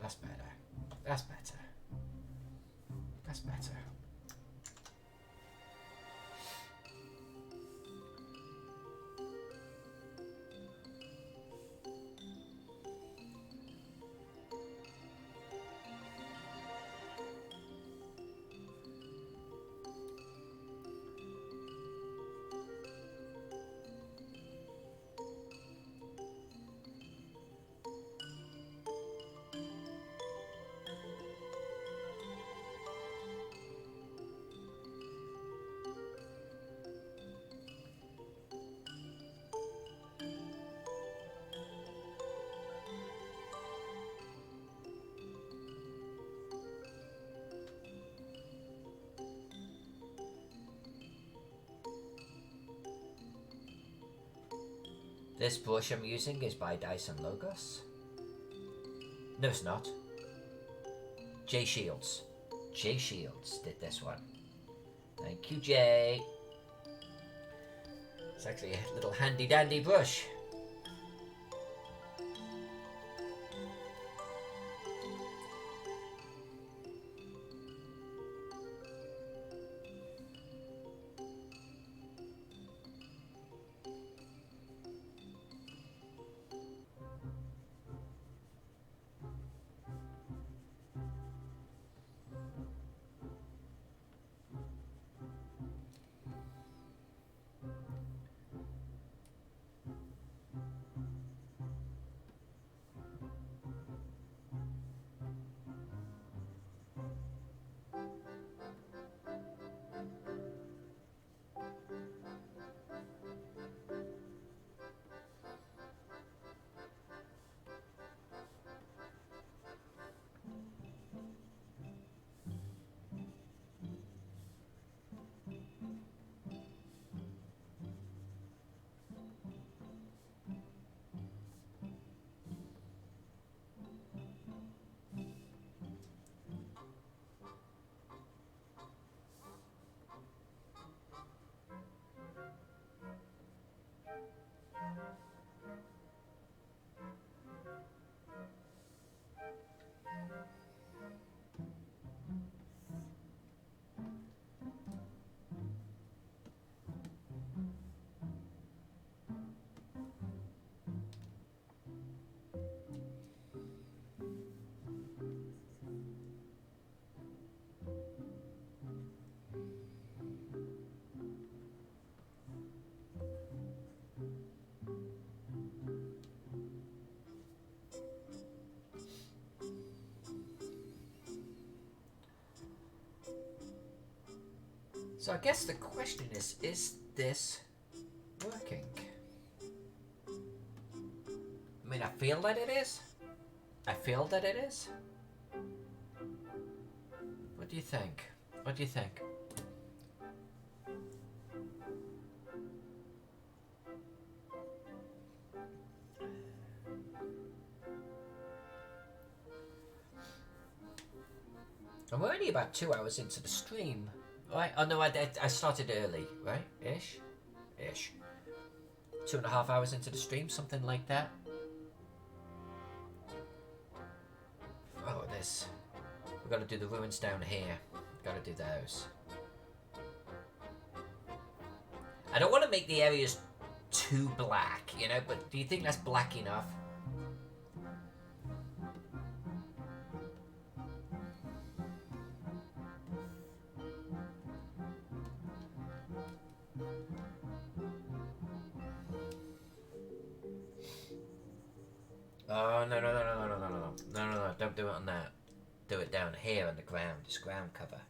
That's better. That's better. That's better. This brush I'm using is by Dyson Logos. No, it's not. Jay Shields. Jay Shields did this one. Thank you, Jay. It's actually a little handy dandy brush. So I guess the question is this working? I mean, I feel that it is. I feel that it is. What do you think? What do you think? I'm only about 2 hours into the stream. Right? Oh no, I started early, right? Ish. 2.5 hours into the stream, something like that. Oh, this. We've got to do the ruins down here. Got to do those. I don't want to make the areas too black, you know, but do you think that's black enough? Oh, no, don't do it on that. Do it down here on the ground, this ground cover.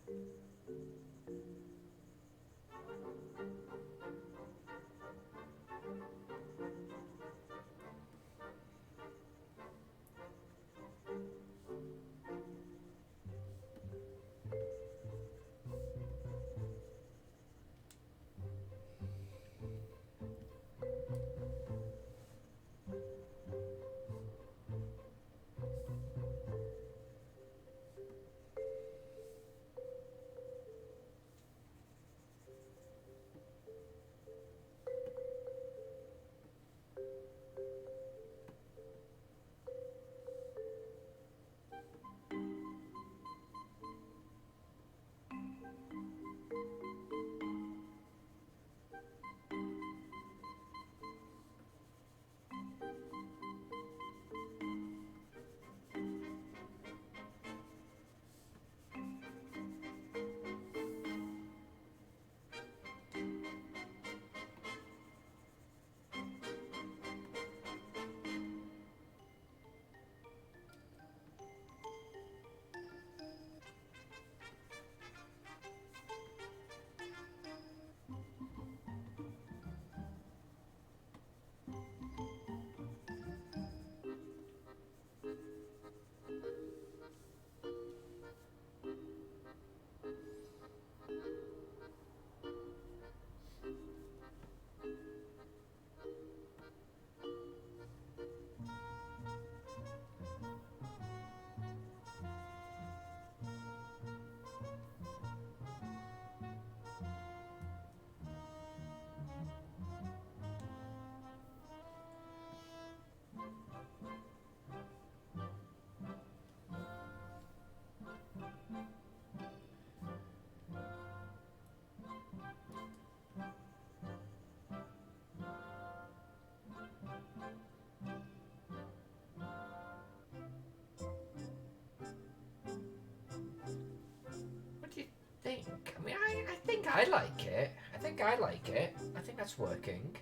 I like it. I think I like it. I think that's working.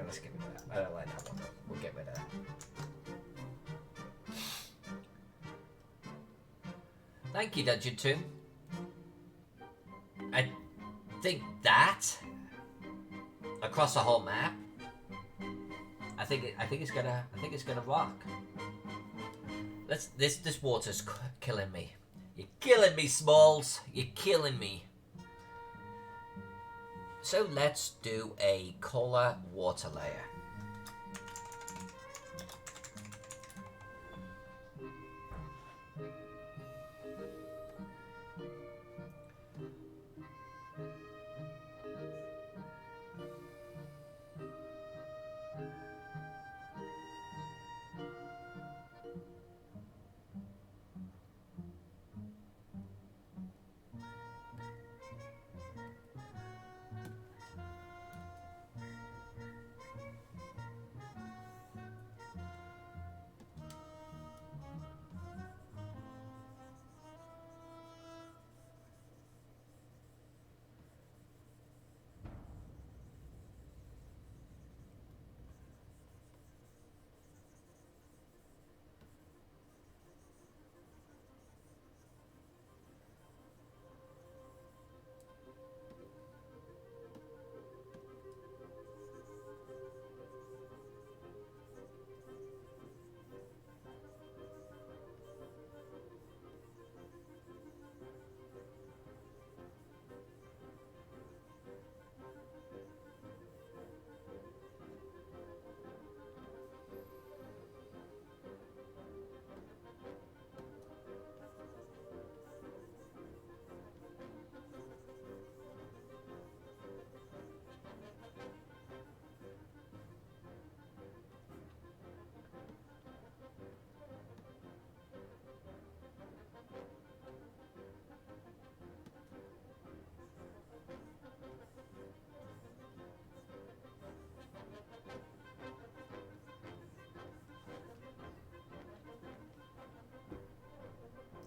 Let's get rid of that. I don't like that one. We'll get rid of that. Thank you, Dungeon Tomb. I think that across the whole map. I think it's gonna rock. This water's killing me. You're killing me, Smalls. You're killing me. So let's do a colour water layer.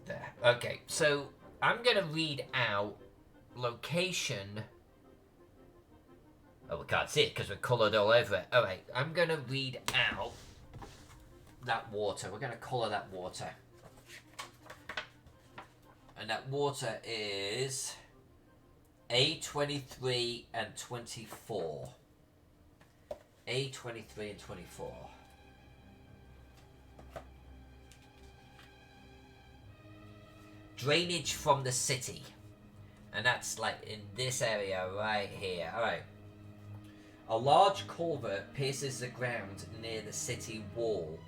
There. Okay, so I'm gonna read out location. Oh, we can't see it because we're coloured all over it. Alright, I'm gonna read out that water. We're gonna colour that water. And that water is A23 and 24. A23 and 24. Drainage from the city. And that's like in this area right here. Alright. A large culvert pierces the ground near the city wall,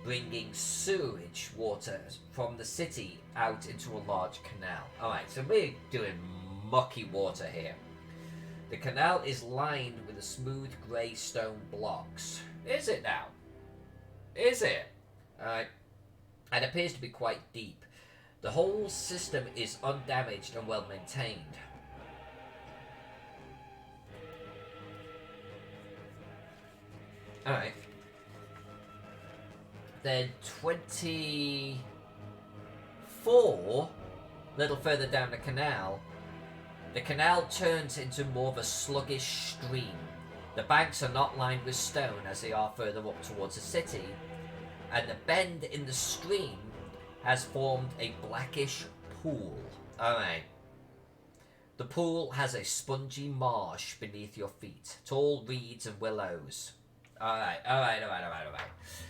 bringing sewage water from the city out into a large canal. Alright, so we're doing mucky water here. The canal is lined with a smooth grey stone blocks. Is it now? Is it? Alright. And appears to be quite deep. The whole system is undamaged and well maintained. Alright. Then 24, a little further down the canal turns into more of a sluggish stream. The banks are not lined with stone as they are further up towards the city, and the bend in the stream has formed a blackish pool. Alright. The pool has a spongy marsh beneath your feet. Tall reeds and willows. Alright.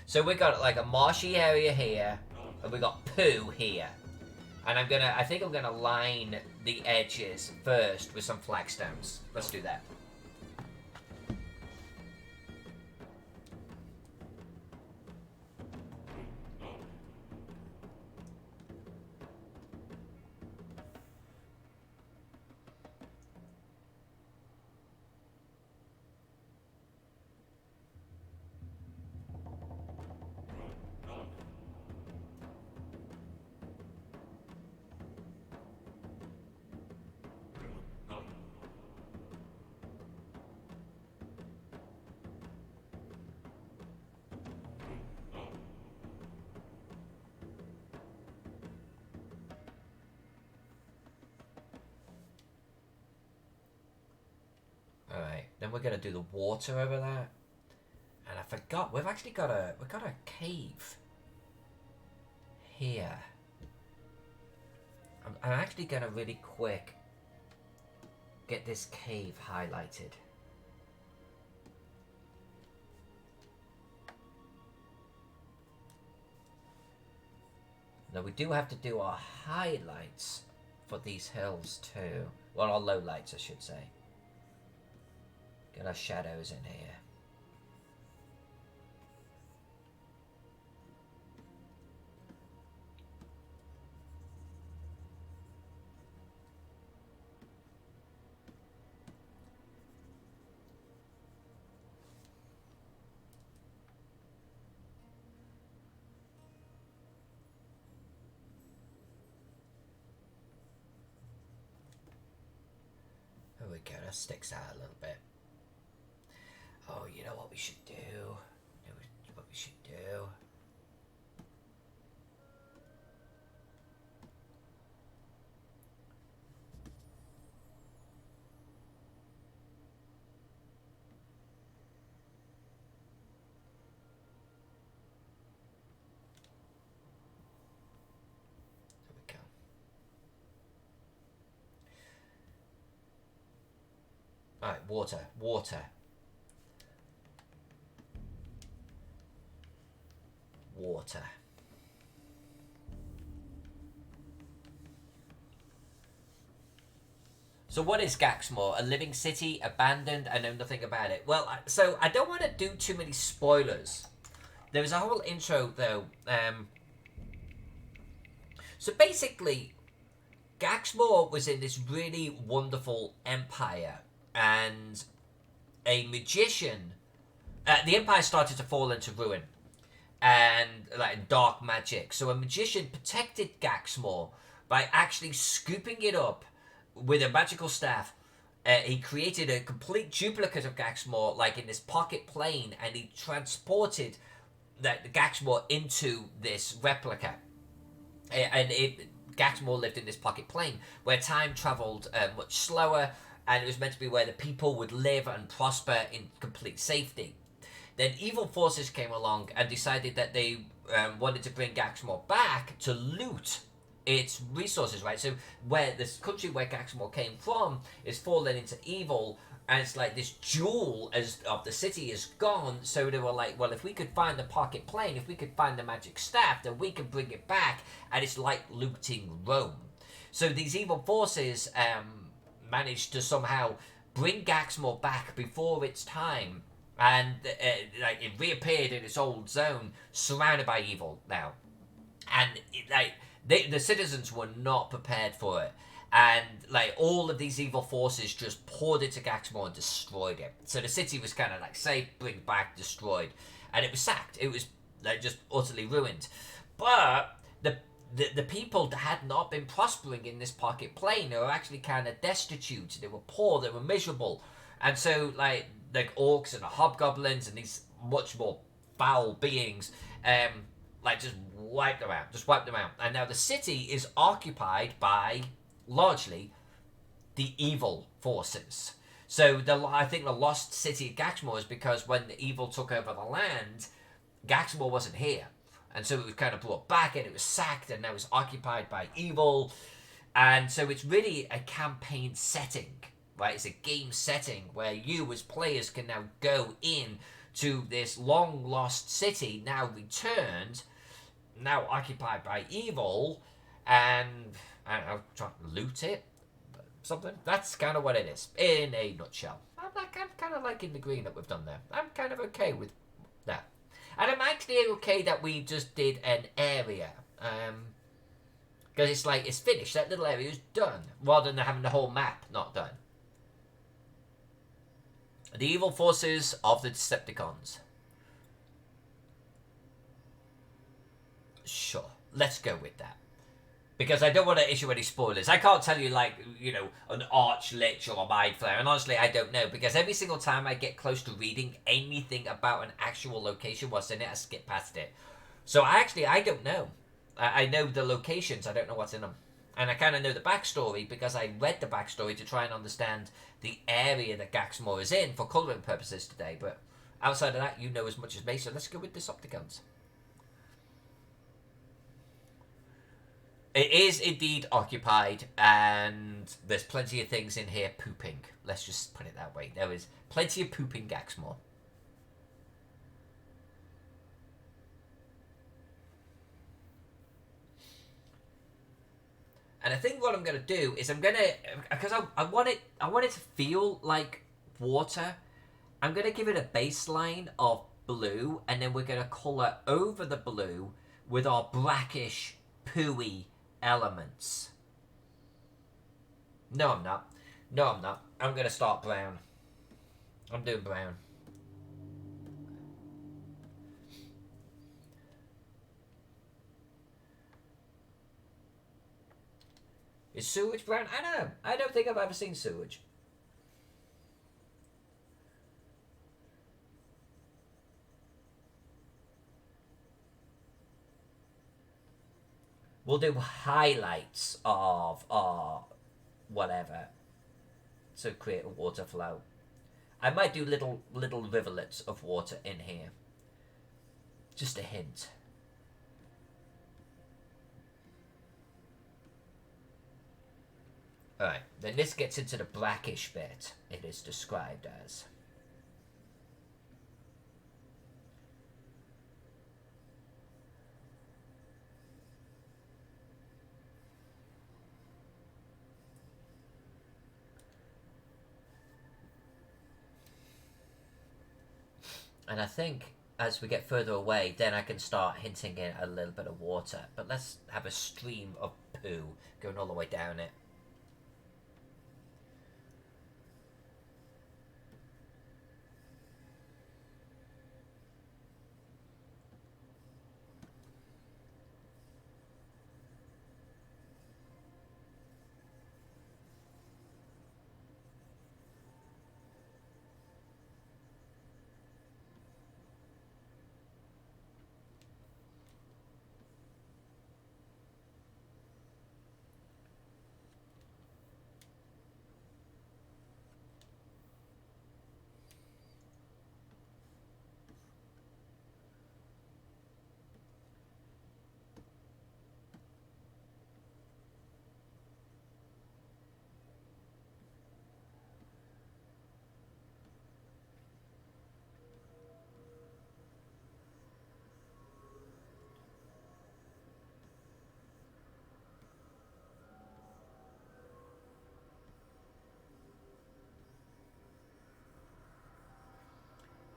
So we got like a marshy area here, and we got poo here. And I think I'm gonna line the edges first with some flagstones. Let's do that. Then we're gonna do the water over there. And I forgot, we've got a cave here. I'm actually gonna really quick get this cave highlighted. Now we do have to do our highlights for these hills too. Well, our lowlights, I should say. Get our shadows in here. There we go, that sticks out a little bit. Oh, you know what we should do? What we should do? There we go. Alright, water. Water. So what is Gaxmoor? A living city, abandoned, I know nothing about it. Well, so I don't want to do too many spoilers. There was a whole intro, though. So basically, Gaxmoor was in this really wonderful empire, and a magician... the empire started to fall into ruin, and like dark magic. So a magician protected Gaxmoor by actually scooping it up with a magical staff. He created a complete duplicate of Gaxmoor, like in this pocket plane, and he transported the Gaxmoor into this replica. And Gaxmoor lived in this pocket plane where time travelled much slower, and it was meant to be where the people would live and prosper in complete safety. Then evil forces came along and decided that they wanted to bring Gaxmoor back to loot its resources, right? So where this country where Gaxmoor came from is fallen into evil, and it's like this jewel of the city is gone. So they were like, well, if we could find the pocket plane, if we could find the magic staff, then we can bring it back, and it's like looting Rome. So these evil forces managed to somehow bring Gaxmoor back before its time, and like it reappeared in its old zone, surrounded by evil now, and the citizens were not prepared for it, and like all of these evil forces just poured into Gaxmoor and destroyed it. So the city was kind of like safe, bring back, destroyed, and it was sacked. It was like just utterly ruined. But the people that had not been prospering in this pocket plane, they were actually kind of destitute. They were poor. They were miserable, and so like orcs and hobgoblins and these much more foul beings, like just wiped them out. And now the city is occupied by largely the evil forces. So I think the lost city of Gaxmoor is because when the evil took over the land, Gaxmoor wasn't here, and so it was kind of brought back, and it was sacked, and now it's occupied by evil. And so it's really a campaign setting, right? It's a game setting where you as players can now go in to this long lost city, now returned, now occupied by evil, and I don't know, try to loot it, something. That's kind of what it is in a nutshell. I'm kind of liking the green that we've done there. I'm kind of okay with that, and I'm actually okay that we just did an area, because it's like it's finished. That little area is done, rather than having the whole map not done. The evil forces of the Decepticons. Sure, let's go with that. Because I don't want to issue any spoilers. I can't tell you, like, you know, an arch lich or a mind flare. And honestly, I don't know. Because every single time I get close to reading anything about an actual location what's in it, I skip past it. So I don't know. I know the locations. I don't know what's in them. And I kind of know the backstory because I read the backstory to try and understand the area that Gaxmoor is in for colouring purposes today. But outside of that, you know as much as me, so let's go with Decepticons. It is indeed occupied, and there's plenty of things in here pooping. Let's just put it that way. There is plenty of pooping Gaxmoor. And I think what I'm gonna do is I'm gonna, because I want it to feel like water. I'm gonna give it a baseline of blue, and then we're gonna colour over the blue with our brackish, pooey elements. No, I'm not. No, I'm not. I'm gonna start brown. I'm doing brown. Is sewage brown? I don't know. I don't think I've ever seen sewage. We'll do highlights of our whatever to create a water flow. I might do little rivulets of water in here. Just a hint. Alright, then this gets into the blackish bit, it is described as. And I think as we get further away, then I can start hinting in a little bit of water. But let's have a stream of poo going all the way down it.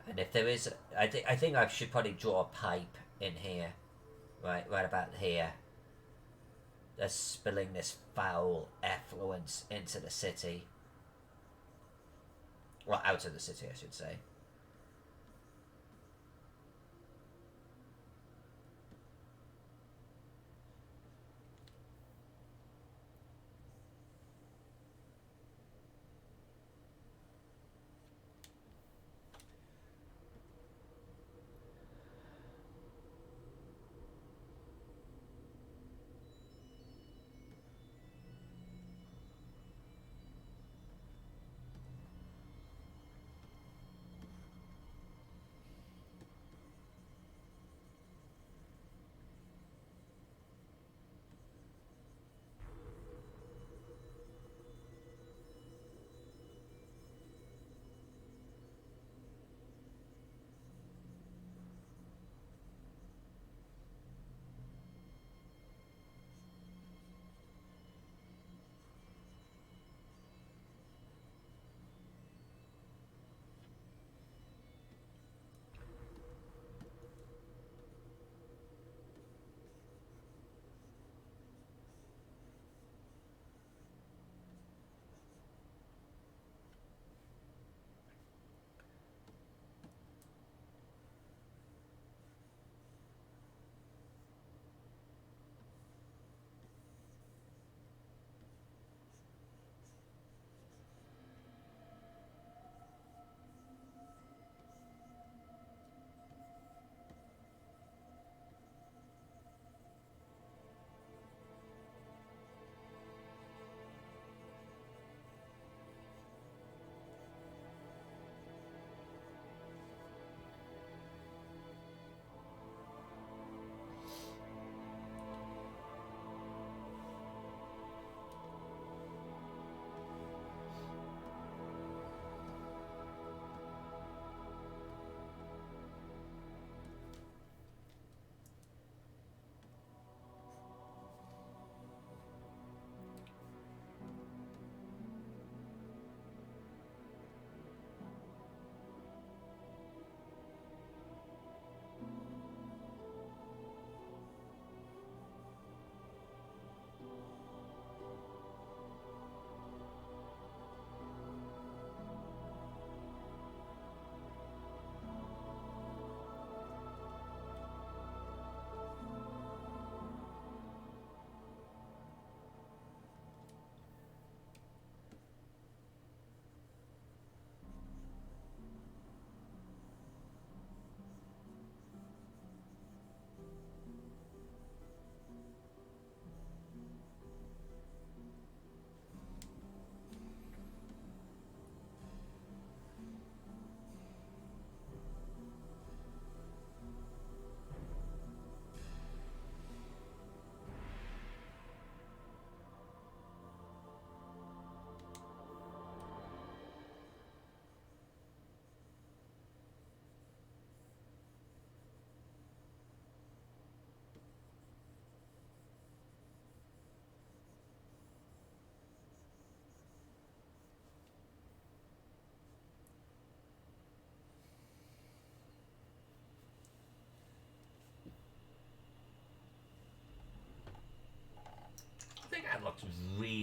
And if there is, I think I should probably draw a pipe in here, right about here. They're spilling this foul effluence into the city. Well, out of the city, I should say.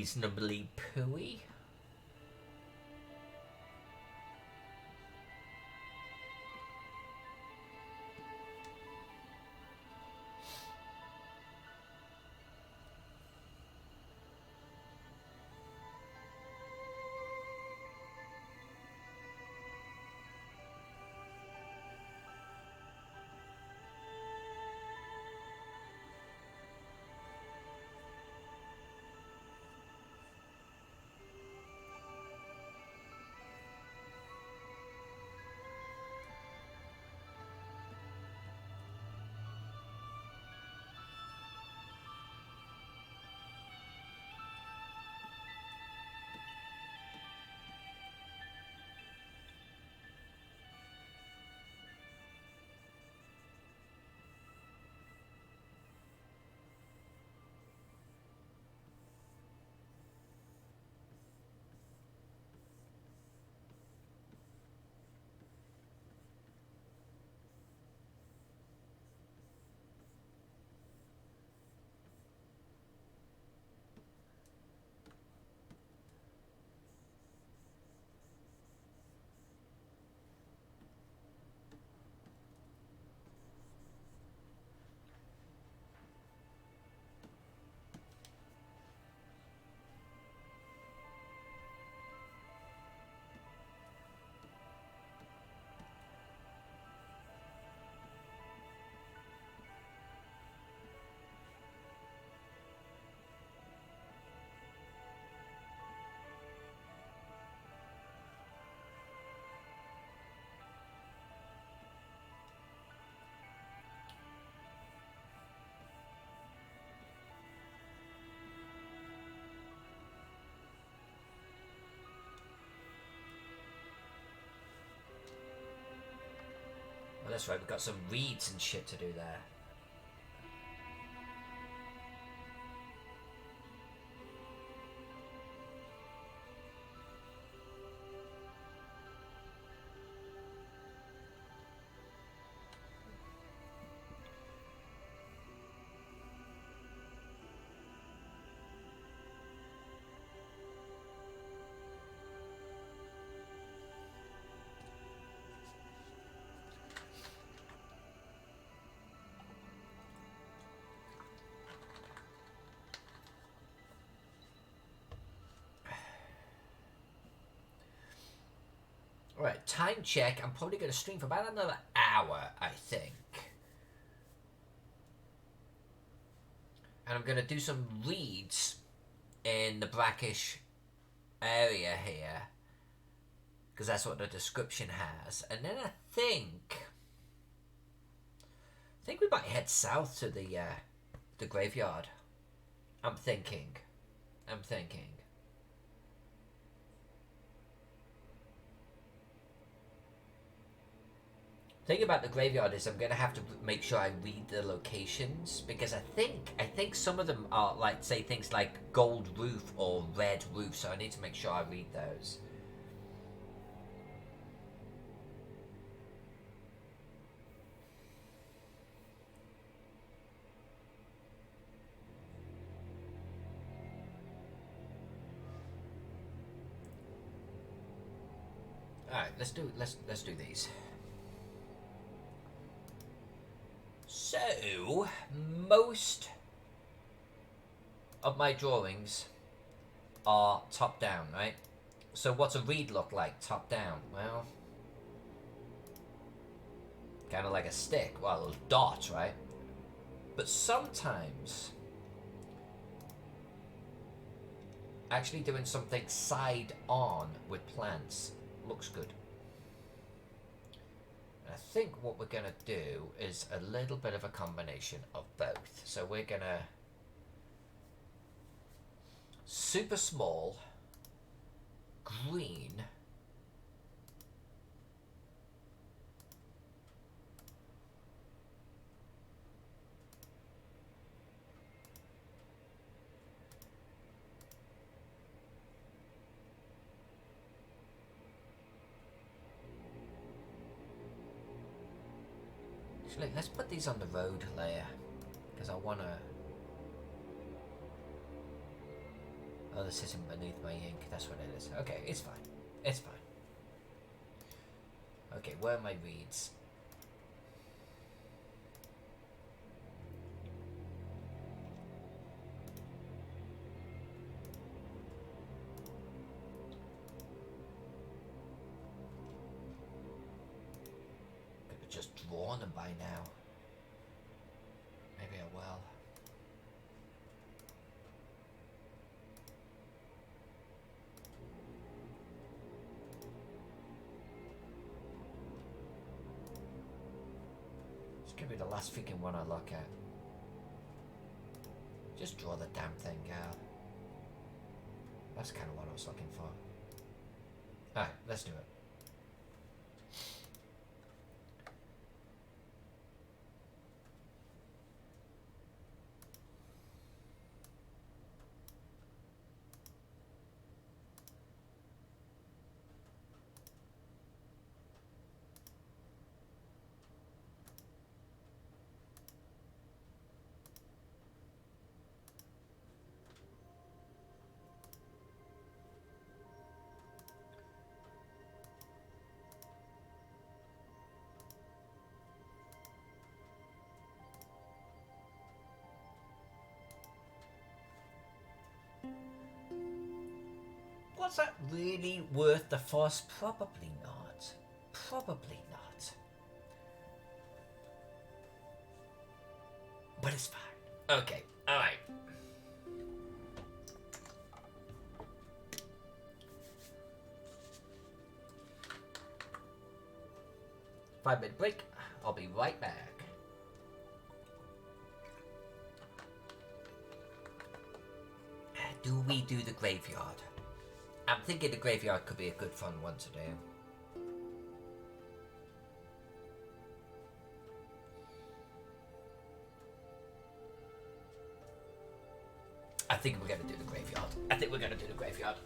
reasonably pooey. Well, that's right, we've got some reeds and shit to do there. Alright, time check. I'm probably going to stream for about another hour, I think. And I'm going to do some reads in the brackish area here, because that's what the description has. And then I think we might head south to the graveyard. I'm thinking. Thing about the graveyard is I'm gonna have to make sure I read the locations, because I think some of them are like, say, things like gold roof or red roof, so I need to make sure I read those. All right, let's do these. So, most of my drawings are top down, right? So what's a reed look like top down? Well, kind of like a stick, well, a little dot, right? But sometimes actually doing something side on with plants looks good. I think what we're going to do is a little bit of a combination of both. So we're going to super small green actually, let's put these on the road layer, because I want to Oh, this isn't beneath my ink. That's what it is. Okay, it's fine. It's fine. Okay, where are my reads? Could have just drawn them by now. Maybe I will. It's gonna be the last freaking one I look at. Just draw the damn thing out. That's kind of what I was looking for. Alright, let's do it. Was that really worth the fuss? Probably not. Probably not. But it's fine. Okay, alright. Five-minute break. I'll be right back. Do we do the graveyard? I'm thinking the graveyard could be a good fun one to do. I think we're gonna do the graveyard. I think we're gonna do the graveyard.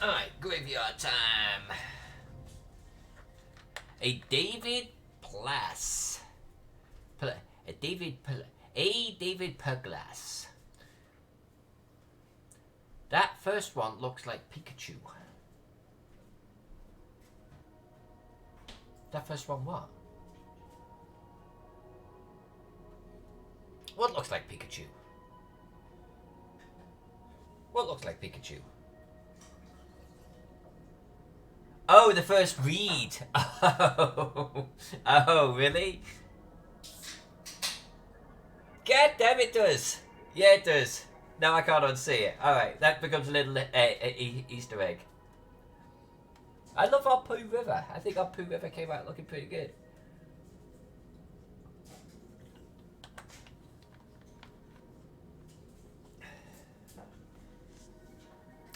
Alright, graveyard time. A David Plass. A David Puglass. That first one looks like Pikachu. That first one what? What looks like Pikachu? What looks like Pikachu? Oh, the first read. Oh, oh, really? God damn it, does. Yeah, it does. Now I can't unsee it. Alright, that becomes a little Easter egg. I love our Pooh River. I think our Pooh River came out looking pretty good.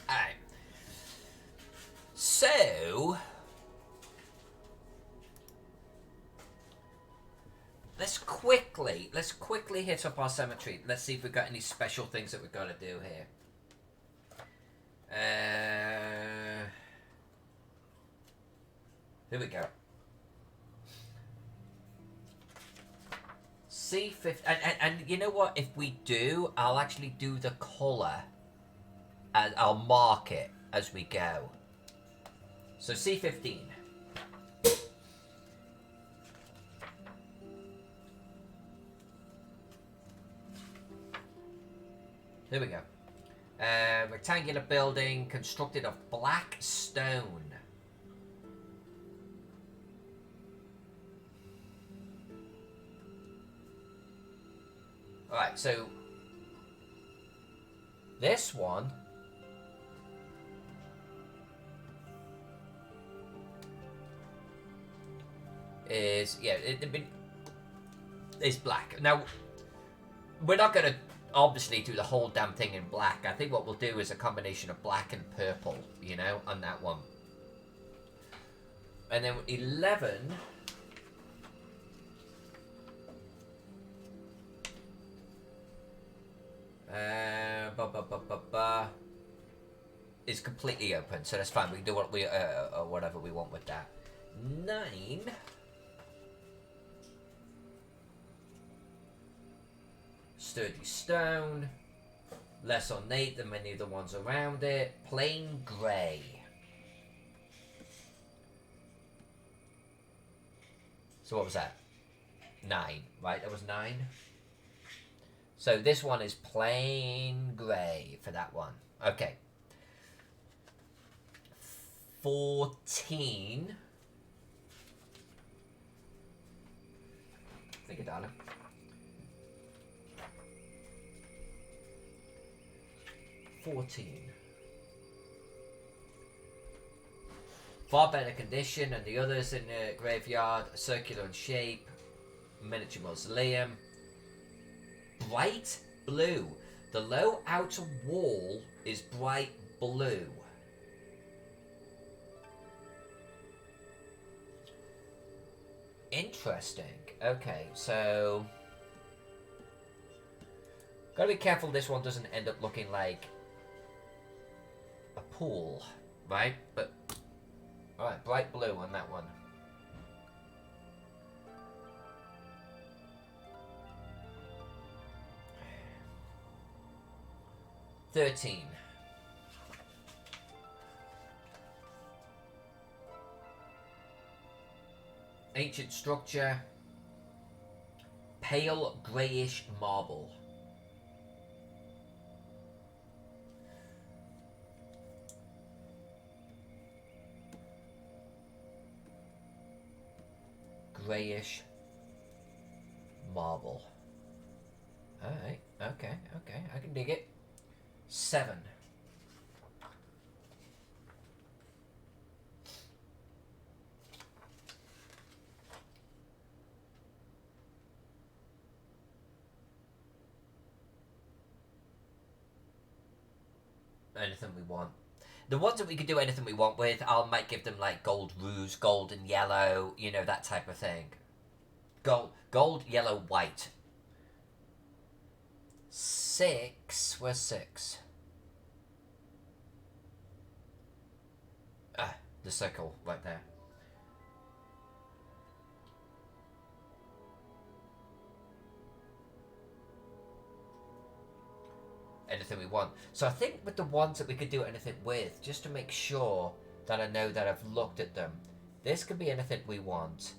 Alright. So let's quickly hit up our cemetery. Let's see if we've got any special things that we've got to do here. Here we go. C50, and you know what? If we do, I'll actually do the colour, and I'll mark it as we go. So C15. Here we go. Rectangular building constructed of black stone. Alright, so this one is, yeah, it's black. Now, we're not going to obviously do the whole damn thing in black. I think what we'll do is a combination of black and purple, you know, on that one. And then 11... is completely open, so that's fine. We can do what we whatever we want with that. 9 sturdy stone, less ornate than many of the ones around it. Plain grey. So what was that? 9, right? That was 9. So this one is plain grey for that one. Okay. 14. Think it, darling. 14. Far better condition than the others in the graveyard. Circular in shape. Miniature mausoleum. Bright blue. The low outer wall is bright blue. Interesting. Okay, so gotta be careful this one doesn't end up looking like a pool, right? But alright, bright blue on that one. $13. Ancient structure. Pale greyish marble. Greyish marble. Alright, okay, I can dig it. 7. Anything we want. The ones that we could do anything we want with, I might give them like gold roofs, gold and yellow, you know, that type of thing. Gold, yellow, white. 6. Where's 6? Ah, the circle right there. Anything we want. So I think with the ones that we could do anything with, just to make sure that I know that I've looked at them, this could be anything we want.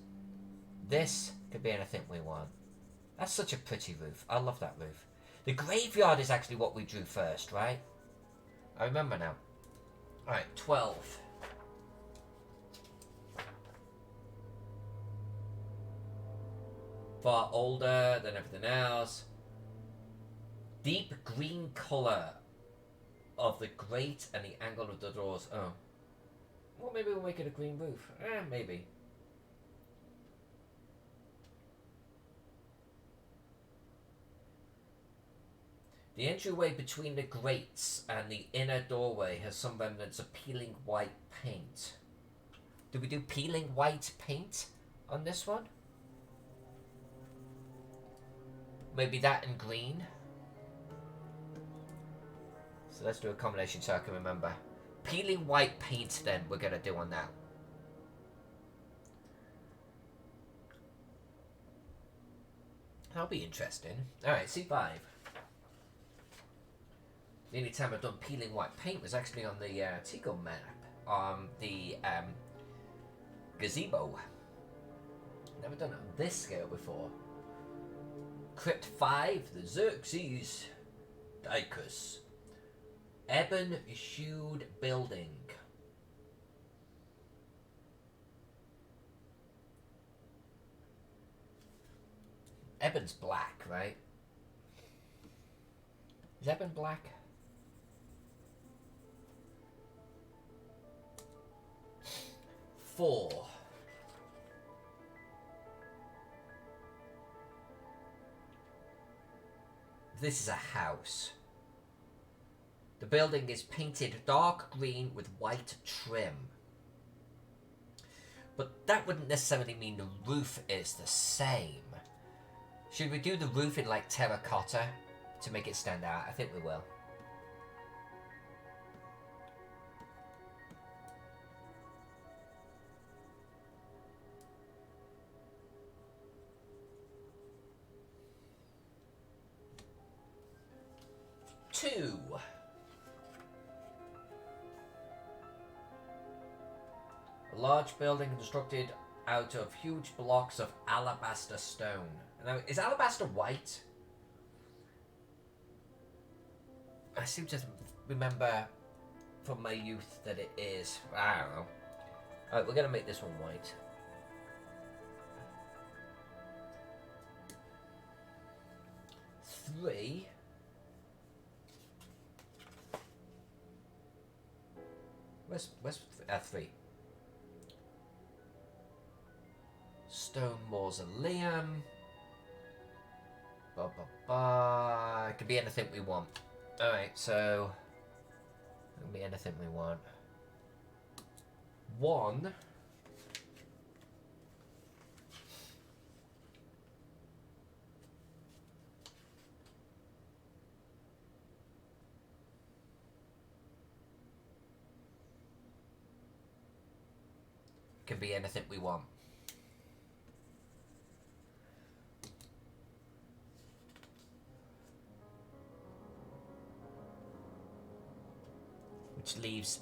This could be anything we want. That's such a pretty roof. I love that roof. The graveyard is actually what we drew first, right? I remember now. Alright, 12. Far older than everything else. Deep green colour of the grate and the angle of the doors. Oh. Well, maybe we'll make it a green roof. Maybe. The entryway between the grates and the inner doorway has some remnants of peeling white paint. Did we do peeling white paint on this one? Maybe that and green. So let's do a combination so I can remember. Peeling white paint then we're going to do on that. That'll be interesting. Alright, C5. The only time I've done peeling white paint was actually on the Tico map. On the gazebo. Never done it on this scale before. Crypt 5, the Xerxes Dicus. Ebon-hued building. Ebon's black, right? Is Ebon black? Four. This is a house. The building is painted dark green with white trim. But that wouldn't necessarily mean the roof is the same. Should we do the roof in like terracotta to make it stand out? I think we will. Two. A large building constructed out of huge blocks of alabaster stone. Now, is alabaster white? I seem to remember from my youth that it is. I don't know. Alright, we're going to make this one white. Three. Where's 3? Stone mausoleum. It could be anything we want. Alright, so it can be anything we want. 1. Can be anything we want. Which leaves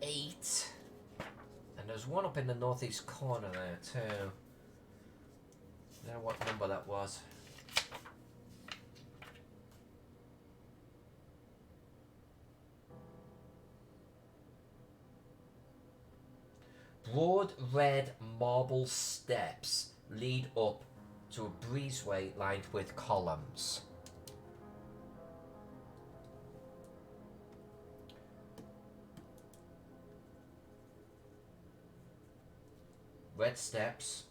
8. And there's one up in the northeast corner there too. I don't know what number that was. Broad red marble steps lead up to a breezeway lined with columns. Red steps.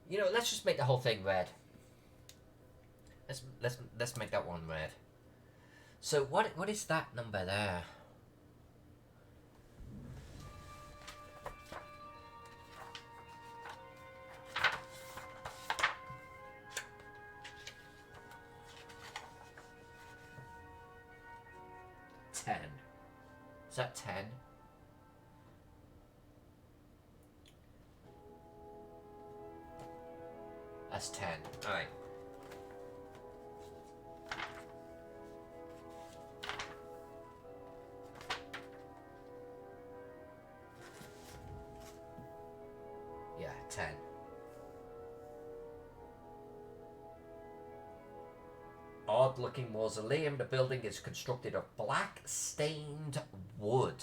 You know, let's just make the whole thing red. Let's make that one red. So what is that number there? Is that 10? That's 10. Alright. Yeah, 10. Odd-looking mausoleum. The building is constructed of black-stained wood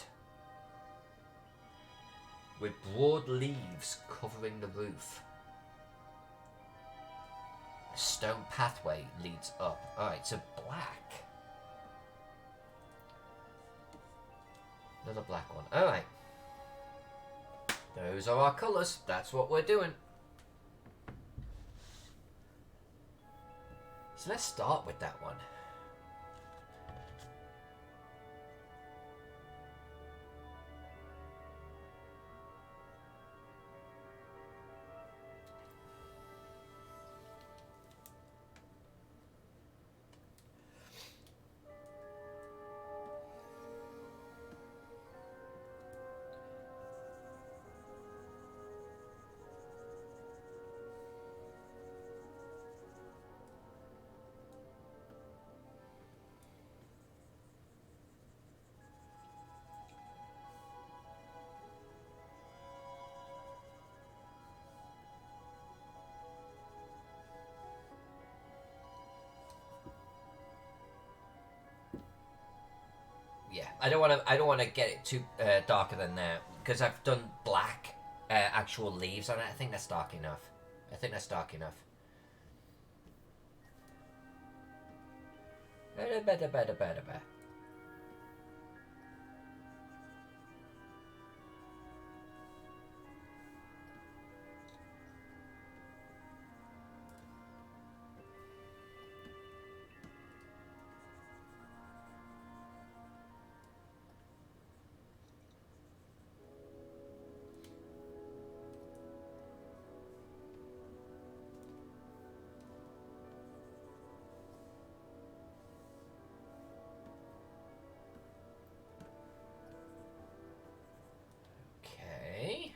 with broad leaves covering the roof. stone pathway leads up. Alright, so black. Another black one. Alright. Those are our colours. That's what we're doing. So let's start with that one. Yeah, I don't want to get it too darker than that because I've done black actual leaves on it. I think that's dark enough. Better. Okay.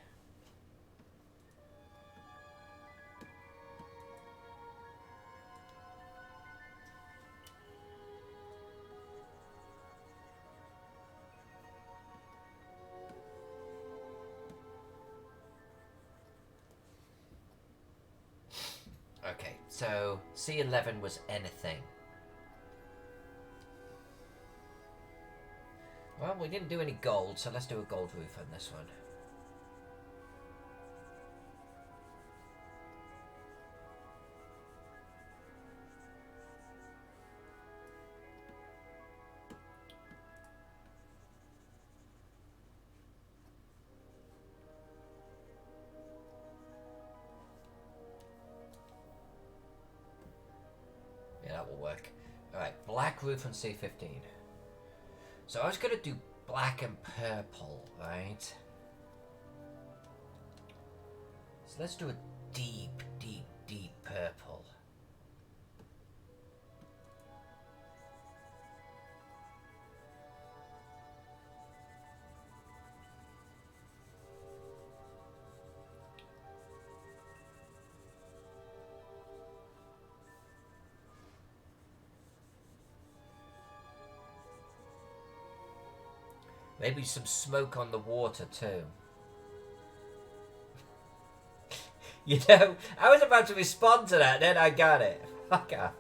Okay, so C11 was anything. Well, we didn't do any gold, so let's do a gold roof on this one. Yeah, that will work. Alright, black roof on C15. So I was going to do black and purple, right? So let's do a deep, deep, deep purple. Maybe some smoke on the water too. You know, I was about to respond to that, then I got it. Fuck off.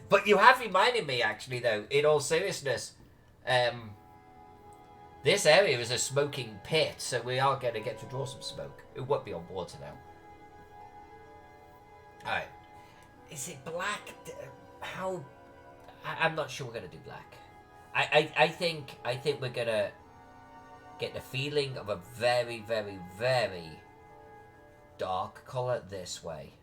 But you have reminded me, actually, though, in all seriousness, this area is a smoking pit, so we are going to get to draw some smoke. It won't be on water now. Alright. Is it black? How... I'm not sure we're going to do black. I think we're going to get the feeling of a very, very, very dark colour this way.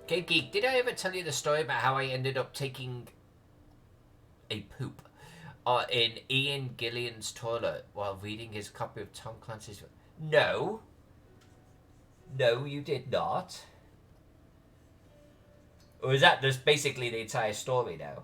Okay, Geek, did I ever tell you the story about how I ended up taking a poop in Ian Gillian's toilet while reading his copy of Tom Clancy's... No. No, you did not. Or is that just basically the entire story now?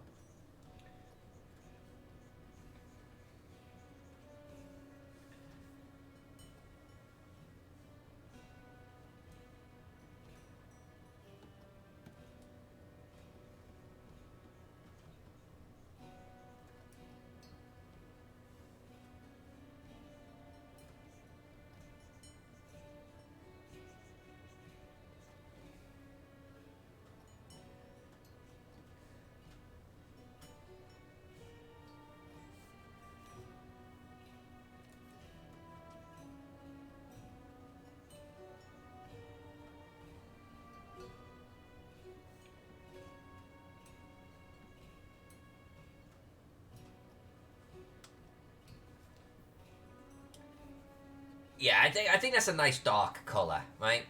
Yeah, I think that's a nice dark colour, right?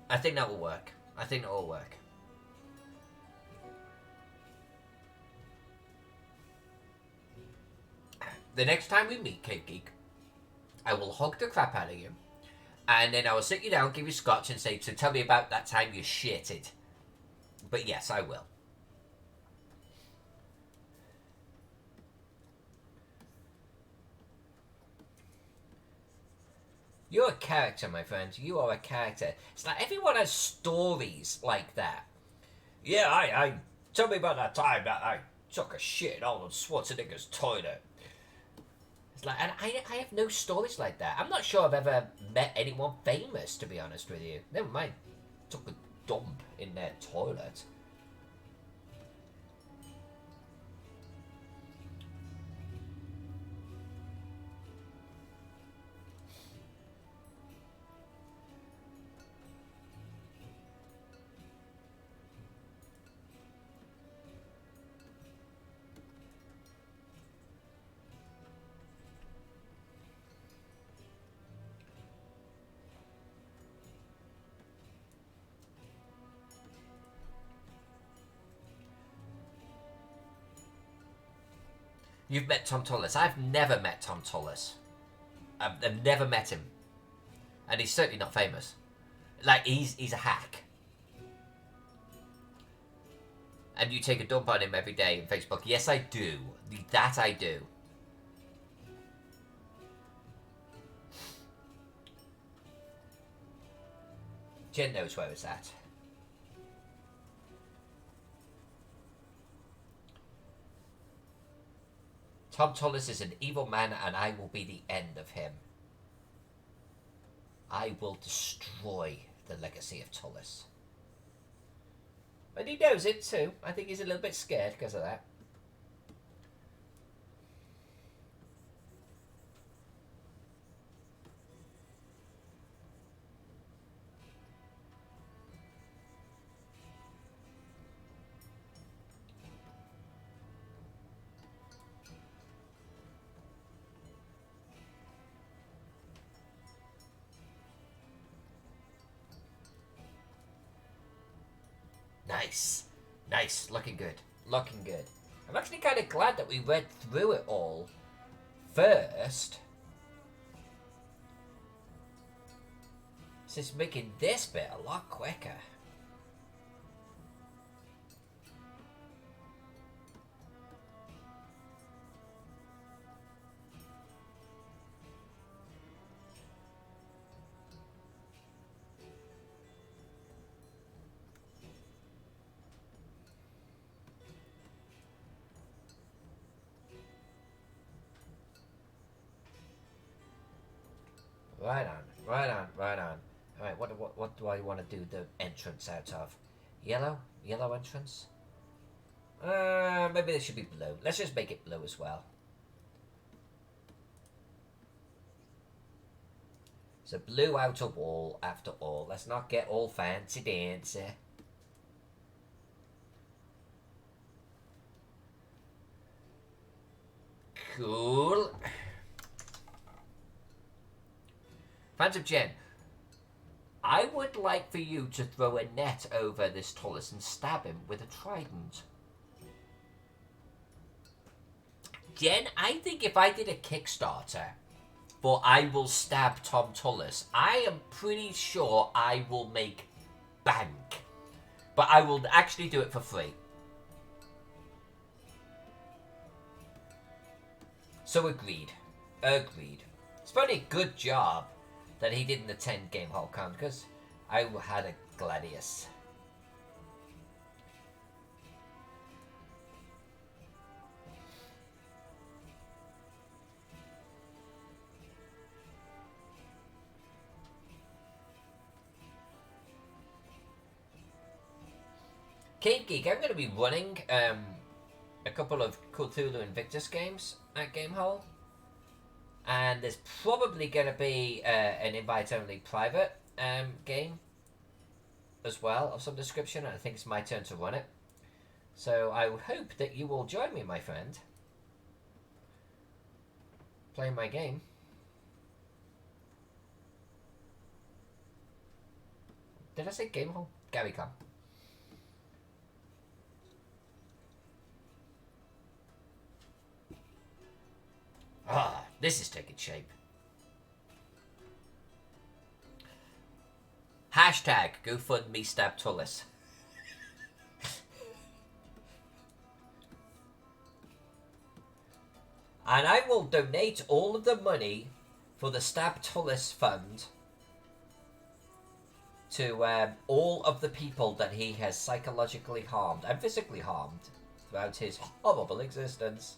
I think that will work. I think that will work. The next time we meet, Cave Geek, I will hug the crap out of you, and then I will sit you down, give you scotch, and say, so tell me about that time you shitted. But yes, I will. You're a character, my friend. You are a character. It's like everyone has stories like that. Yeah, I tell me about that time that I took a shit in Arnold Schwarzenegger's toilet. It's like, and I have no stories like that. I'm not sure I've ever met anyone famous, to be honest with you. Never mind, took a dump in their toilet. You've met Tom Tullis. I've never met Tom Tullis. I've never met him. And he's certainly not famous. Like, he's a hack. And you take a dump on him every day on Facebook. Yes, I do. That I do. Jen knows where it's at. Tom Tullis is an evil man, and I will be the end of him. I will destroy the legacy of Tullis. And he knows it too. I think he's a little bit scared because of that. Nice. Nice. Looking good. Looking good. I'm actually kind of glad that we read through it all first. This is making this bit a lot quicker. Right on, right on, right on. Alright, what do I want to do the entrance out of? Yellow? Yellow entrance? Maybe this should be blue. Let's just make it blue as well. So blue outer wall after all. Let's not get all fancy dancy. Cool. Phantom Jen, I would like for you to throw a net over this Tullis and stab him with a trident. Jen, I think if I did a Kickstarter for I will stab Tom Tullis, I am pretty sure I will make bank. But I will actually do it for free. So agreed. Agreed. It's probably a good job that he didn't attend Game Hall Con, because I had a Gladius. Cave Geek, I'm going to be running a couple of Cthulhu Invictus games at Game Hall. And there's probably going to be an invite-only private game as well of some description. And I think it's my turn to run it. So I would hope that you will join me, my friend, playing my game. Did I say game hall? Gary, come. Ah, this is taking shape. Hashtag GoFundMe stab Tullis. And I will donate all of the money for the Stab Tullis Fund to all of the people that he has psychologically harmed and physically harmed throughout his horrible existence.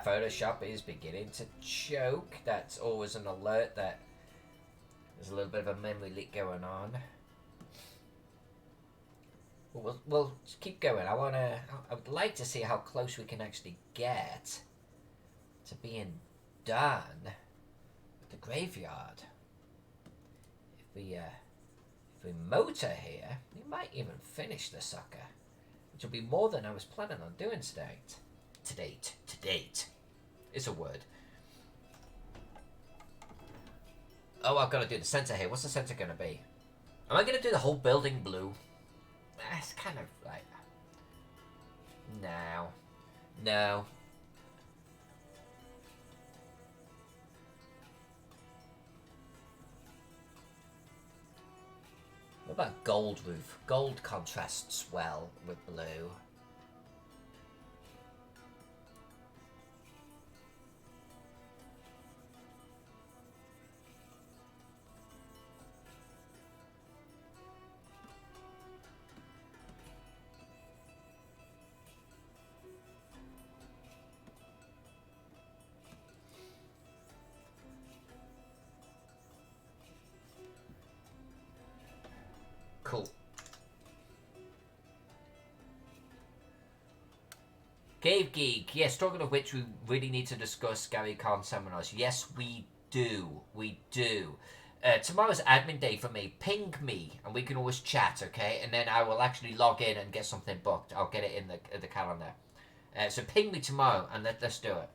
Photoshop is beginning to choke. That's always an alert that there's a little bit of a memory leak going on. We'll just keep going. I would like to see how close we can actually get to being done with the graveyard. If we motor here, we might even finish the sucker, which will be more than I was planning on doing today. To date. It's a word. Oh, I've got to do the center here. What's the center going to be? Am I going to do the whole building blue? That's kind of like... No. What about gold roof? Gold contrasts well with blue. Cool. Cave Geek. Yes, talking of which, we really need to discuss Gary Khan seminars. Yes, we do. We do. Tomorrow's admin day for me. Ping me, and we can always chat, okay? And then I will actually log in and get something booked. I'll get it in the calendar. So ping me tomorrow, and let's do it.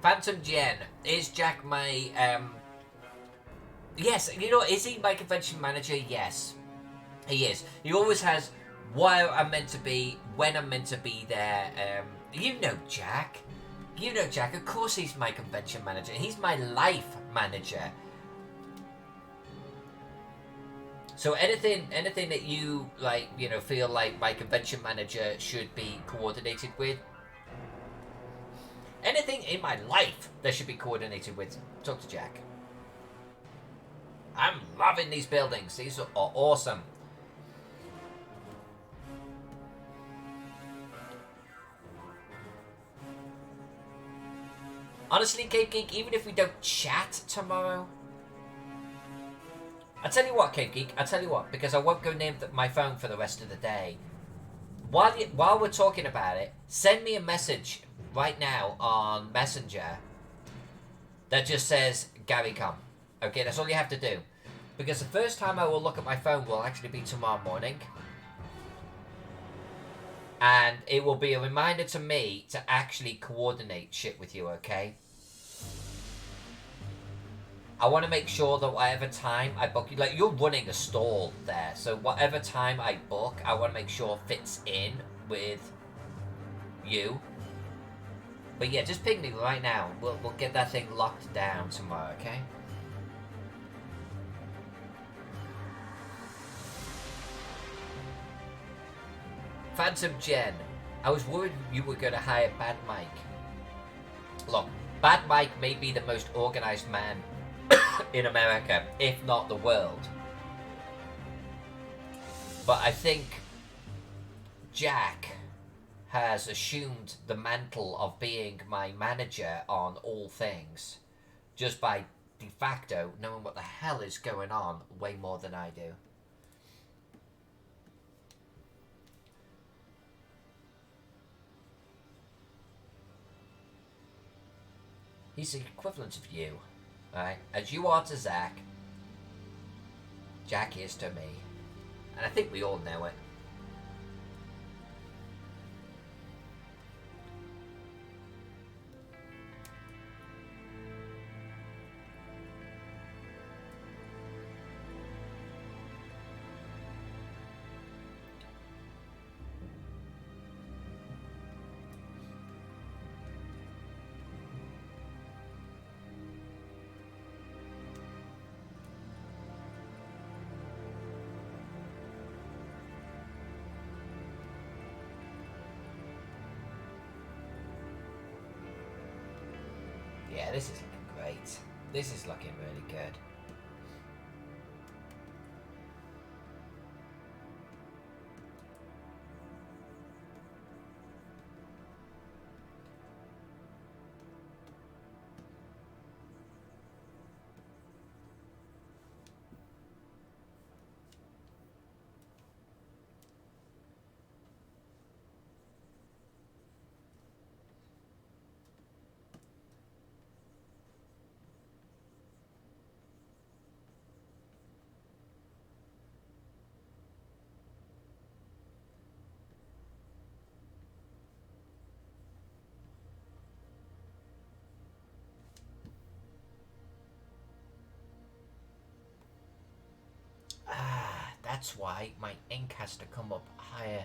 Phantom Jen. Is Jack my... Yes, you know, is he my convention manager? Yes, he is. He always has where I'm meant to be, when I'm meant to be there. You know Jack. You know Jack. Of course he's my convention manager. He's my life manager. So anything that you, like, you know, feel like my convention manager should be coordinated with, anything in my life that should be coordinated with, talk to Jack. I'm loving these buildings. These are awesome. Honestly, Cave Geek, even if we don't chat tomorrow, I tell you what, Cave Geek, I tell you what, because I won't go near my phone for the rest of the day. While we're talking about it, send me a message right now on Messenger that just says Gary come. Okay, that's all you have to do. Because the first time I will look at my phone will actually be tomorrow morning. And it will be a reminder to me to actually coordinate shit with you, okay? I want to make sure that whatever time I book you, like, you're running a stall there, so whatever time I book, I want to make sure fits in with you. But yeah, just ping me right now. We'll get that thing locked down tomorrow, okay? Phantom Jen, I was worried you were going to hire Bad Mike. Look, Bad Mike may be the most organized man in America, if not the world. But I think Jack has assumed the mantle of being my manager on all things, just by de facto knowing what the hell is going on way more than I do. He's the equivalent of you. Right? As you are to Zach, Jack is to me. And I think we all know it. Yeah, this is looking great. This is looking really good. Ah, that's why my ink has to come up higher.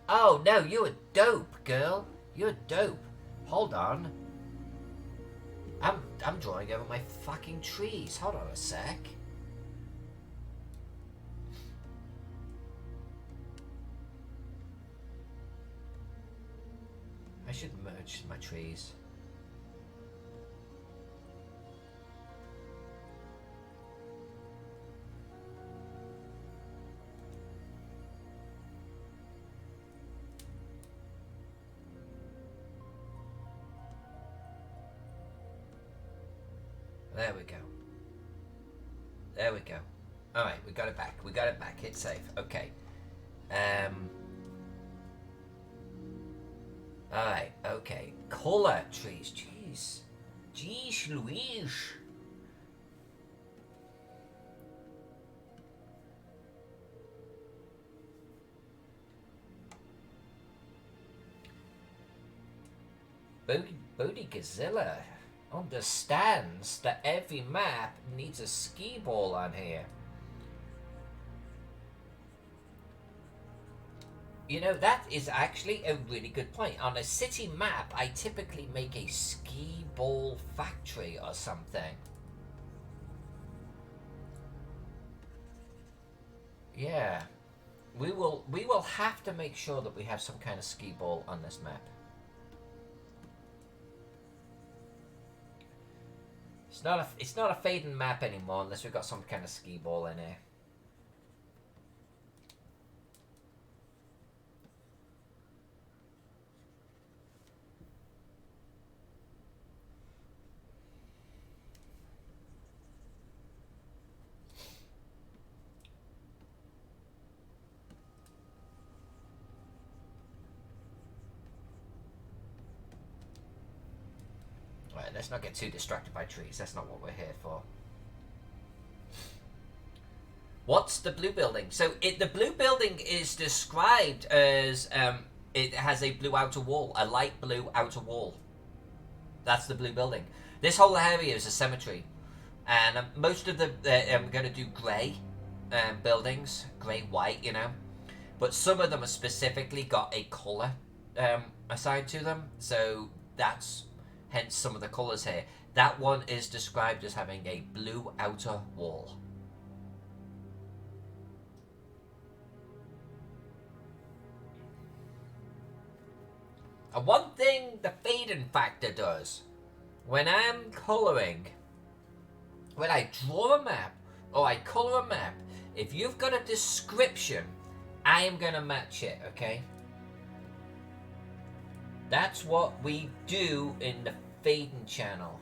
Oh no, you're dope, girl. You're dope. Hold on. I'm drawing over my fucking trees. Hold on a sec. I should merge my trees. There we go. There we go. Alright, we got it back. We got it back. Hit save. Okay. Alright, okay. Colour trees. Jeez. Jeez Louise. Bodhi Gazilla understands that every map needs a ski ball on here. You know, that is actually a really good point. On a city map, I typically make a ski ball factory or something. Yeah. We will have to make sure that we have some kind of ski ball on this map. It's not a fading map anymore unless we've got some kind of ski ball in here. Right, let's not get too distracted by trees. That's not what we're here for. What's the blue building? So the blue building is described as it has a blue outer wall, a light blue outer wall. That's the blue building. This whole area is a cemetery, and most of the I'm going to do grey buildings, grey white, you know, but some of them have specifically got a colour assigned to them. So that's hence some of the colours here. That one is described as having a blue outer wall. And one thing the fading factor does, when I'm colouring, when I draw a map, or I colour a map, if you've got a description, I am going to match it, okay? That's what we do in the fading channel.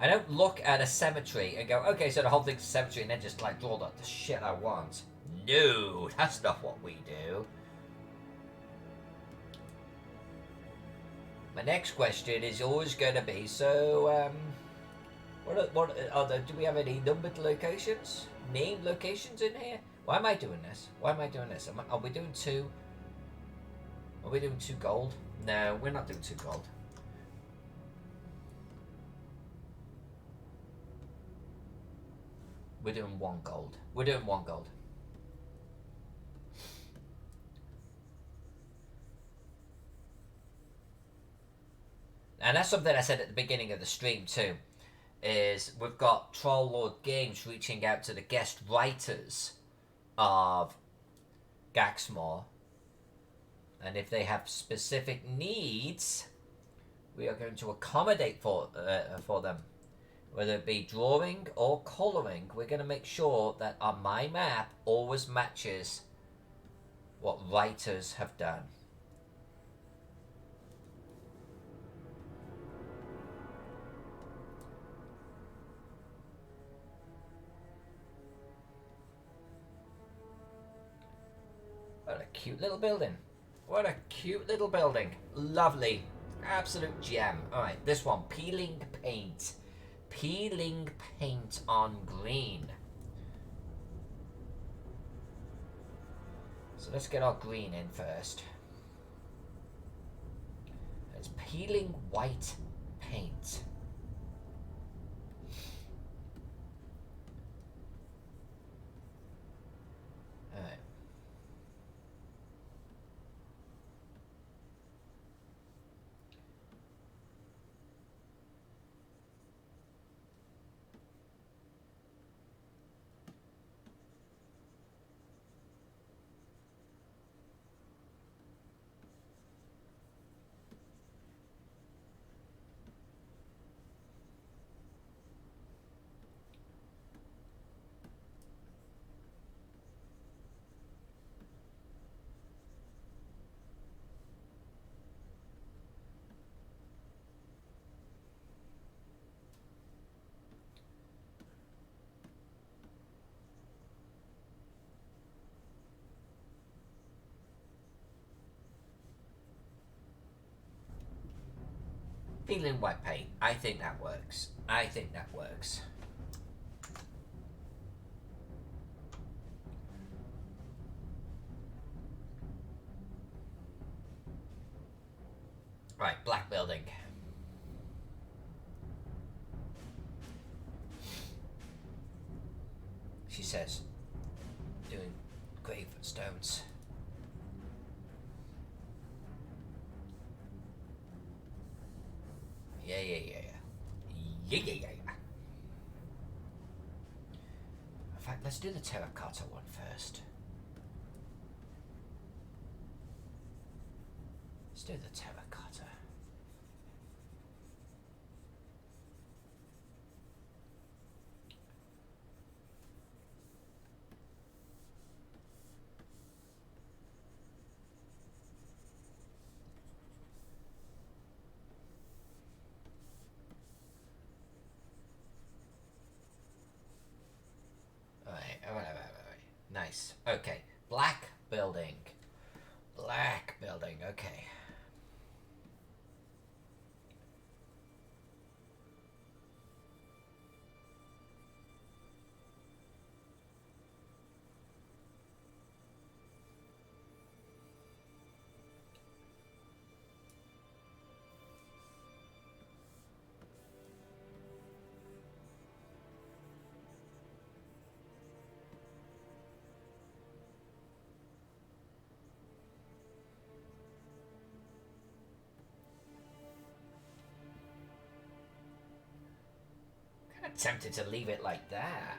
I don't look at a cemetery and go, okay, so the whole thing's a cemetery, and then just like draw the shit I want. No, that's not what we do. My next question is always going to be, so, what are there, do we have any numbered locations? Named locations in here? Why am I doing this? Why am I doing this? Are we doing two? Are we doing 2 gold? No, we're not doing 2 gold. We're doing 1 gold. We're doing 1 gold. And that's something I said at the beginning of the stream too, is we've got Troll Lord Games reaching out to the guest writers of Gaxmoor, and if they have specific needs, we are going to accommodate for them. Whether it be drawing or colouring, we're going to make sure that on my map always matches what writers have done. What a cute little building. What a cute little building. Lovely. Absolute gem. Alright, this one. Peeling paint. Peeling paint on green. So let's get our green in first. It's peeling white paint. Alright. Peeling white paint. I think that works. I think that works. Right, black building. She says, doing gravestones. Yeah. In fact, let's do the terracotta one first. Let's do the terracotta. Alright. Nice. Okay. Black building. Black building. Okay. Kind of tempted to leave it like that.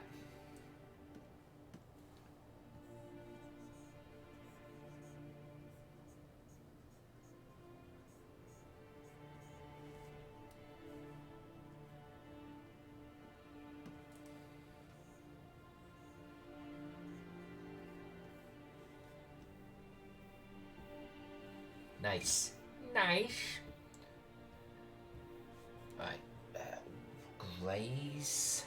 Nice. Nice. Right. Grays.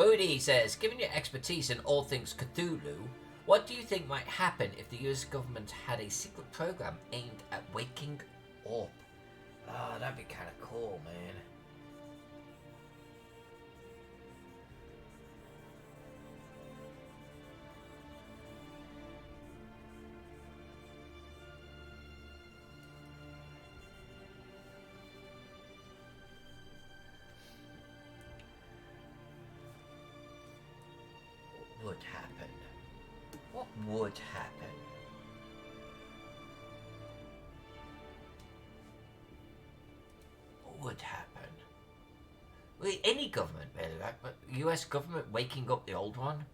Bodhi says, given your expertise in all things Cthulhu, what do you think might happen if the US government had a secret program aimed at waking up? Oh, that'd be kind of cool, man. What would happen? What would happen? What would happen? Well, any government, really, right? But US government waking up the old one?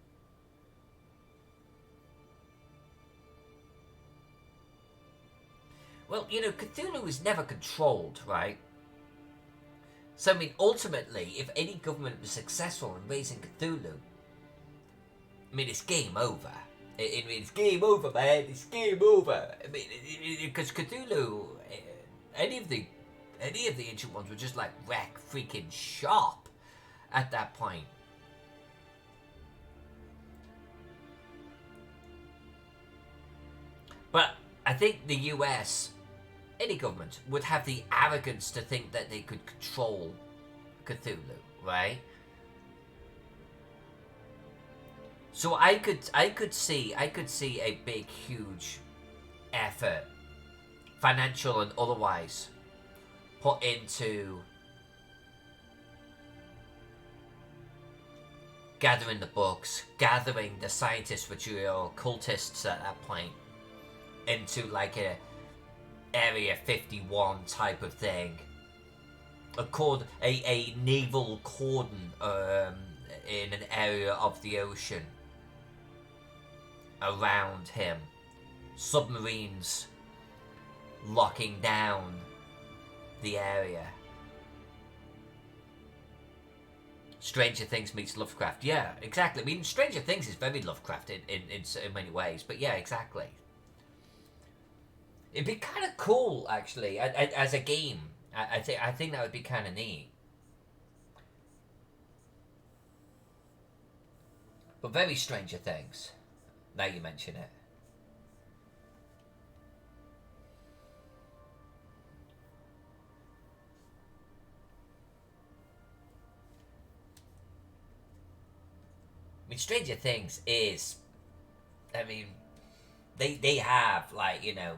Well, you know, Cthulhu is never controlled, right? So, I mean, ultimately, if any government was successful in raising Cthulhu, I mean, it's game over. I mean, it's game over, man. It's game over. I mean, because Cthulhu, any of the ancient ones were just like wreck freaking shop at that point. But I think the US, any government, would have the arrogance to think that they could control Cthulhu, right? So I could see a big, huge effort, financial and otherwise, put into gathering the books, gathering the scientists, which are occultists at that point, into like a Area 51 type of thing. A naval cordon in an area of the ocean around him. Submarines locking down the area. Stranger Things meets Lovecraft. Yeah, exactly. I mean, Stranger Things is very Lovecraft in many ways, but yeah, exactly. It'd be kind of cool, actually, as a game. I think that would be kind of neat. But very Stranger Things, now you mention it. I mean, Stranger Things is, I mean, they have, like, you know,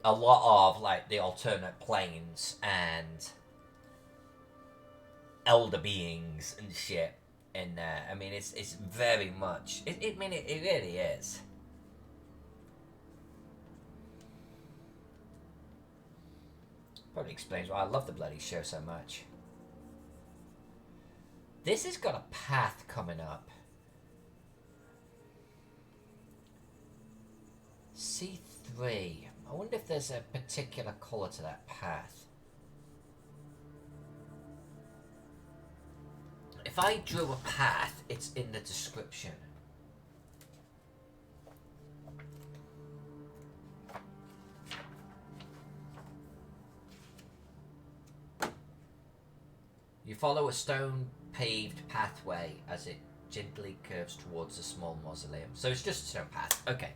a lot of, like, the alternate planes and elder beings and shit in there. I mean, it's very much, it really is. Probably explains why I love the bloody show so much. This has got a path coming up. C3. I wonder if there's a particular colour to that path. If I drew a path, it's in the description. You follow a stone-paved pathway as it gently curves towards a small mausoleum. So it's just a stone path. Okay.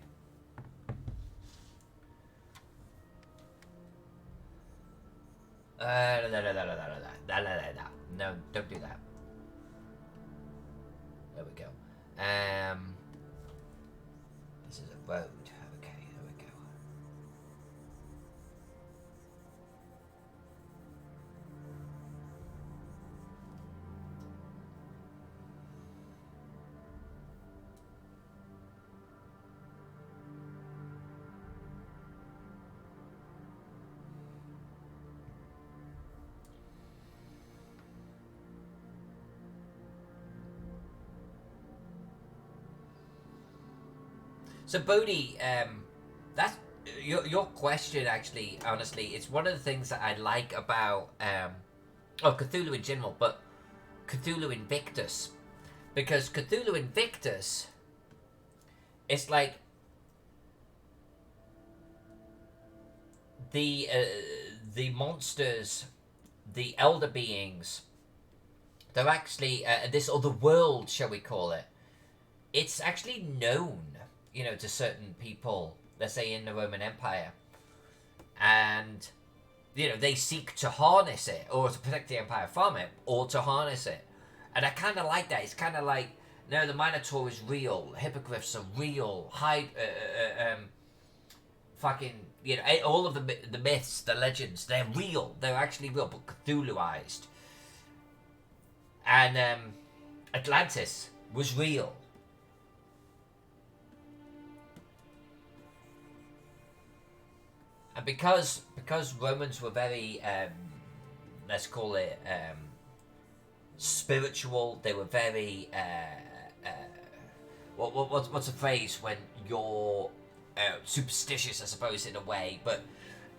No, don't do that. There we go. This is a road. Okay, there we go. So Bodhi, that's your question. Actually, honestly, it's one of the things that I like about Cthulhu in general, but Cthulhu Invictus, because Cthulhu Invictus, it's like the monsters, the elder beings, they're actually this other world, shall we call it? It's actually known, you know, to certain people, let's say in the Roman Empire, and you know they seek to harness it or to protect the empire from it or to harness it, and I kind of like that. It's kind of like, no, the Minotaur is real, hippogriffs are real, fucking, you know, all of the myths, the legends, they're real. They're actually real, but Cthulhuized. And Atlantis was real. And because Romans were very, let's call it, spiritual, they were very, what's a phrase when you're superstitious, I suppose, in a way, but,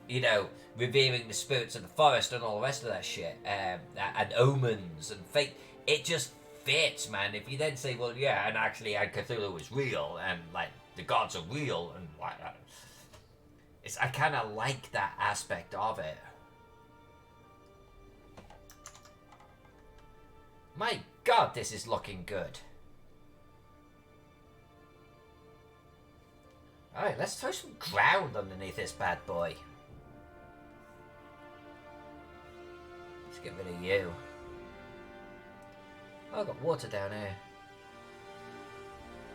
you know, revering the spirits of the forest and all the rest of that shit, and omens and fate, it just fits, man. If you then say, well, yeah, and actually, Cthulhu is real, and, like, the gods are real, and, like, I kind of like that aspect of it. My God, this is looking good. Alright, let's throw some ground underneath this bad boy. Let's get rid of you. Oh, I've got water down here.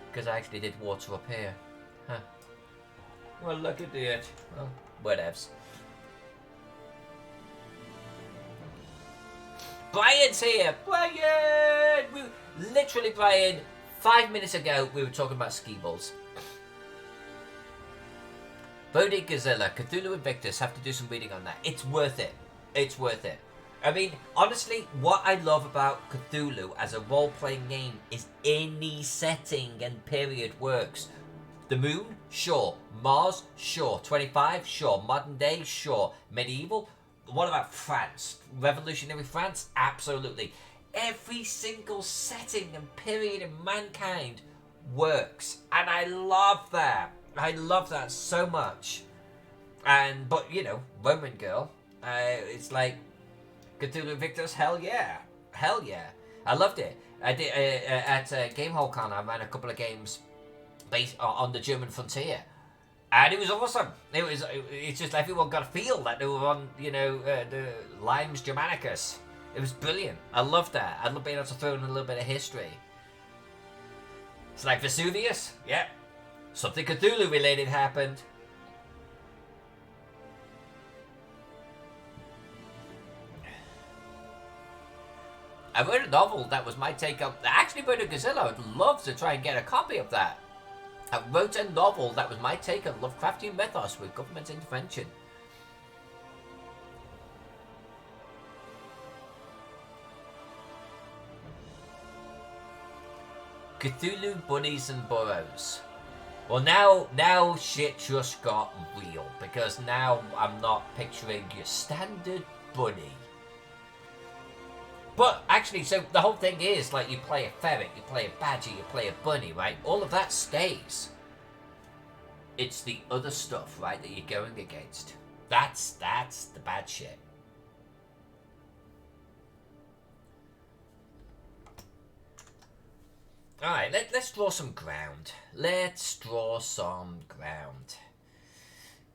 Because I actually did water up here. Huh. Well, look at it. Well, whatevs. Brian's here! Brian! Literally, Brian, 5 minutes ago, we were talking about ski balls. Bodhi Gazilla, Cthulhu Invictus, have to do some reading on that. It's worth it. It's worth it. I mean, honestly, what I love about Cthulhu as a role-playing game is any setting and period works. The moon? Sure. Mars? Sure. 25? Sure. Modern day? Sure. Medieval? What about France? Revolutionary France? Absolutely. Every single setting and period in mankind works. And I love that. I love that so much. But, you know, Roman girl, it's like, Cthulhu Invictus, hell yeah. Hell yeah. I loved it. I did, at Gamehole Con, I ran a couple of games based on the German frontier, and it was awesome. It's just everyone got a feel that they were on, you know, the Limes Germanicus. It was brilliant. I loved that. I love being able to throw in a little bit of history. It's like Vesuvius, yeah, something Cthulhu related happened. I wrote a novel that was my take up. Actually, Bird of Gazilla, I'd love to try and get a copy of that. I wrote a novel that was my take on Lovecraftian mythos with government intervention. Cthulhu Bunnies and Burrows. Well, now shit just got real, because now I'm not picturing your standard bunny. But actually, so the whole thing is, like, you play a ferret, you play a badger, you play a bunny, right? All of that stays. It's the other stuff, right, that you're going against. That's the bad shit. Alright, let's draw some ground. Let's draw some ground.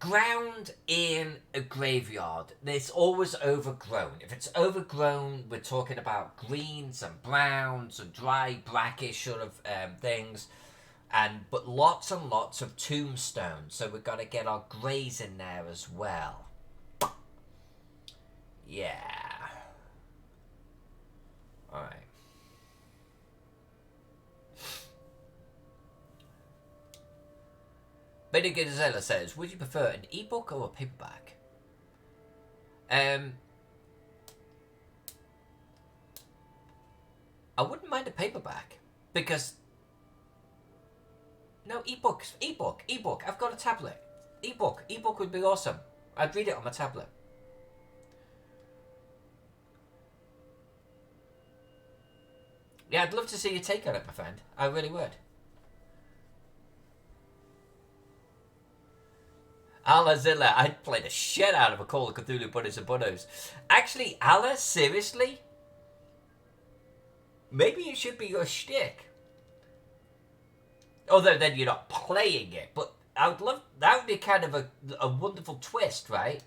Ground in a graveyard, it's always overgrown. If it's overgrown, we're talking about greens and browns and dry, brackish sort of things. But lots and lots of tombstones, so we've got to get our greys in there as well. Yeah. Alright. Beta Gazella says, would you prefer an ebook or a paperback? I wouldn't mind a paperback, because... No, ebook. I've got a tablet. Ebook would be awesome. I'd read it on my tablet. Yeah, I'd love to see your take on it, my friend. I really would. Allah Zilla, I'd play the shit out of a Call of Cthulhu Bunnies and Bunnos. Actually, Allah, seriously? Maybe it should be your shtick. Although then you're not playing it, but I would love, that would be kind of a wonderful twist, right?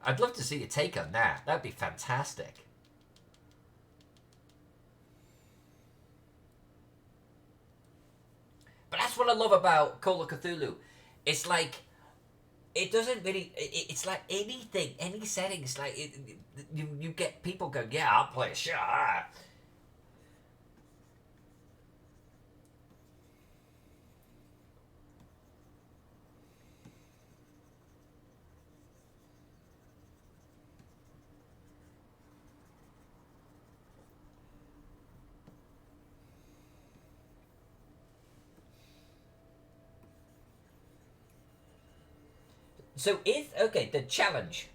I'd love to see your take on that. That'd be fantastic. But that's what I love about Call of Cthulhu. It's like, it doesn't really, it's like anything, any settings, like, you get people going, yeah, I'll play, sure. So okay, the challenge.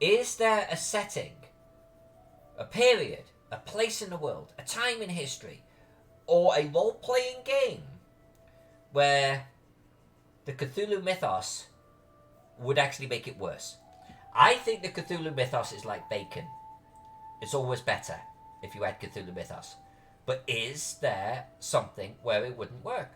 Is there a setting, a period, a place in the world, a time in history, or a role-playing game where the Cthulhu mythos would actually make it worse? I think the Cthulhu mythos is like bacon. It's always better if you add Cthulhu mythos. But is there something where it wouldn't work?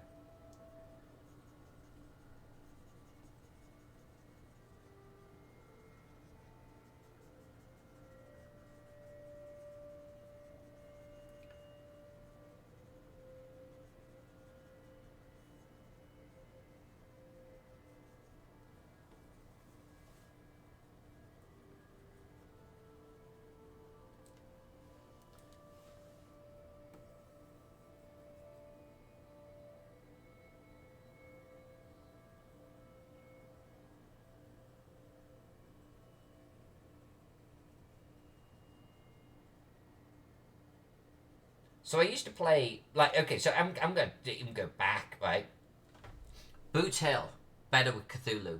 So I used to play, like, okay, so I'm going to even go back, right? Boot Hill, better with Cthulhu.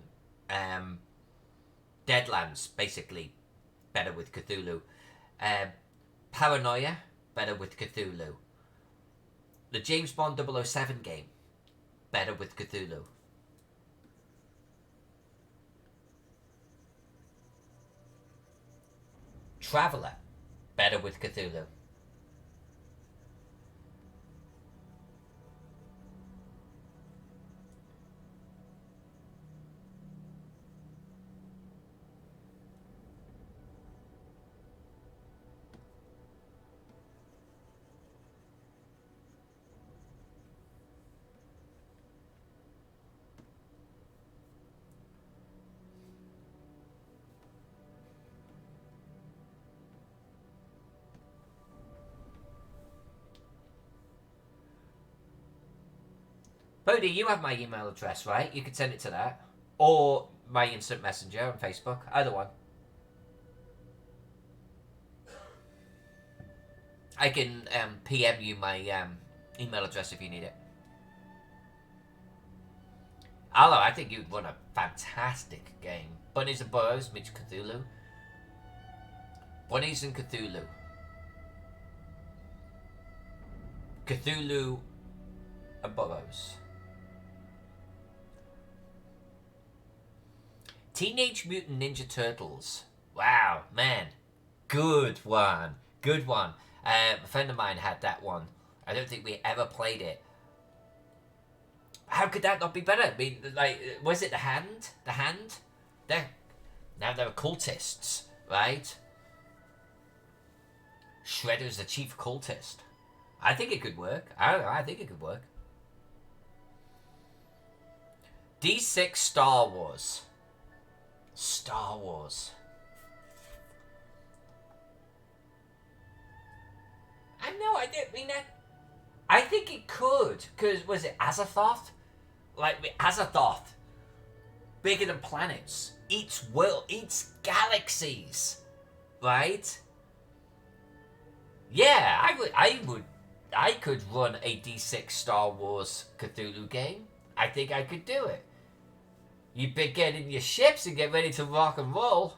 Deadlands, basically, better with Cthulhu. Paranoia, better with Cthulhu. The James Bond 007 game, better with Cthulhu. Traveller, better with Cthulhu. Bodhi, you have my email address, right? You can send it to that. Or my instant messenger on Facebook. Either one. I can PM you my email address if you need it. Although I think you'd run a fantastic game. Bunnies and Burrows meets Cthulhu. Bunnies and Cthulhu. Cthulhu and Burrows. Teenage Mutant Ninja Turtles. Wow, man. Good one. Good one. A friend of mine had that one. I don't think we ever played it. How could that not be better? I mean, like, was it the hand? The hand? Now they're cultists, right? Shredder's the chief cultist. I think it could work. I don't know. I think it could work. D6 Star Wars. Star Wars. I know, I didn't mean that. I think it could, because was it Azathoth? Like Azathoth, bigger than planets, eats world, eats galaxies, right? Yeah, I could run a D6 Star Wars Cthulhu game. I think I could do it. You get in your ships and get ready to rock and roll.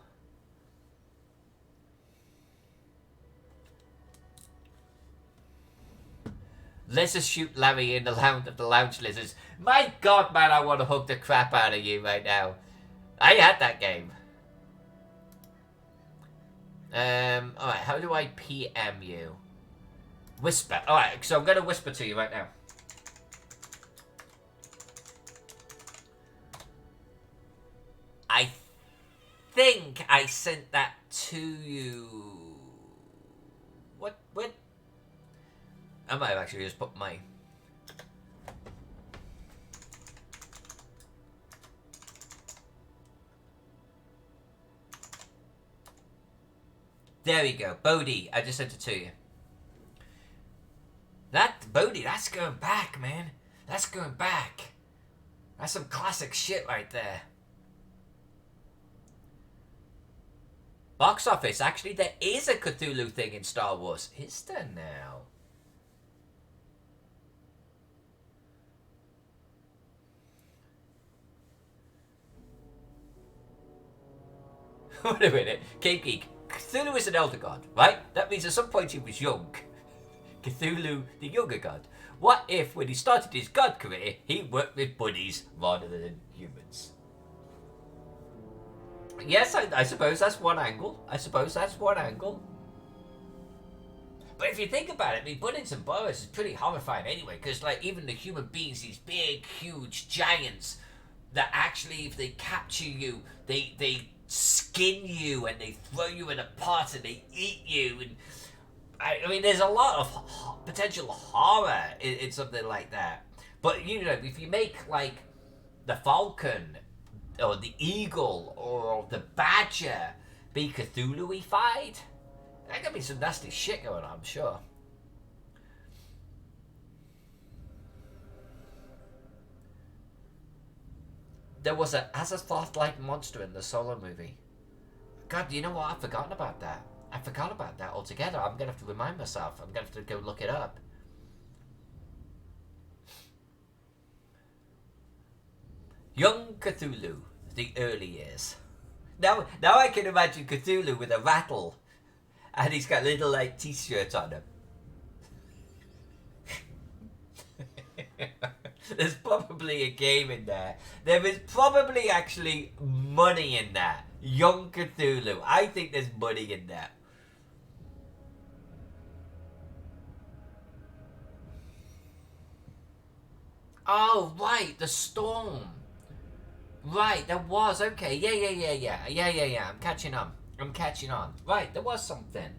Let's just shoot Larry in the lounge lizards. My God, man, I want to hug the crap out of you right now. I had that game. Alright, how do I PM you? Whisper. Alright, so I'm going to whisper to you right now. I think I sent that to you. What? I might have actually just put my... There we go. Bodhi, I just sent it to you. Bodhi, that's going back, man. That's going back. That's some classic shit right there. Box office. Actually, there is a Cthulhu thing in Star Wars. Is there now? Wait a minute. Cape Geek. Cthulhu is an elder god, right? That means at some point he was young. Cthulhu, the younger god. What if, when he started his god career, he worked with buddies rather than humans? Yes, I suppose that's one angle. But if you think about it, I mean, buddies and burrows is pretty horrifying anyway, because, like, even the human beings, these big, huge giants, that actually, if they capture you, they skin you, and they throw you in a pot, and they eat you, and... I mean, there's a lot of potential horror in something like that. But, you know, if you make, like, the falcon, or the eagle, or the badger be Cthulhu-ified, there could be some nasty shit going on, I'm sure. There was a Azathoth-like monster in the Solo movie. God, you know what? I've forgotten about that. I forgot about that altogether. I'm going to have to remind myself. I'm going to have to go look it up. Young Cthulhu, the early years. Now I can imagine Cthulhu with a rattle. And he's got little, like, t-shirts on him. There's probably a game in there. There is probably actually money in that. Young Cthulhu. I think there's money in that. Oh, right, the storm. Right, there was. Okay, yeah. I'm catching on. Right, there was something.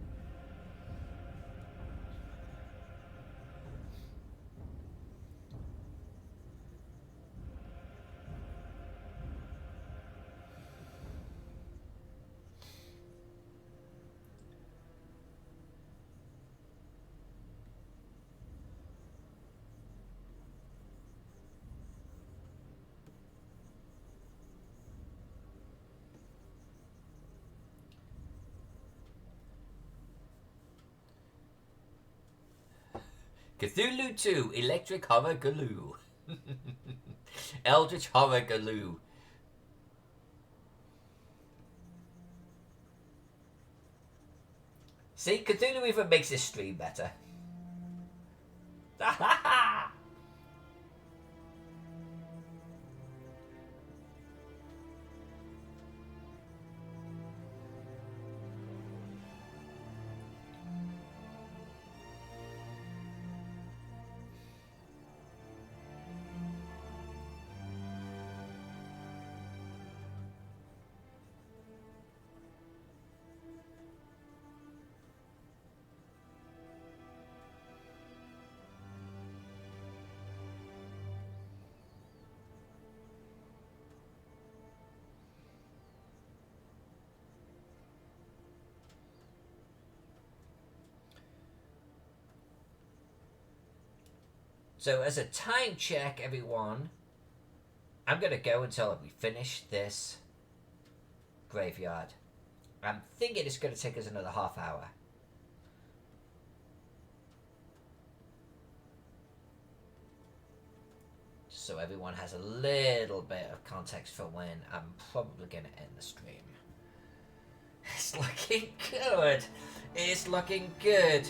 Cthulhu 2, Electric Horror Galoo. Eldritch Horror Galoo. See, Cthulhu even makes this stream better. So as a time check, everyone, I'm going to go until we finish this graveyard. I'm thinking it's going to take us another half hour. So everyone has a little bit of context for when I'm probably going to end the stream. It's looking good. It's looking good.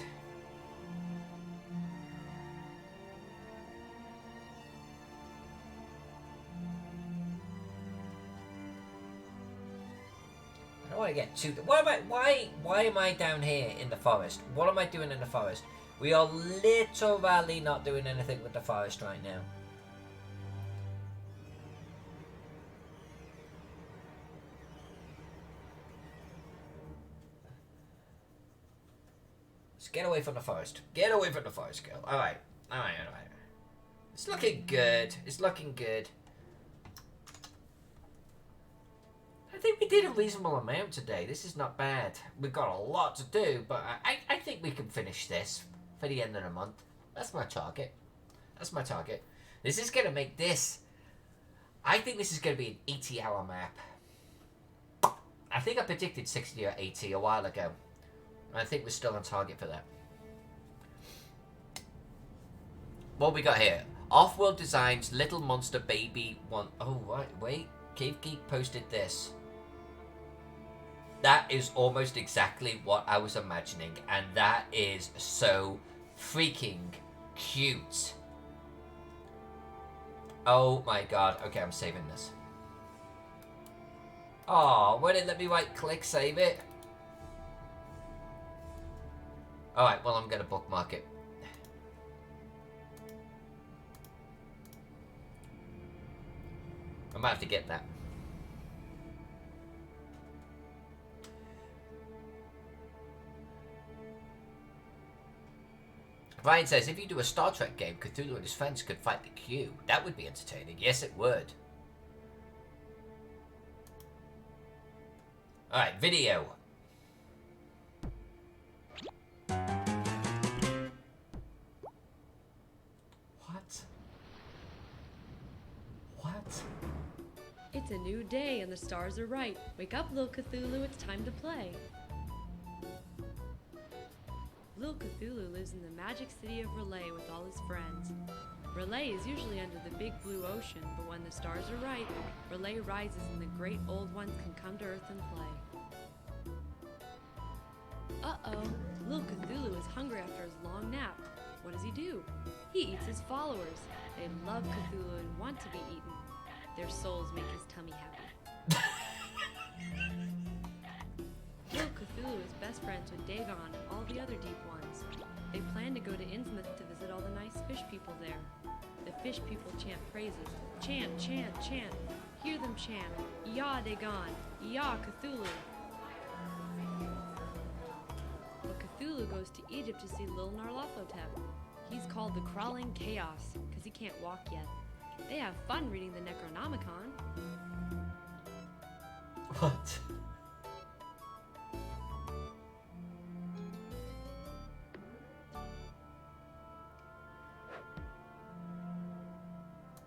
want to get to the... Why am I down here in the forest? What am I doing in the forest? We are literally not doing anything with the forest right now. Just get away from the forest. Get away from the forest, girl. Alright. Alright. It's looking good. It's looking good. I think we did a reasonable amount today. This is not bad. We've got a lot to do, but I think we can finish this for the end of the month. That's my target. That's my target. This is going to make this... I think this is going to be an 80-hour map. I think I predicted 60 or 80 a while ago. And I think we're still on target for that. What we got here? Off-World Designs, Little Monster Baby one. Oh, right, wait. Cave Geek posted this. That is almost exactly what I was imagining, and that is so freaking cute. Oh my god. Okay, I'm saving this. Oh, why didn't it let me right click save it? Alright, well, I'm gonna bookmark it. I might have to get that. Brian says, if you do a Star Trek game, Cthulhu and his friends could fight the Q. That would be entertaining. Yes, it would. Alright, video. What? What? It's a new day and the stars are right. Wake up, little Cthulhu, it's time to play. Little Cthulhu lives in the magic city of Relay with all his friends. Relay is usually under the big blue ocean, but when the stars are right, Relay rises and the great old ones can come to Earth and play. Uh-oh, little Cthulhu is hungry after his long nap. What does he do? He eats his followers. They love Cthulhu and want to be eaten. Their souls make his tummy happy. Little Cthulhu is best friends with Dagon and all the other deep ones. They plan to go to Innsmouth to visit all the nice fish people there. The fish people chant praises. Chant, chant, chant. Hear them chant. Ya Dagon, Ya Cthulhu. But Cthulhu goes to Egypt to see Lil Narlathotep. He's called the Crawling Chaos, because he can't walk yet. They have fun reading the Necronomicon. What?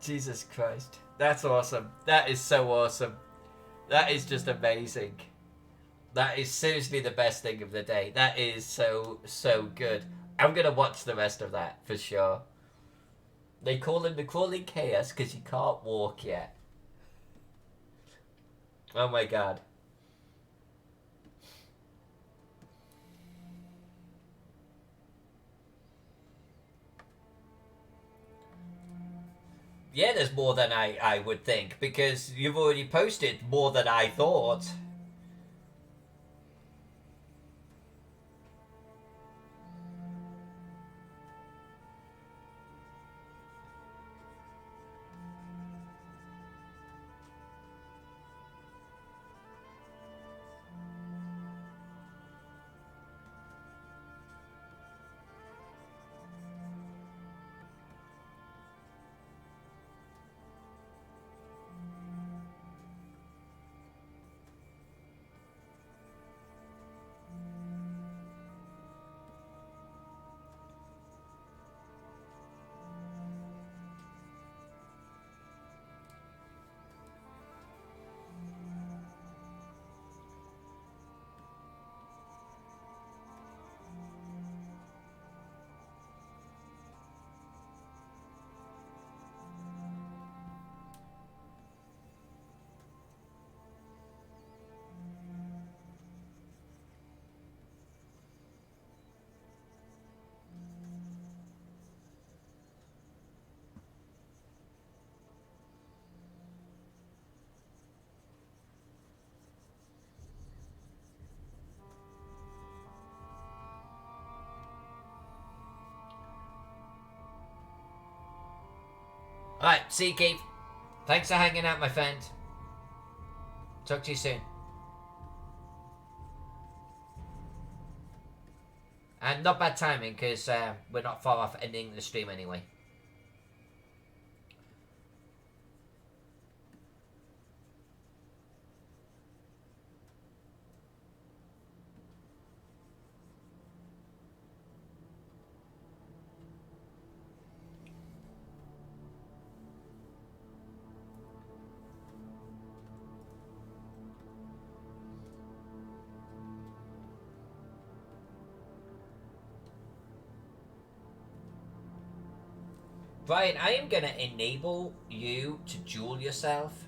Jesus Christ. That's awesome. That is so awesome. That is just amazing. That is seriously the best thing of the day. That is so good. I'm going to watch the rest of that for sure. They call him the Crawling Chaos because he can't walk yet. Oh my god. Yeah, there's more than I would think, because you've already posted more than I thought. Alright, see you, Keith. Thanks for hanging out, my friend. Talk to you soon. And not bad timing, because we're not far off ending the stream anyway. Brian, I am going to enable you to duel yourself.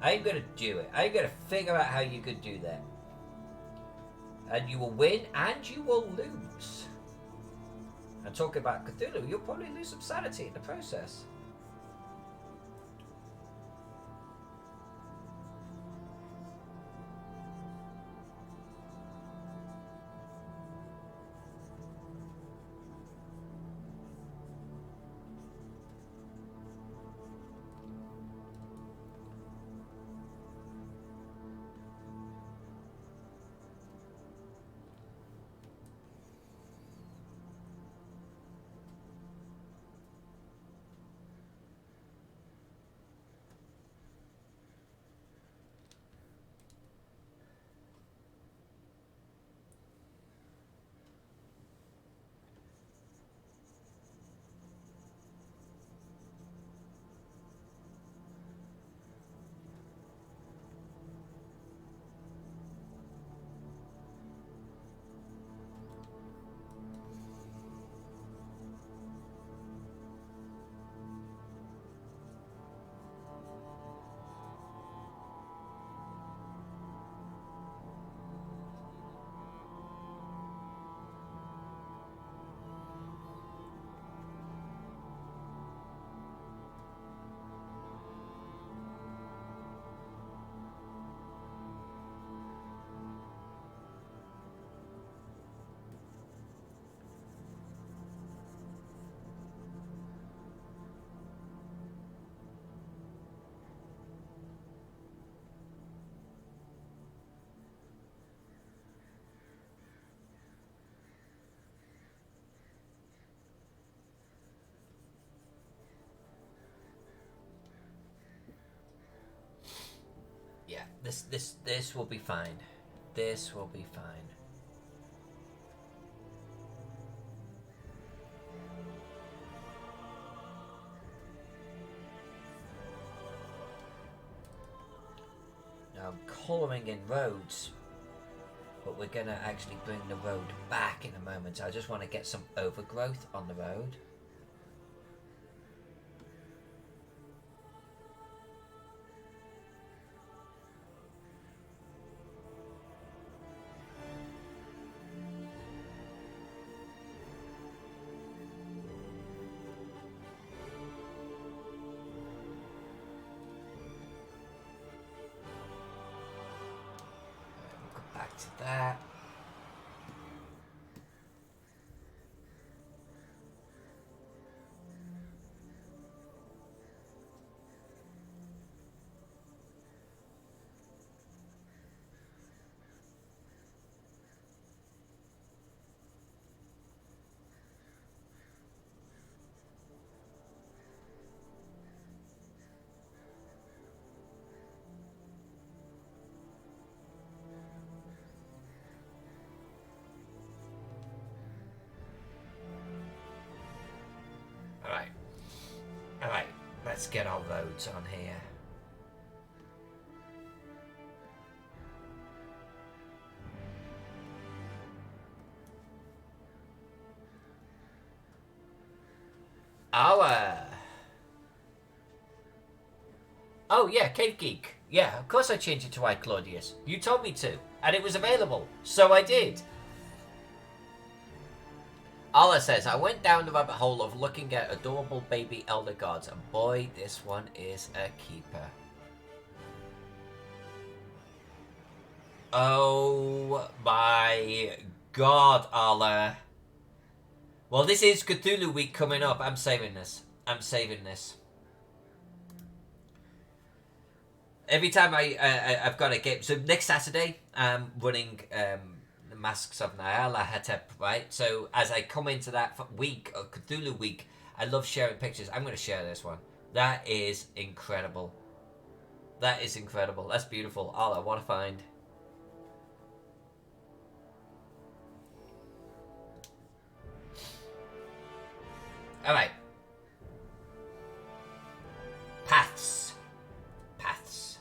I'm going to do it. I'm going to figure out how you could do that. And you will win and you will lose. And talking about Cthulhu, you'll probably lose some sanity in the process. Yeah, this will be fine. This will be fine. Now I'm colouring in roads, but we're gonna actually bring the road back in a moment. I just want to get some overgrowth on the road. To that. Alright, let's get our roads on here. Oh yeah, Cave Geek. Yeah, of course I changed it to I Claudius. You told me to, and it was available, so I did. Allah says, I went down the rabbit hole of looking at adorable baby elder gods, and boy, this one is a keeper. Oh my god, Allah. Well, this is Cthulhu week coming up. I'm saving this. I'm saving this. Every time I've got a game. So next Saturday, I'm running the Masks of Nyarlathotep, right? So as I come into that week, or Cthulhu week, I love sharing pictures. I'm going to share this one. That is incredible. That is incredible. That's beautiful. All I want to find. Alright. Paths. Paths.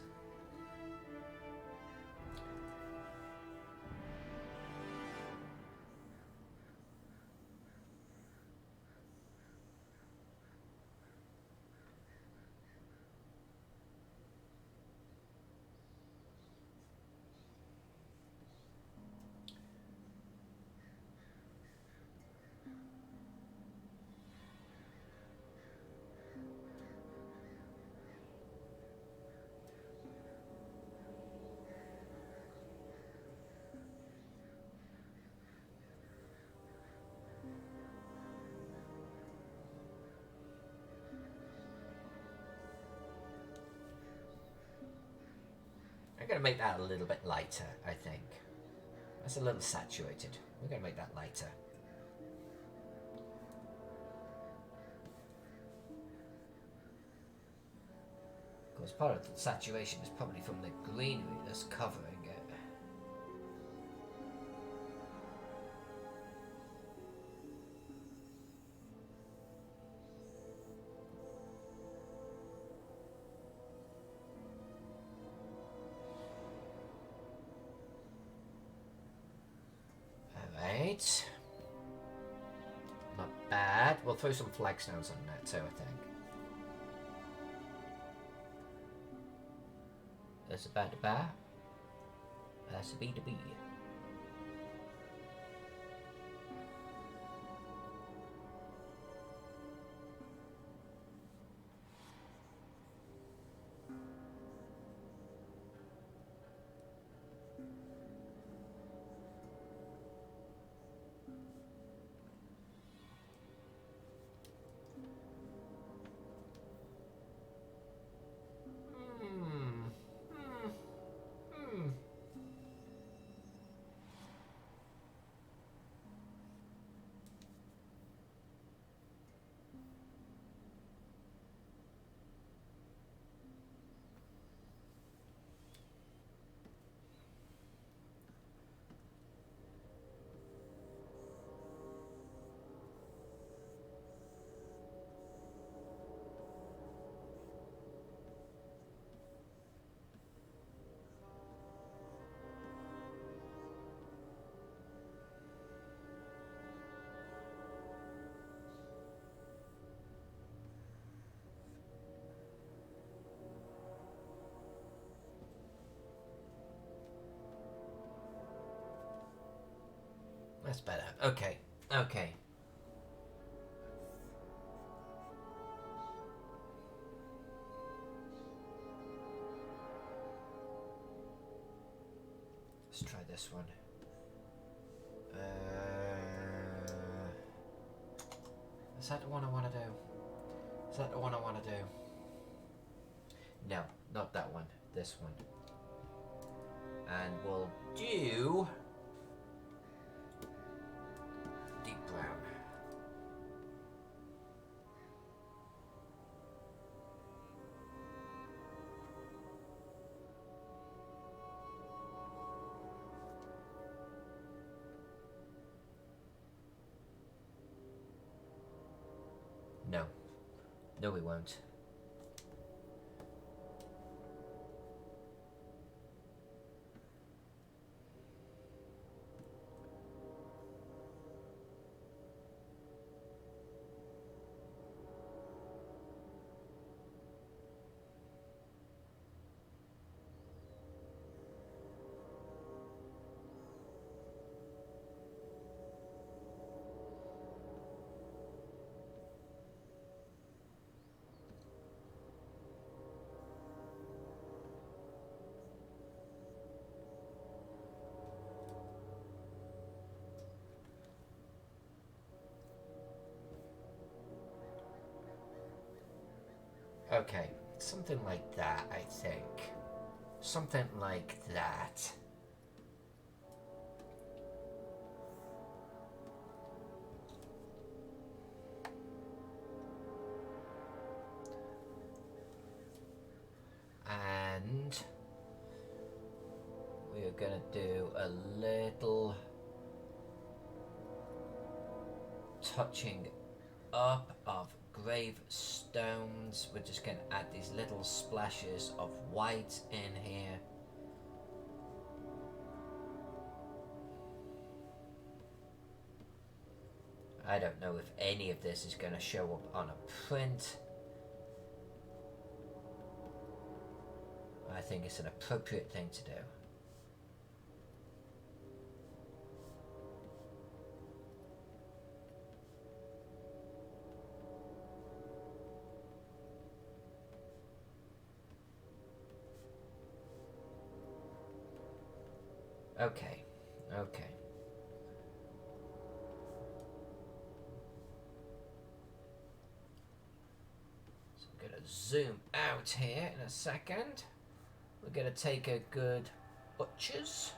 I'm going to make that a little bit lighter, I think. That's a little saturated. We're going to make that lighter. Of course, part of the saturation is probably from the greenery that's covering it. Alright. Not bad. We'll throw some flagstones on that too, I think. That's a bad to bar. That's a B to B. That's better. Okay. Okay. Let's try this one. Is that the one I want to do? Is that the one I want to do? No, not that one. This one. And we'll do deep brown. No. No, we won't. Okay, something like that, I think. Something like that. And we're gonna do a little touching up of gravestones. We're just gonna add these little splashes of white in here. I don't know if any of this is gonna show up on a print. I think it's an appropriate thing to do. Okay, okay. So I'm gonna zoom out here in a second. We're gonna take a good butchers.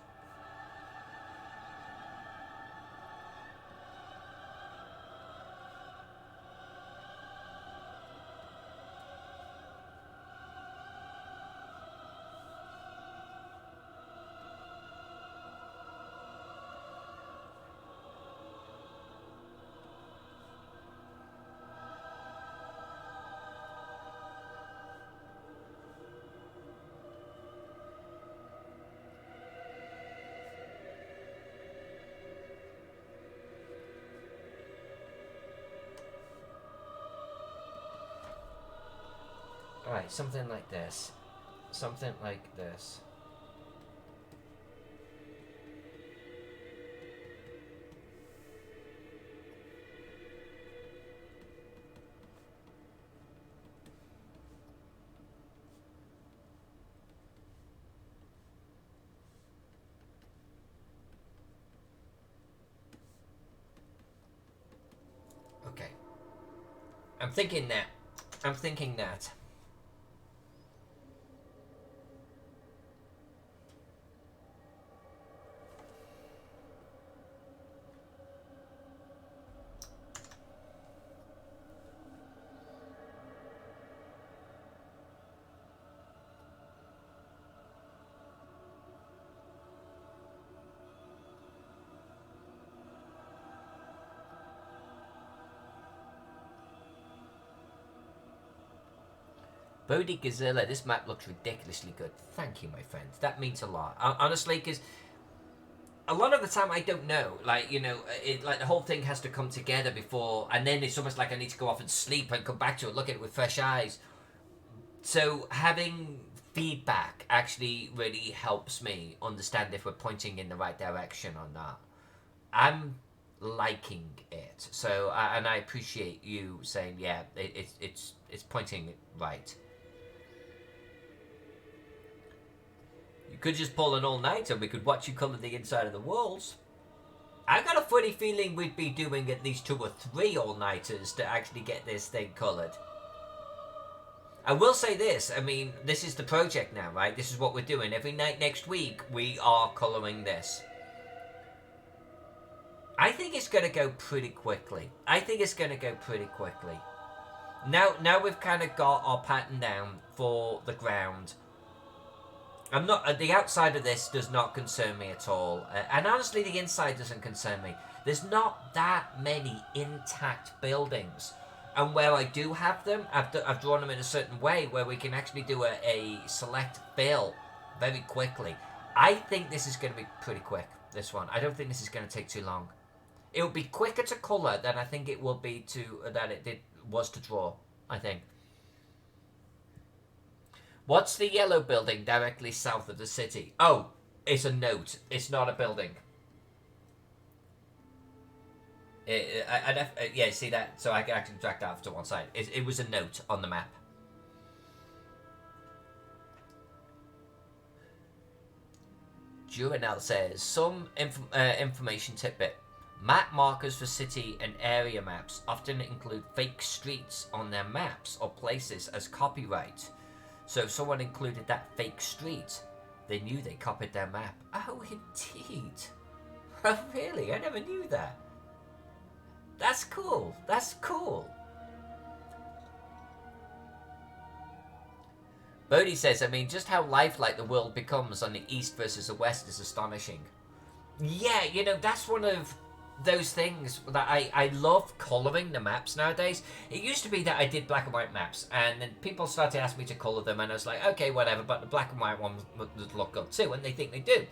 Alright, something like this. Something like this. Okay. I'm thinking that. I'm thinking that. Bodhi Gazilla, this map looks ridiculously good. Thank you, my friend. That means a lot. Honestly, because a lot of the time I don't know. Like, you know, like the whole thing has to come together before, and then it's almost like I need to go off and sleep and come back to it, look at it with fresh eyes. So having feedback actually really helps me understand if we're pointing in the right direction or not. I'm liking it. So, and I appreciate you saying, yeah, it's pointing right. You could just pull an all-nighter. We could watch you colour the inside of the walls. I got a funny feeling we'd be doing at least 2 or 3 all-nighters to actually get this thing coloured. I will say this, I mean, this is the project now, right? This is what we're doing. Every night next week, we are colouring this. I think it's going to go pretty quickly. Now we've kind of got our pattern down for the ground. I'm not. The outside of this does not concern me at all, and honestly, the inside doesn't concern me. There's not that many intact buildings, and where I do have them, I've drawn them in a certain way where we can actually do a select fill very quickly. I think this is going to be pretty quick. This one, I don't think this is going to take too long. It will be quicker to colour than I think it will be was to draw. I think. What's the yellow building directly south of the city? Oh, it's a note. It's not a building. Yeah, see that? So I can actually drag that off to one side. It was a note on the map. Juvenal says, some information tidbit. Map markers for city and area maps often include fake streets on their maps or places as copyright. So if someone included that fake street, they knew they copied their map. Oh, indeed. Oh, really? I never knew that. That's cool. That's cool. Bodhi says, I mean, just how lifelike the world becomes on the east versus the west is astonishing. Yeah, you know, that's one of those things that I love colouring the maps nowadays. It used to be that I did black and white maps, and then people started asking me to colour them, and I was like, okay, whatever, but the black and white ones would look good too, and they think they do.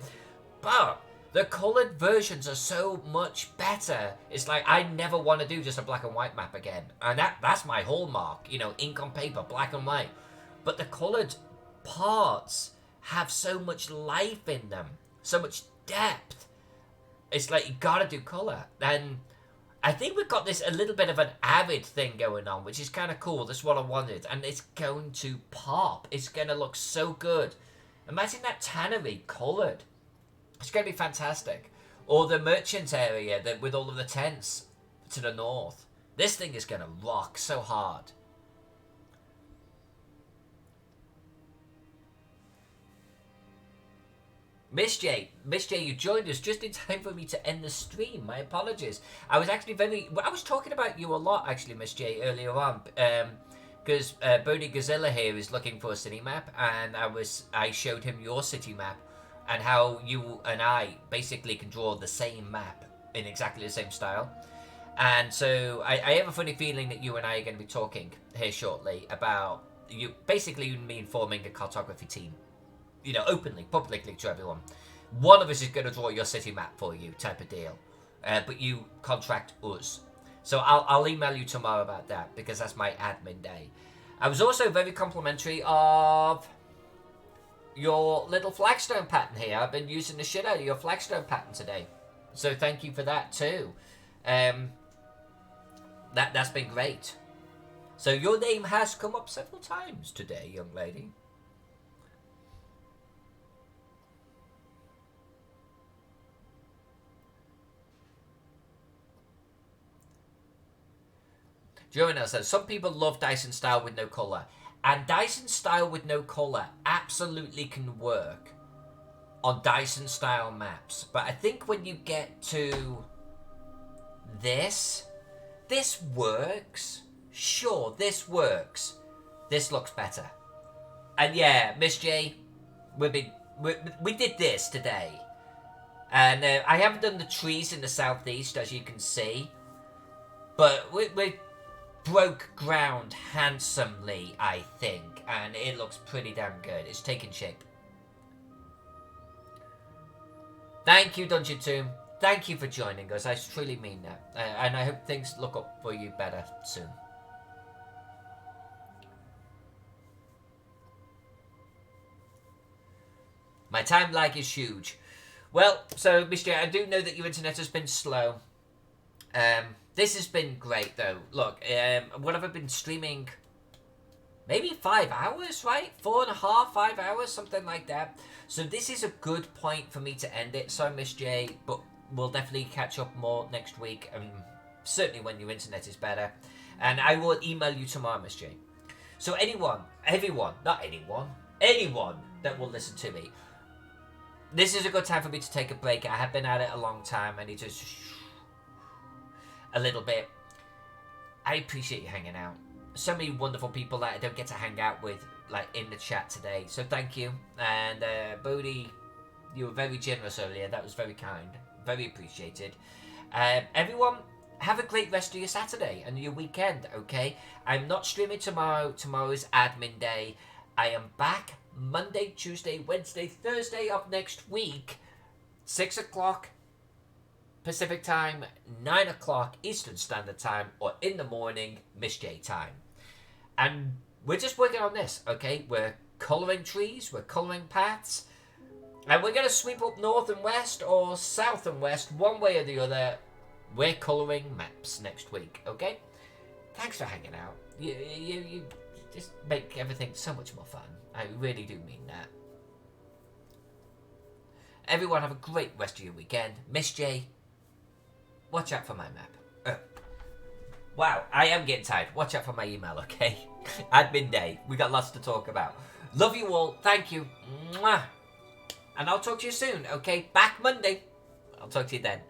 But the coloured versions are so much better. It's like, I never want to do just a black and white map again. And that's my hallmark, you know, ink on paper, black and white. But the coloured parts have so much life in them, so much depth. It's like, you gotta do colour. And I think we've got this a little bit of an avid thing going on, which is kind of cool. That's what I wanted. And it's going to pop. It's going to look so good. Imagine that tannery coloured. It's going to be fantastic. Or the merchant area with all of the tents to the north. This thing is going to rock so hard. Miss J, you joined us just in time for me to end the stream. My apologies. I was actually I was talking about you a lot, actually, Miss J, earlier on. Because Bodhi Gazilla here is looking for a city map, and I showed him your city map, and how you and I basically can draw the same map in exactly the same style. And so I have a funny feeling that you and I are going to be talking here shortly about basically me forming a cartography team. You know, openly, publicly to everyone. One of us is going to draw your city map for you, type of deal. But you contract us. So I'll email you tomorrow about that, because that's my admin day. I was also very complimentary of your little flagstone pattern here. I've been using the shit out of your flagstone pattern today. So thank you for that too. That's been great. So your name has come up several times today, young lady. Joanna says, some people love Dyson style with no colour. And Dyson style with no colour absolutely can work on Dyson style maps. But I think when you get to this works. Sure, this works. This looks better. And yeah, Miss J, we did this today. And I haven't done the trees in the southeast, as you can see. But we broke ground handsomely, I think, and it looks pretty damn good. It's taking shape. Thank you, Dungeon Tomb. Thank you for joining us. I truly mean that. And I hope things look up for you better soon. My time lag is huge. Well, so, Mr. I do know that your internet has been slow. This has been great, though. Look, what have I been streaming? Maybe 5 hours, right? 4.5, 5 hours, something like that. So this is a good point for me to end it. Sorry, Miss J, but we'll definitely catch up more next week. Certainly when your internet is better. And I will email you tomorrow, Miss J. So anyone that will listen to me, this is a good time for me to take a break. I have been at it a long time. I need to a little bit. I appreciate you hanging out. So many wonderful people that I don't get to hang out with, like, in the chat today. So thank you. And Bodhi, you were very generous earlier. That was very kind. Very appreciated. Everyone, have a great rest of your Saturday and your weekend, okay? I'm not streaming tomorrow. Tomorrow's admin day. I am back Monday, Tuesday, Wednesday, Thursday of next week. 6 o'clock Pacific time, 9 o'clock Eastern Standard Time, or in the morning, Miss J time. And we're just working on this, okay? We're colouring trees, we're colouring paths, and we're going to sweep up north and west, or south and west, one way or the other. We're colouring maps next week, okay? Thanks for hanging out. You just make everything so much more fun. I really do mean that. Everyone have a great rest of your weekend. Miss J, watch out for my map. Wow, I am getting tired. Watch out for my email, okay? Admin day. We got lots to talk about. Love you all. Thank you. Mwah. And I'll talk to you soon, okay? Back Monday. I'll talk to you then.